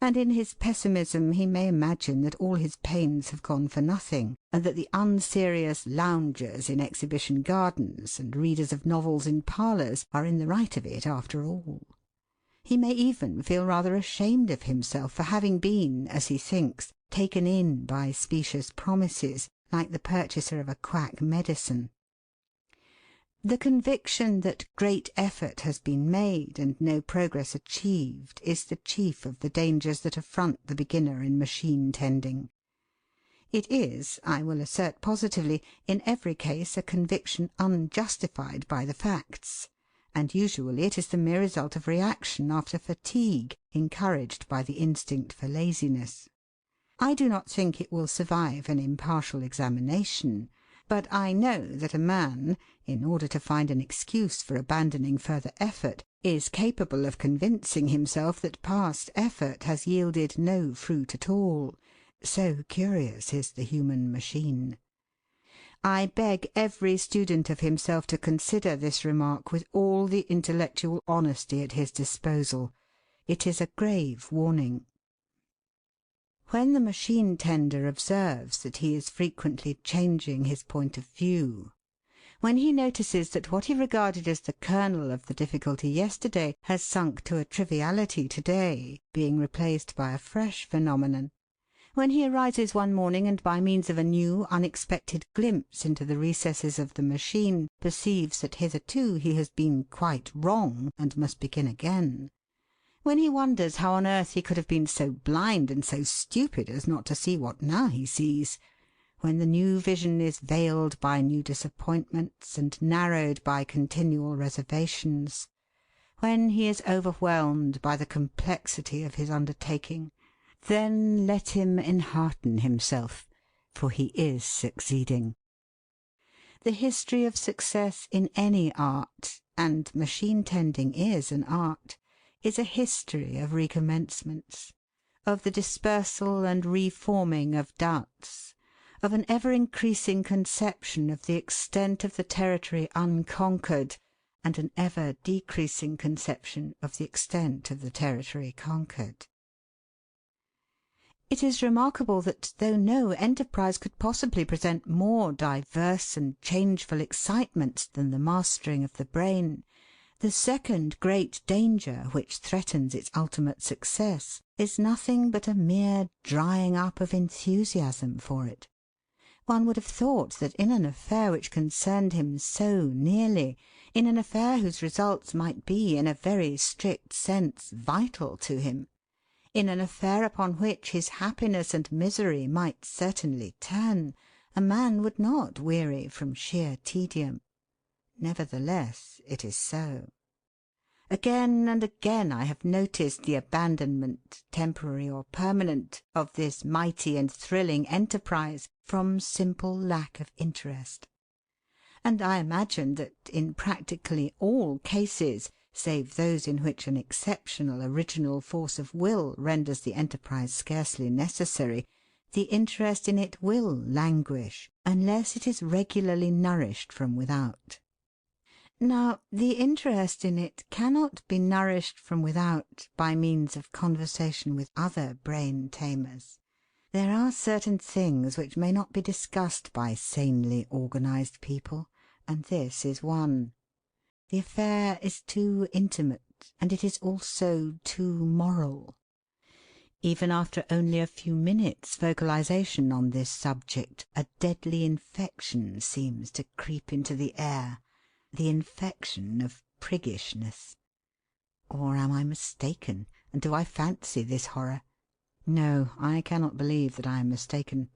And in his pessimism he may imagine that all his pains have gone for nothing, and that the unserious loungers in exhibition gardens and readers of novels in parlours are in the right of it after all. He may even feel rather ashamed of himself for having been, as he thinks, taken in by specious promises, like the purchaser of a quack medicine. The conviction that great effort has been made and no progress achieved is the chief of the dangers that affront the beginner in machine tending. It is, I will assert positively, in every case a conviction unjustified by the facts, and usually it is the mere result of reaction after fatigue, encouraged by the instinct for laziness. I do not think it will survive an impartial examination, but I know that a man, in order to find an excuse for abandoning further effort, is capable of convincing himself that past effort has yielded no fruit at all. So curious is the human machine. I beg every student of himself to consider this remark with all the intellectual honesty at his disposal. It is a grave warning. When the machine tender observes that he is frequently changing his point of view, when he notices that what he regarded as the kernel of the difficulty yesterday has sunk to a triviality to-day, being replaced by a fresh phenomenon, when he arises one morning and by means of a new, unexpected glimpse into the recesses of the machine perceives that hitherto he has been quite wrong and must begin again, when he wonders how on earth he could have been so blind and so stupid as not to see what now he sees, when the new vision is veiled by new disappointments and narrowed by continual reservations, when he is overwhelmed by the complexity of his undertaking, then let him enhearten himself, for he is succeeding. The history of success in any art, and machine tending is an art, is a history of recommencements, of the dispersal and reforming of doubts, of an ever-increasing conception of the extent of the territory unconquered, and an ever-decreasing conception of the extent of the territory conquered. It is remarkable that though no enterprise could possibly present more diverse and changeful excitements than the mastering of the brain, the second great danger which threatens its ultimate success is nothing but a mere drying up of enthusiasm for it. One would have thought that in an affair which concerned him so nearly, in an affair whose results might be in a very strict sense vital to him, in an affair upon which his happiness and misery might certainly turn, a man would not weary from sheer tedium. Nevertheless, it is so. Again and again I have noticed the abandonment, temporary or permanent, of this mighty and thrilling enterprise from simple lack of interest. And I imagine that in practically all cases, save those in which an exceptional original force of will renders the enterprise scarcely necessary, the interest in it will languish unless it is regularly nourished from without. Now, the interest in it cannot be nourished from without by means of conversation with other brain-tamers. There are certain things which may not be discussed by sanely organised people, and this is one. The affair is too intimate, and it is also too moral. Even after only a few minutes' vocalisation on this subject, a deadly infection seems to creep into the air, the infection of priggishness. Or am I mistaken, and do I fancy this horror? No, I cannot believe that I am mistaken.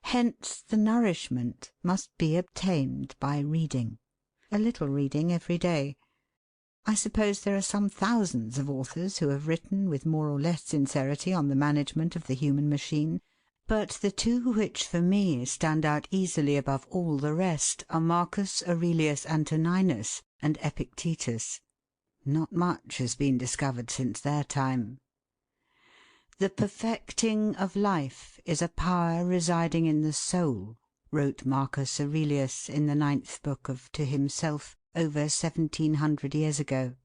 Hence the nourishment must be obtained by reading, a little reading every day. I suppose there are some thousands of authors who have written with more or less sincerity on the management of the human machine, but the two which for me stand out easily above all the rest are Marcus Aurelius Antoninus and Epictetus. Not much has been discovered since their time. "The perfecting of life is a power residing in the soul," wrote Marcus Aurelius in the 9th book of To Himself, over 1700 years ago.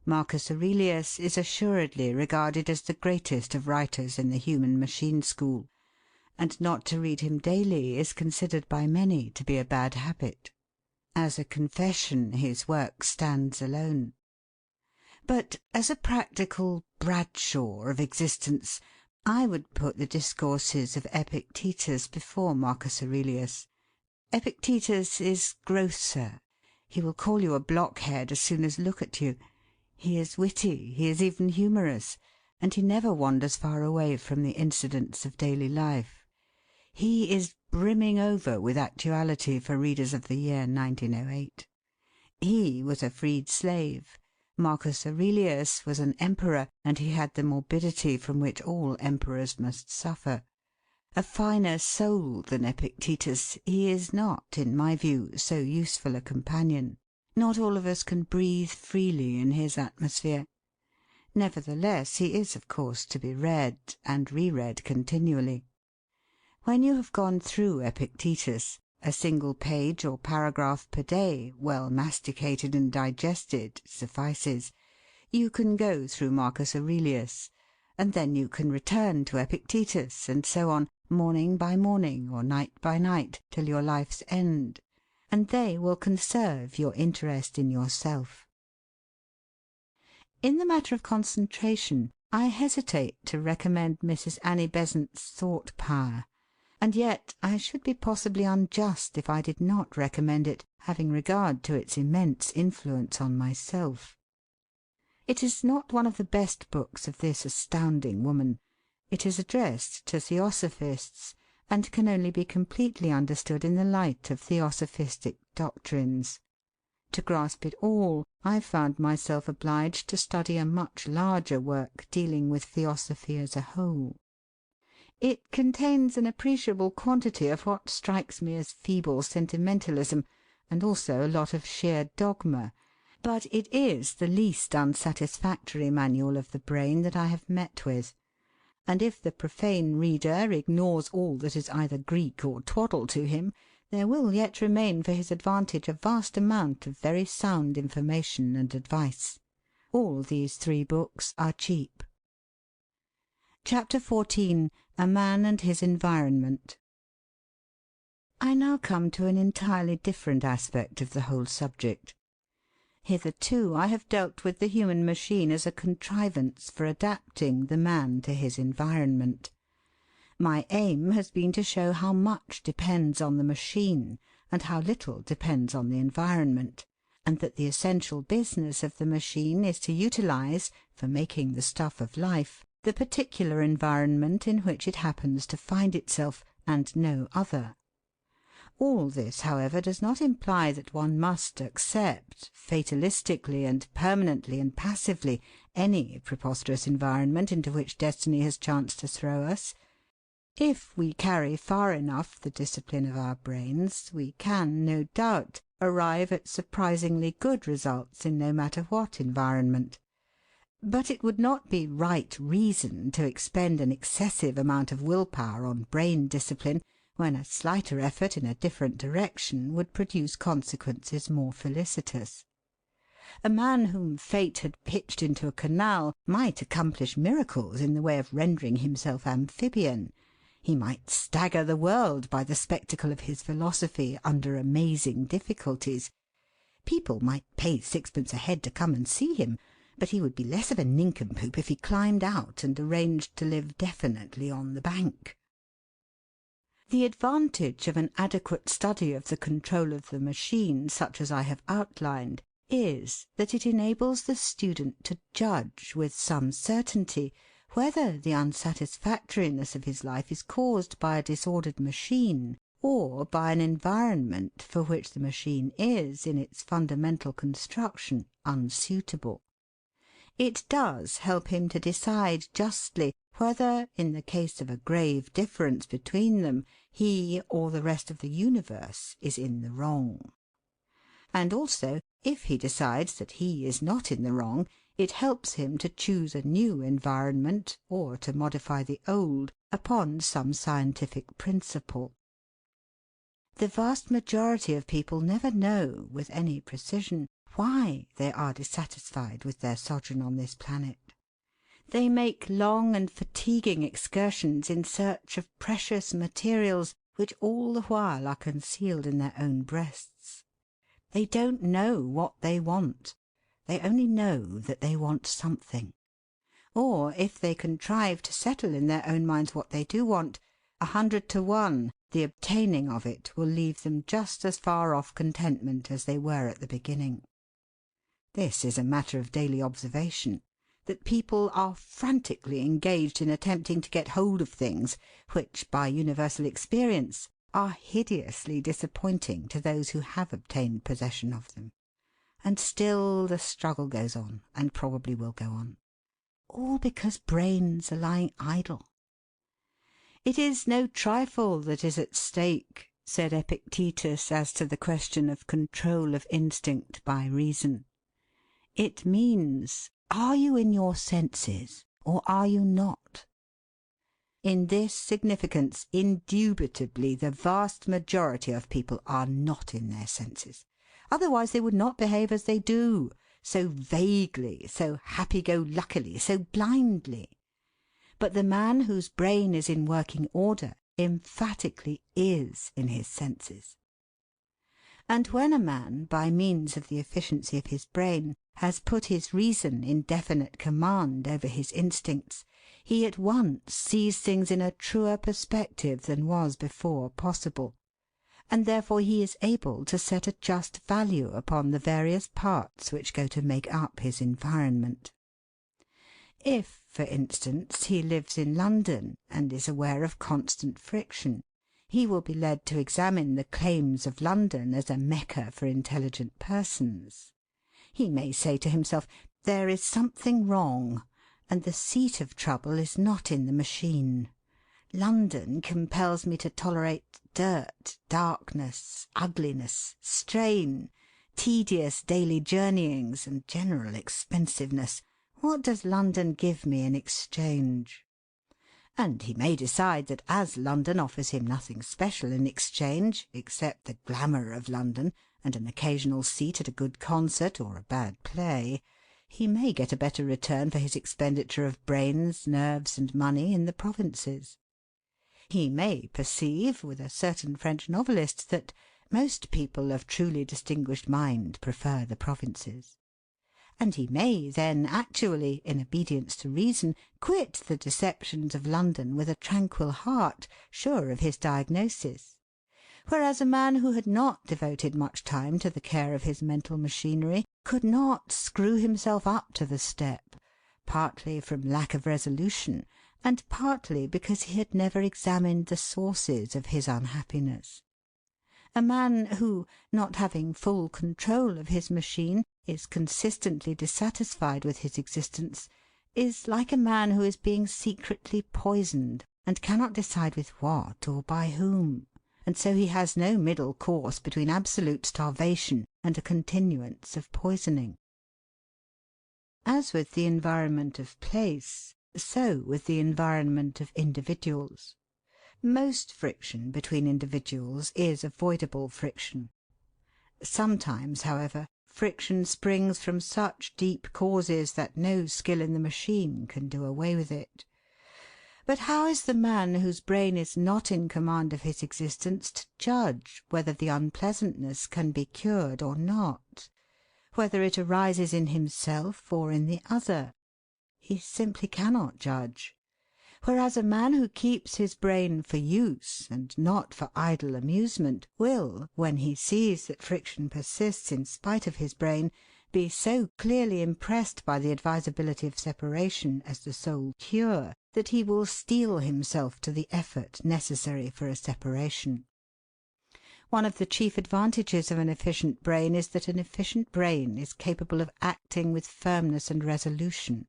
Marcus Aurelius is assuredly regarded as the greatest of writers in the human machine school, and not to read him daily is considered by many to be a bad habit. As a confession his work stands alone. But as a practical Bradshaw of existence, I would put the discourses of Epictetus before Marcus Aurelius. Epictetus is grosser. He will call you a blockhead as soon as look at you. He is witty, he is even humorous, and he never wanders far away from the incidents of daily life. He is brimming over with actuality for readers of the year 1908. He was a freed slave. Marcus Aurelius was an emperor, and he had the morbidity from which all emperors must suffer. A finer soul than Epictetus, he is not, in my view, so useful a companion. Not all of us can breathe freely in his atmosphere. Nevertheless, he is, of course, to be read, and re-read continually. When you have gone through Epictetus, a single page or paragraph per day, well masticated and digested, suffices. You can go through Marcus Aurelius, and then you can return to Epictetus, and so on, morning by morning or night by night, till your life's end, and they will conserve your interest in yourself. In the matter of concentration, I hesitate to recommend Mrs. Annie Besant's thought power, and yet I should be possibly unjust if I did not recommend it, having regard to its immense influence on myself. It is not one of the best books of this astounding woman. It is addressed to Theosophists, and can only be completely understood in the light of Theosophistic doctrines. To grasp it all, I found myself obliged to study a much larger work dealing with Theosophy as a whole. It contains an appreciable quantity of what strikes me as feeble sentimentalism, and also a lot of sheer dogma, but it is the least unsatisfactory manual of the brain that I have met with, and if the profane reader ignores all that is either Greek or twaddle to him, there will yet remain for his advantage a vast amount of very sound information and advice. All these 3 books are cheap. Chapter 14. A Man and His Environment. I now come to an entirely different aspect of the whole subject. Hitherto I have dealt with the human machine as a contrivance for adapting the man to his environment. My aim has been to show how much depends on the machine and how little depends on the environment, and that the essential business of the machine is to utilize, for making the stuff of life, the particular environment in which it happens to find itself, and no other. All this, however, does not imply that one must accept, fatalistically and permanently and passively, any preposterous environment into which destiny has chanced to throw us. If we carry far enough the discipline of our brains, we can, no doubt, arrive at surprisingly good results in no matter what environment. But it would not be right reason to expend an excessive amount of will-power on brain discipline when a slighter effort in a different direction would produce consequences more felicitous. A man whom fate had pitched into a canal might accomplish miracles in the way of rendering himself amphibian. He might stagger the world by the spectacle of his philosophy under amazing difficulties. People might pay sixpence a head to come and see him, but he would be less of a nincompoop if he climbed out and arranged to live definitely on the bank. The advantage of an adequate study of the control of the machine, such as I have outlined, is that it enables the student to judge with some certainty whether the unsatisfactoriness of his life is caused by a disordered machine or by an environment for which the machine is, in its fundamental construction, unsuitable. It does help him to decide justly whether, in the case of a grave difference between them, he or the rest of the universe is in the wrong. And also, if he decides that he is not in the wrong, it helps him to choose a new environment, or to modify the old, upon some scientific principle. The vast majority of people never know, with any precision, why they are dissatisfied with their sojourn on this planet. They make long and fatiguing excursions in search of precious materials which all the while are concealed in their own breasts. They don't know what they want. They only know that they want something. Or, if they contrive to settle in their own minds what they do want, 100 to 1, the obtaining of it will leave them just as far off contentment as they were at the beginning. This is a matter of daily observation, that people are frantically engaged in attempting to get hold of things which, by universal experience, are hideously disappointing to those who have obtained possession of them. And still the struggle goes on, and probably will go on. All because brains are lying idle. It is no trifle that is at stake, said Epictetus as to the question of control of instinct by reason. It means, are you in your senses, or are you not? In this significance, indubitably, the vast majority of people are not in their senses. Otherwise they would not behave as they do, so vaguely, so happy-go-luckily, so blindly. But the man whose brain is in working order emphatically is in his senses. And when a man, by means of the efficiency of his brain, has put his reason in definite command over his instincts, he at once sees things in a truer perspective than was before possible, and therefore he is able to set a just value upon the various parts which go to make up his environment. If, for instance, he lives in London and is aware of constant friction, he will be led to examine the claims of London as a Mecca for intelligent persons. He may say to himself, there is something wrong, and the seat of trouble is not in the machine. London compels me to tolerate dirt, darkness, ugliness, strain, tedious daily journeyings, and general expensiveness. What does London give me in exchange? And he may decide that as London offers him nothing special in exchange, except the glamour of London and an occasional seat at a good concert or a bad play, he may get a better return for his expenditure of brains, nerves, and money in the provinces. He may perceive, with a certain French novelist, that most people of truly distinguished mind prefer the provinces. And he may then actually, in obedience to reason, quit the deceptions of London with a tranquil heart, sure of his diagnosis. Whereas a man who had not devoted much time to the care of his mental machinery could not screw himself up to the step, partly from lack of resolution, and partly because he had never examined the sources of his unhappiness. A man who, not having full control of his machine, is consistently dissatisfied with his existence, is like a man who is being secretly poisoned, and cannot decide with what or by whom, and so he has no middle course between absolute starvation and a continuance of poisoning. As with the environment of place, so with the environment of individuals. Most friction between individuals is avoidable friction. Sometimes, however, friction springs from such deep causes that no skill in the machine can do away with it. But how is the man whose brain is not in command of his existence to judge whether the unpleasantness can be cured or not, whether it arises in himself or in the other? He simply cannot judge. Whereas a man who keeps his brain for use, and not for idle amusement, will, when he sees that friction persists in spite of his brain, be so clearly impressed by the advisability of separation as the sole cure, that he will steel himself to the effort necessary for a separation. One of the chief advantages of an efficient brain is that an efficient brain is capable of acting with firmness and resolution,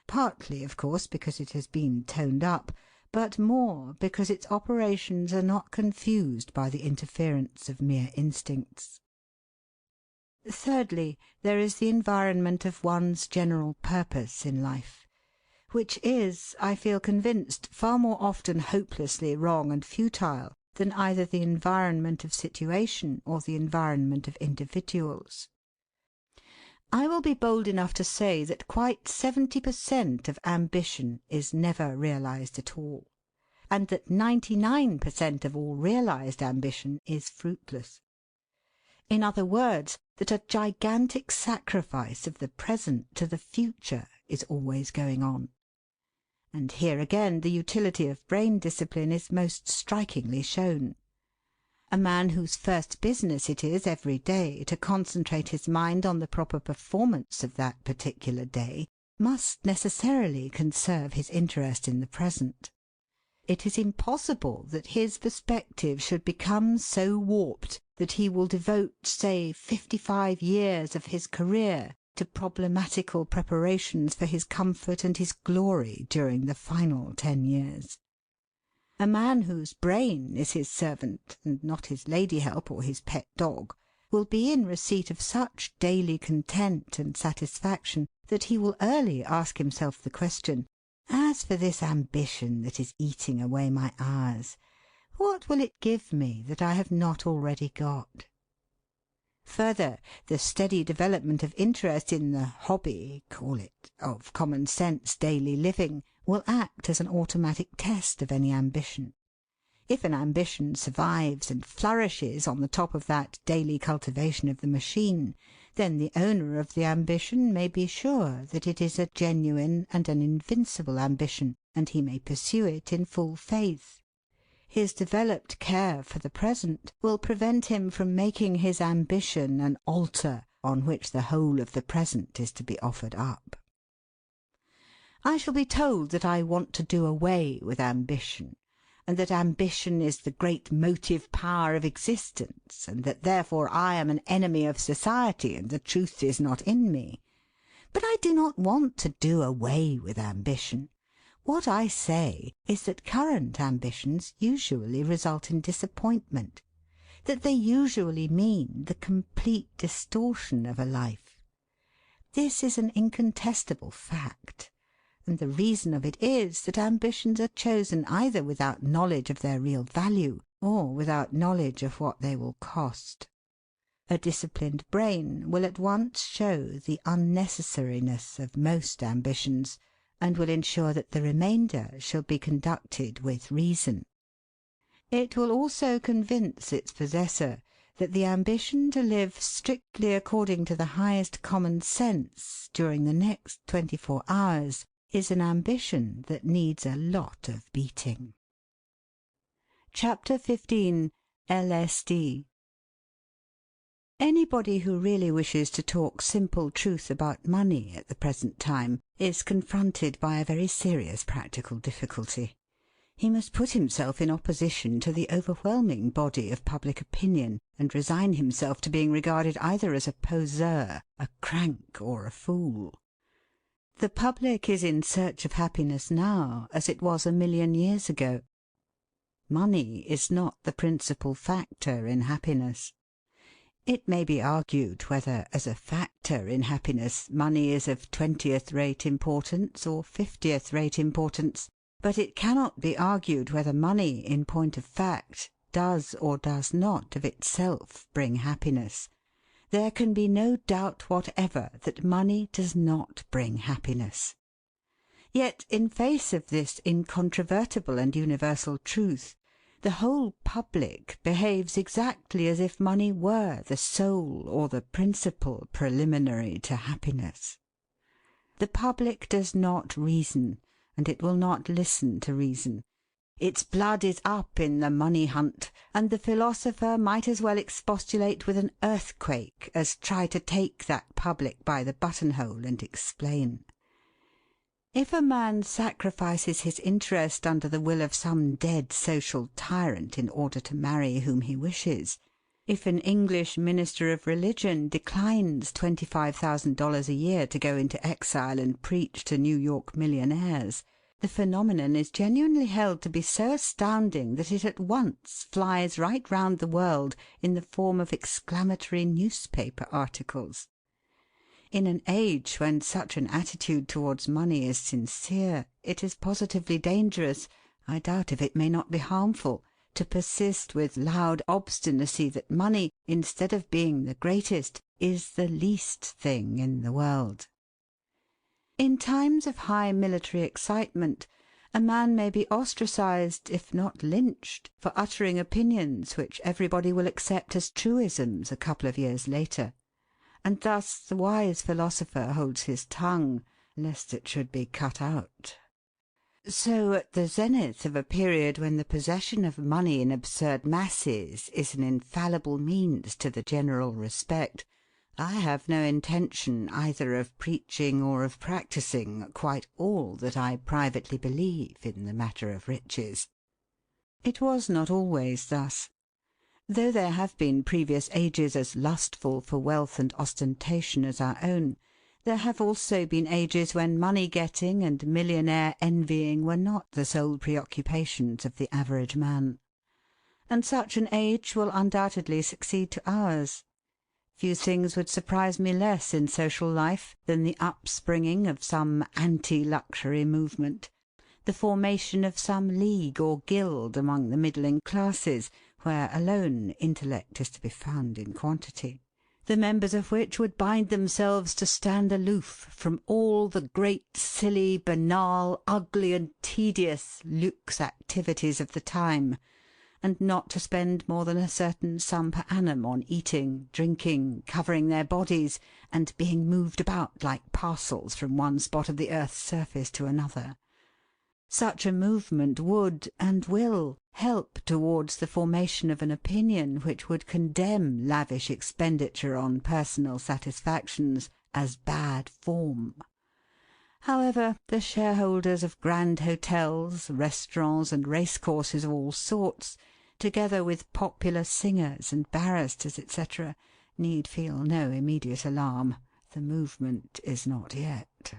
partly, of course, because it has been toned up, but more because its operations are not confused by the interference of mere instincts. Thirdly, there is the environment of one's general purpose in life, which is, I feel convinced, far more often hopelessly wrong and futile than either the environment of situation or the environment of individuals. I will be bold enough to say that quite 70% of ambition is never realized at all, and that 99% of all realized ambition is fruitless. In other words, that a gigantic sacrifice of the present to the future is always going on. And here again the utility of brain discipline is most strikingly shown. A man whose first business it is every day to concentrate his mind on the proper performance of that particular day must necessarily conserve his interest in the present. It is impossible that his perspective should become so warped that he will devote, say, 55 years of his career to problematical preparations for his comfort and his glory during the final 10 years. A man whose brain is his servant, and not his lady help or his pet dog, will be in receipt of such daily content and satisfaction that he will early ask himself the question, "As for this ambition that is eating away my hours, what will it give me that I have not already got?" Further, the steady development of interest in the hobby, call it, of common sense daily living, will act as an automatic test of any ambition. If an ambition survives and flourishes on the top of that daily cultivation of the machine, then the owner of the ambition may be sure that it is a genuine and an invincible ambition, and he may pursue it in full faith. His developed care for the present will prevent him from making his ambition an altar on which the whole of the present is to be offered up. I shall be told that I want to do away with ambition, and that ambition is the great motive power of existence, and that therefore I am an enemy of society and the truth is not in me. But I do not want to do away with ambition. What I say is that current ambitions usually result in disappointment, that they usually mean the complete distortion of a life. This is an incontestable fact, and the reason of it is that ambitions are chosen either without knowledge of their real value or without knowledge of what they will cost. A disciplined brain will at once show the unnecessariness of most ambitions, and will ensure that the remainder shall be conducted with reason. It will also convince its possessor that the ambition to live strictly according to the highest common sense during the next 24 hours is an ambition that needs a lot of beating. Chapter 15. LSD. Anybody who really wishes to talk simple truth about money at the present time is confronted by a very serious practical difficulty. He must put himself in opposition to the overwhelming body of public opinion, and resign himself to being regarded either as a poseur, a crank, or a fool. The public is in search of happiness now, as it was 1,000,000 years ago. Money is not the principal factor in happiness. It may be argued whether, as a factor in happiness, money is of 20th-rate importance or 50th-rate importance, But it cannot be argued whether money, in point of fact, does or does not of itself bring happiness. There can be no doubt whatever that money does not bring happiness. Yet, in face of this incontrovertible and universal truth, the whole public behaves exactly as if money were the sole or the principal preliminary to happiness. The public does not reason, and it will not listen to reason. Its blood is up in the money hunt, and the philosopher might as well expostulate with an earthquake as try to take that public by the buttonhole and explain. If a man sacrifices his interest under the will of some dead social tyrant in order to marry whom he wishes, if an English minister of religion declines $25,000 a year to go into exile and preach to New York millionaires, the phenomenon is genuinely held to be so astounding that it at once flies right round the world in the form of exclamatory newspaper articles. In an age when such an attitude towards money is sincere, it is positively dangerous, I doubt if it may not be harmful, to persist with loud obstinacy that money, instead of being the greatest, is the least thing in the world. In times of high military excitement, a man may be ostracised, if not lynched, for uttering opinions which everybody will accept as truisms a couple of years later. And thus the wise philosopher holds his tongue, lest it should be cut out. So, at the zenith of a period when the possession of money in absurd masses is an infallible means to the general respect, I have no intention either of preaching or of practising quite all that I privately believe in the matter of riches. It was not always thus. Though there have been previous ages as lustful for wealth and ostentation as our own, there have also been ages when money-getting and millionaire envying were not the sole preoccupations of the average man. And such an age will undoubtedly succeed to ours. Few things would surprise me less in social life than the upspringing of some anti-luxury movement, the formation of some league or guild among the middling classes, where alone intellect is to be found in quantity, the members of which would bind themselves to stand aloof from all the great, silly, banal, ugly, and tedious luxe activities of the time, and not to spend more than a certain sum per annum on eating, drinking, covering their bodies, and being moved about like parcels from one spot of the earth's surface to another. Such a movement would, and will, help towards the formation of an opinion which would condemn lavish expenditure on personal satisfactions as bad form. However, the shareholders of grand hotels, restaurants, and racecourses of all sorts, together with popular singers and barristers, etc., need feel no immediate alarm. The movement is not yet.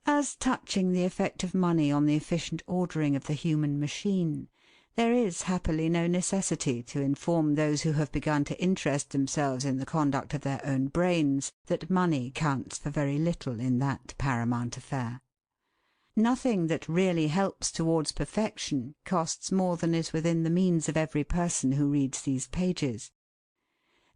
As touching the effect of money on the efficient ordering of the human machine, there is happily no necessity to inform those who have begun to interest themselves in the conduct of their own brains that money counts for very little in that paramount affair. Nothing that really helps towards perfection costs more than is within the means of every person who reads these pages.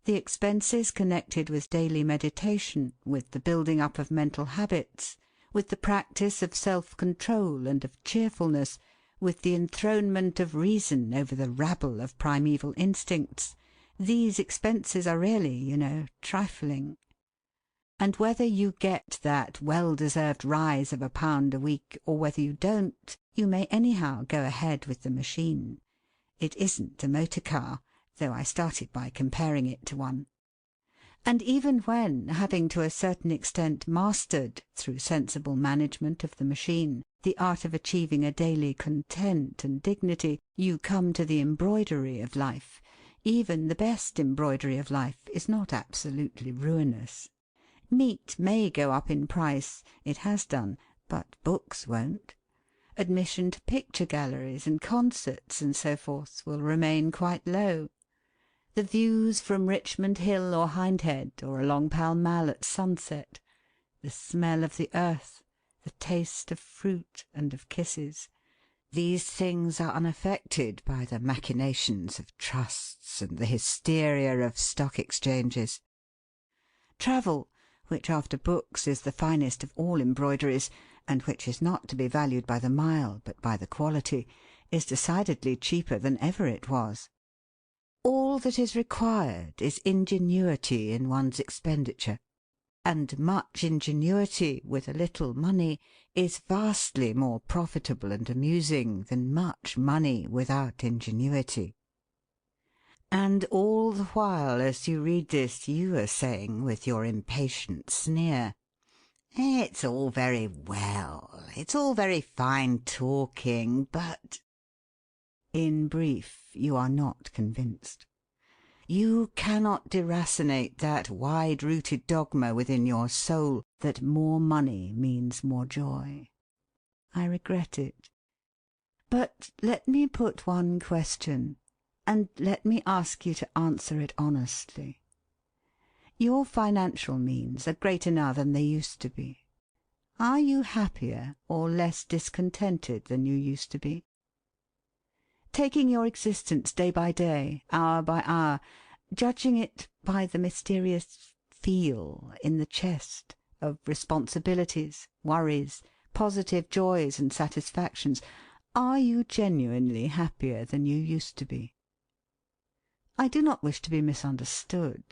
The expenses connected with daily meditation, with the building up of mental habits, with the practice of self-control and of cheerfulness, with the enthronement of reason over the rabble of primeval instincts, these expenses are really, trifling. And whether you get that well-deserved rise of £1 a week, or whether you don't, you may anyhow go ahead with the machine. It isn't a motor car, though I started by comparing it to one. And even when, having to a certain extent mastered, through sensible management of the machine, the art of achieving a daily content and dignity, you come to the embroidery of life, even the best embroidery of life is not absolutely ruinous. Meat may go up in price, it has done, but books won't. Admission to picture galleries and concerts and so forth will remain quite low. The views from Richmond Hill or Hindhead, or along Pall Mall at sunset, the smell of the earth, the the taste of fruit and of kisses. These things are unaffected by the machinations of trusts and the hysteria of stock exchanges. Travel, which after books is the finest of all embroideries, and which is not to be valued by the mile but by the quality, is decidedly cheaper than ever it was. All that is required is ingenuity in one's expenditure, and much ingenuity with a little money is vastly more profitable and amusing than much money without ingenuity. And all the while as you read this you are saying with your impatient sneer, "It's all very well, it's all very fine talking, but—" In brief, you are not convinced. You cannot deracinate that wide-rooted dogma within your soul that more money means more joy. I regret it. But let me put one question, and let me ask you to answer it honestly. Your financial means are greater now than they used to be. Are you happier or less discontented than you used to be? Taking your existence day by day, hour by hour, judging it by the mysterious feel in the chest of responsibilities, worries, positive joys and satisfactions, are you genuinely happier than you used to be? I do not wish to be misunderstood.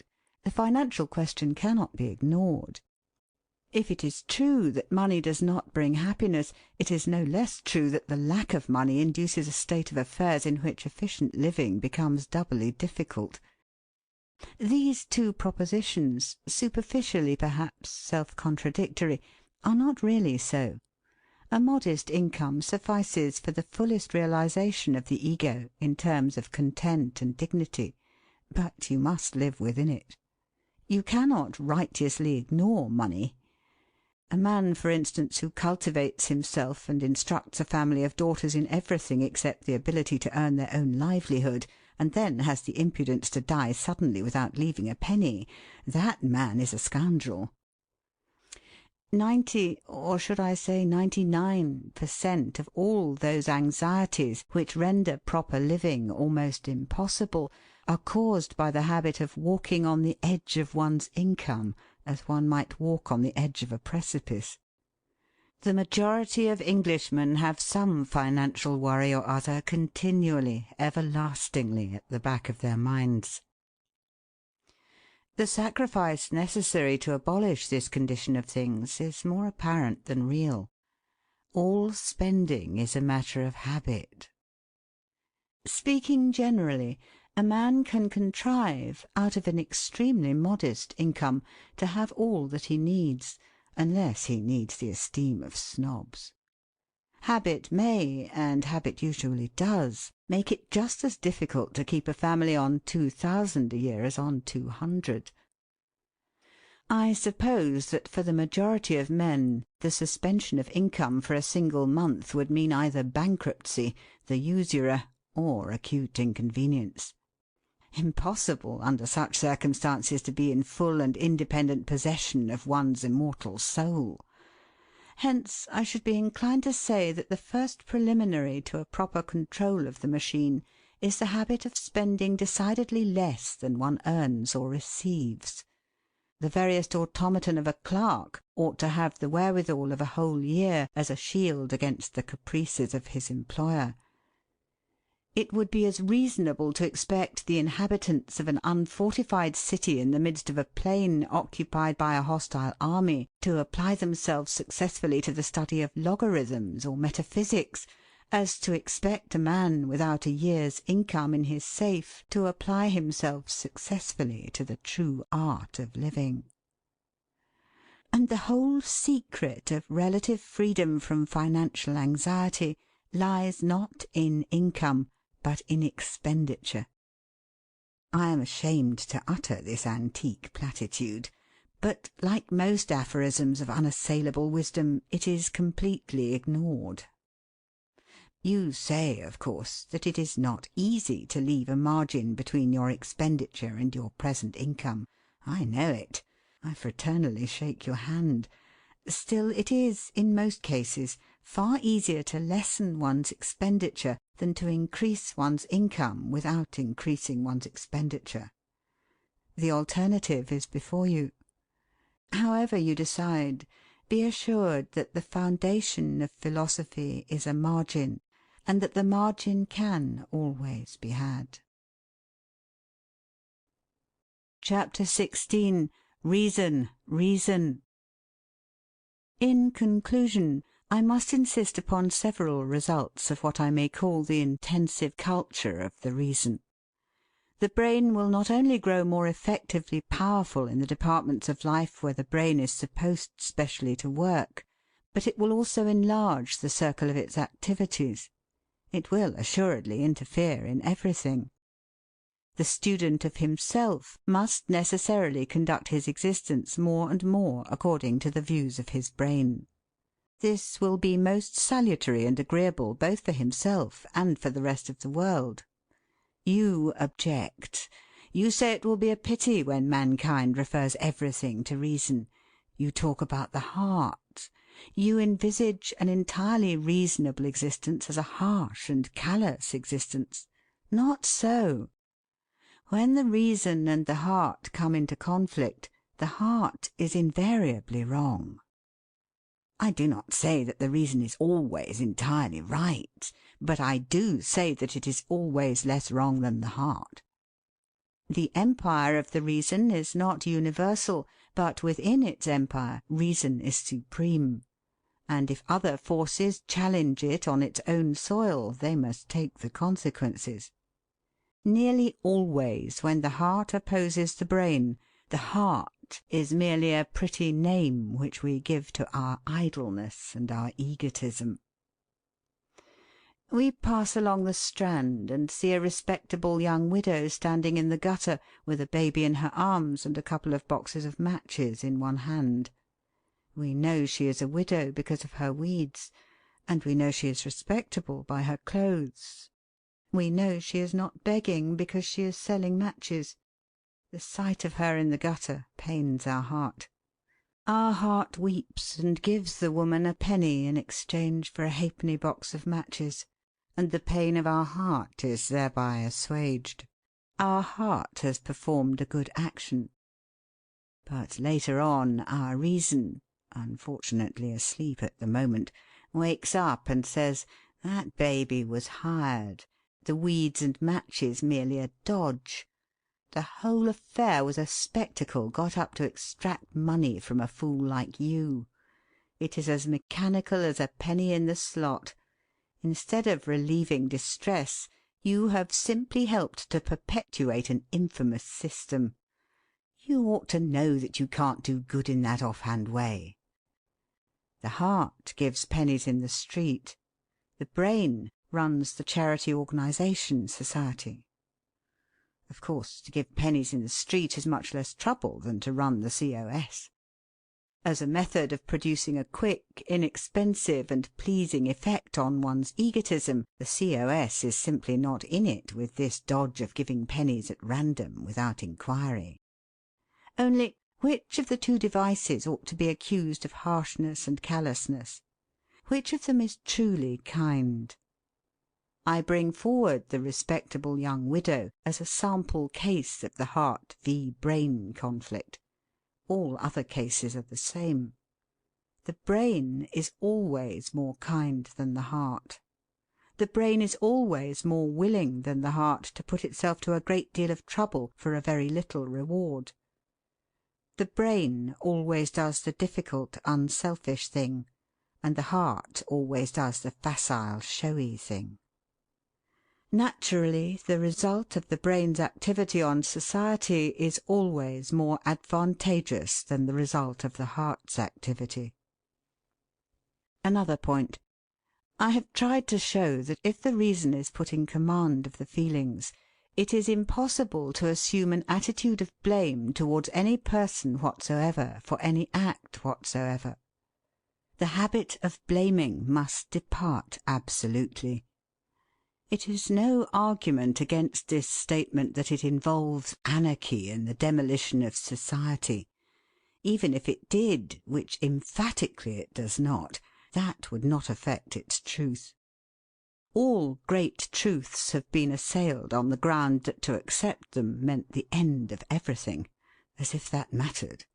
The financial question cannot be ignored. If it is true that money does not bring happiness, it is no less true that the lack of money induces a state of affairs in which efficient living becomes doubly difficult. These two propositions, superficially perhaps self-contradictory, are not really so. A modest income suffices for the fullest realization of the ego in terms of content and dignity, but you must live within it. You cannot righteously ignore money. A man, for instance, who cultivates himself and instructs a family of daughters in everything except the ability to earn their own livelihood, and then has the impudence to die suddenly without leaving a penny, that man is a scoundrel. 90, or should I say 99% of all those anxieties which render proper living almost impossible are caused by the habit of walking on the edge of one's income, as one might walk on the edge of a precipice. The majority of Englishmen have some financial worry or other continually, everlastingly at the back of their minds. The sacrifice necessary to abolish this condition of things is more apparent than real. All spending is a matter of habit. Speaking generally, a man can contrive, out of an extremely modest income, to have all that he needs, unless he needs the esteem of snobs. Habit may, and habit usually does, make it just as difficult to keep a family on 2,000 a year as on 200. I suppose that for the majority of men the suspension of income for a single month would mean either bankruptcy, the usurer, or acute inconvenience. Impossible, under such circumstances, to be in full and independent possession of one's immortal soul. Hence I should be inclined to say that the first preliminary to a proper control of the machine is the habit of spending decidedly less than one earns or receives. The veriest automaton of a clerk ought to have the wherewithal of a whole year as a shield against the caprices of his employer. It would be as reasonable to expect the inhabitants of an unfortified city in the midst of a plain occupied by a hostile army to apply themselves successfully to the study of logarithms or metaphysics, as to expect a man without a year's income in his safe to apply himself successfully to the true art of living. And the whole secret of relative freedom from financial anxiety lies not in income, but in expenditure. I am ashamed to utter this antique platitude, but like most aphorisms of unassailable wisdom, it is completely ignored. You say, of course, that it is not easy to leave a margin between your expenditure and your present income. I know it. I fraternally shake your hand. Still, it is, in most cases, far easier to lessen one's expenditure than to increase one's income without increasing one's expenditure. The alternative is before you. However you decide, be assured that the foundation of philosophy is a margin, and that the margin can always be had. Chapter 16. Reason, Reason. In conclusion, I must insist upon several results of what I may call the intensive culture of the reason. The brain will not only grow more effectively powerful in the departments of life where the brain is supposed specially to work, but it will also enlarge the circle of its activities. It will assuredly interfere in everything. The student of himself must necessarily conduct his existence more and more according to the views of his brain. This will be most salutary and agreeable both for himself and for the rest of the world. You object. You say it will be a pity when mankind refers everything to reason. You talk about the heart. You envisage an entirely reasonable existence as a harsh and callous existence. Not so. When the reason and the heart come into conflict, the heart is invariably wrong. I do not say that the reason is always entirely right, but I do say that it is always less wrong than the heart. The empire of the reason is not universal, but within its empire reason is supreme, and if other forces challenge it on its own soil, they must take the consequences. Nearly always, when the heart opposes the brain, the heart is merely a pretty name which we give to our idleness and our egotism. We pass along the Strand and see a respectable young widow standing in the gutter with a baby in her arms and a couple of boxes of matches in one hand. We know she is a widow because of her weeds, and we know she is respectable by her clothes. We know she is not begging because she is selling matches. The sight of her in the gutter pains our heart. Our heart weeps and gives the woman a penny in exchange for a halfpenny box of matches, and the pain of our heart is thereby assuaged. Our heart has performed a good action. But later on our reason, unfortunately asleep at the moment, wakes up and says, "That baby was hired. The weeds and matches merely a dodge. The whole affair was a spectacle got up to extract money from a fool like you. It is as mechanical as a penny in the slot. Instead of relieving distress, you have simply helped to perpetuate an infamous system. You ought to know that you can't do good in that off-hand way." The heart gives pennies in the street. The brain runs the charity organisation society. Of course, to give pennies in the street is much less trouble than to run the C.O.S. As a method of producing a quick, inexpensive, and pleasing effect on one's egotism, the C.O.S. is simply not in it with this dodge of giving pennies at random without inquiry. Only, which of the two devices ought to be accused of harshness and callousness? Which of them is truly kind? I bring forward the respectable young widow as a sample case of the heart v. brain conflict. All other cases are the same. The brain is always more kind than the heart. The brain is always more willing than the heart to put itself to a great deal of trouble for a very little reward. The brain always does the difficult, unselfish thing, and the heart always does the facile, showy thing. Naturally, the result of the brain's activity on society is always more advantageous than the result of the heart's activity. Another point. I have tried to show that if the reason is put in command of the feelings, it is impossible to assume an attitude of blame towards any person whatsoever for any act whatsoever. The habit of blaming must depart absolutely. It is no argument against this statement that it involves anarchy and the demolition of society. even if it did, which emphatically it does not, that would not affect its truth. All great truths have been assailed on the ground that to accept them meant the end of everything. As if that mattered.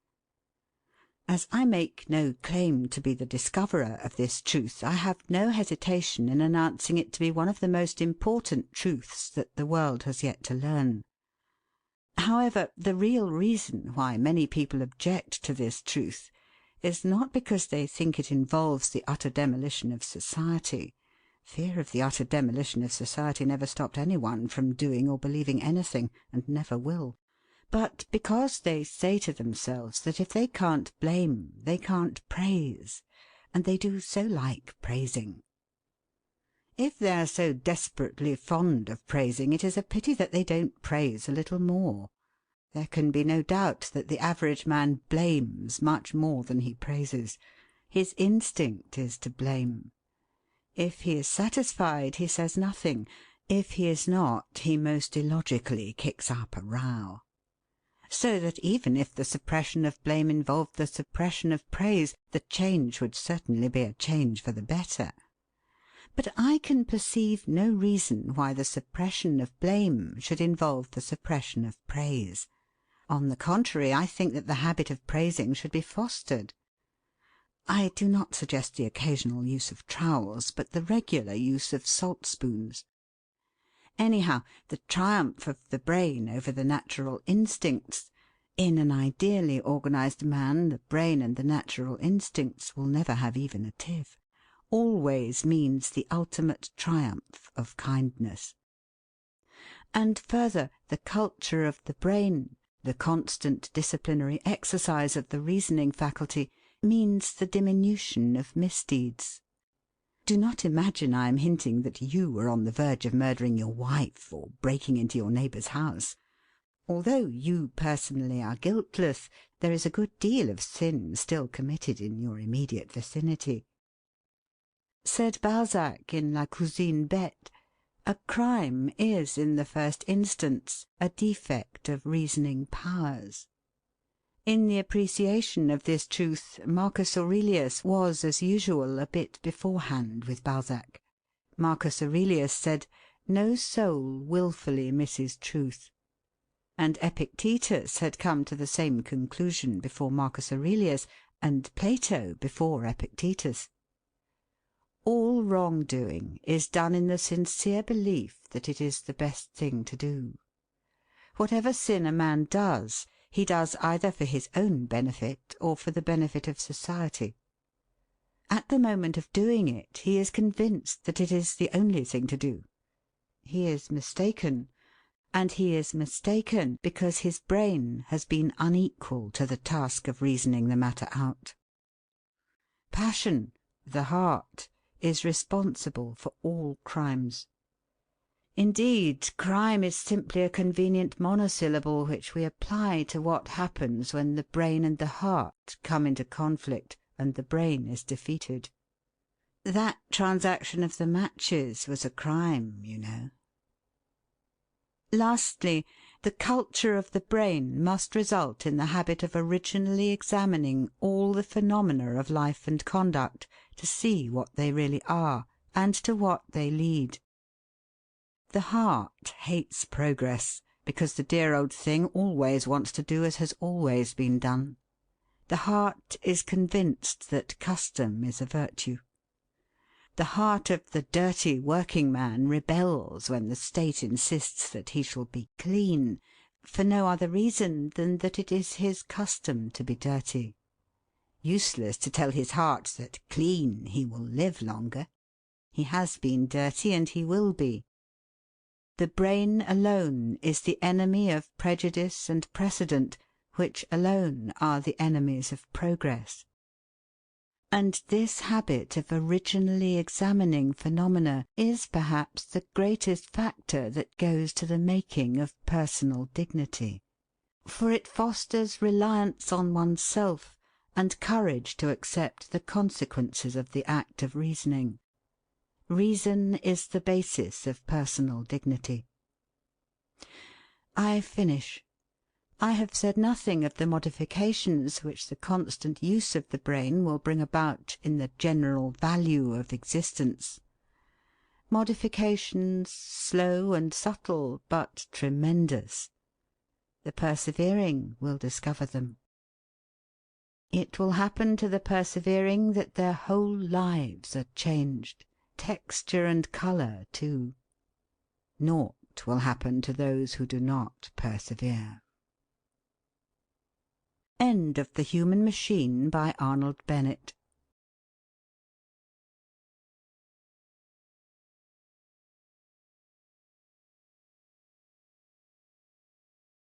As I make no claim to be the discoverer of this truth, I have no hesitation in announcing it to be one of the most important truths that the world has yet to learn. However, the real reason why many people object to this truth is not because they think it involves the utter demolition of society. Fear of the utter demolition of society never stopped anyone from doing or believing anything, and never will. But because they say to themselves that if they can't blame, they can't praise, and they do so like praising. If they are so desperately fond of praising, it is a pity that they don't praise a little more. There can be no doubt that the average man blames much more than he praises. His instinct is to blame. If he is satisfied, he says nothing. If he is not, he most illogically kicks up a row. So that even if the suppression of blame involved the suppression of praise, the change would certainly be a change for the better. But I can perceive no reason why the suppression of blame should involve the suppression of praise. On the contrary, I think that the habit of praising should be fostered. I do not suggest the occasional use of trowels, but the regular use of salt spoons. Anyhow, the triumph of the brain over the natural instincts — in an ideally organised man the brain and the natural instincts will never have even a tiff — always means the ultimate triumph of kindness. And further, the culture of the brain, the constant disciplinary exercise of the reasoning faculty, means the diminution of misdeeds. Do not imagine I am hinting that you are on the verge of murdering your wife or breaking into your neighbour's house. Although you personally are guiltless, there is a good deal of sin still committed in your immediate vicinity. Said Balzac in La Cousine Bette, "A crime is in the first instance a defect of reasoning powers." In the appreciation of this truth, Marcus Aurelius was, as usual, a bit beforehand with Balzac. Marcus Aurelius said, "No soul wilfully misses truth." And Epictetus had come to the same conclusion before Marcus Aurelius, and Plato before Epictetus. All wrong-doing is done in the sincere belief that it is the best thing to do. Whatever sin a man does, he does either for his own benefit or for the benefit of society. At the moment of doing it, he is convinced that it is the only thing to do. He is mistaken, and he is mistaken because his brain has been unequal to the task of reasoning the matter out. Passion, the heart, is responsible for all crimes. Indeed, crime is simply a convenient monosyllable which we apply to what happens when the brain and the heart come into conflict and the brain is defeated. That transaction of the matches was a crime, you know. Lastly, the culture of the brain must result in the habit of originally examining all the phenomena of life and conduct to see what they really are and to what they lead. The heart hates progress, because the dear old thing always wants to do as has always been done. The heart is convinced that custom is a virtue. The heart of the dirty working man rebels when the state insists that he shall be clean, for no other reason than that it is his custom to be dirty. Useless to tell his heart that clean he will live longer. He has been dirty, and he will be. The brain alone is the enemy of prejudice and precedent, which alone are the enemies of progress. And this habit of originally examining phenomena is perhaps the greatest factor that goes to the making of personal dignity. For it fosters reliance on oneself and courage to accept the consequences of the act of reasoning. Reason is the basis of personal dignity. I finish. I have said nothing of the modifications which the constant use of the brain will bring about in the general value of existence. Modifications slow and subtle, but tremendous. The persevering will discover them. It will happen to the persevering that their whole lives are changed, texture and colour too. Naught will happen to those who do not persevere. End of The Human Machine, by Arnold Bennett.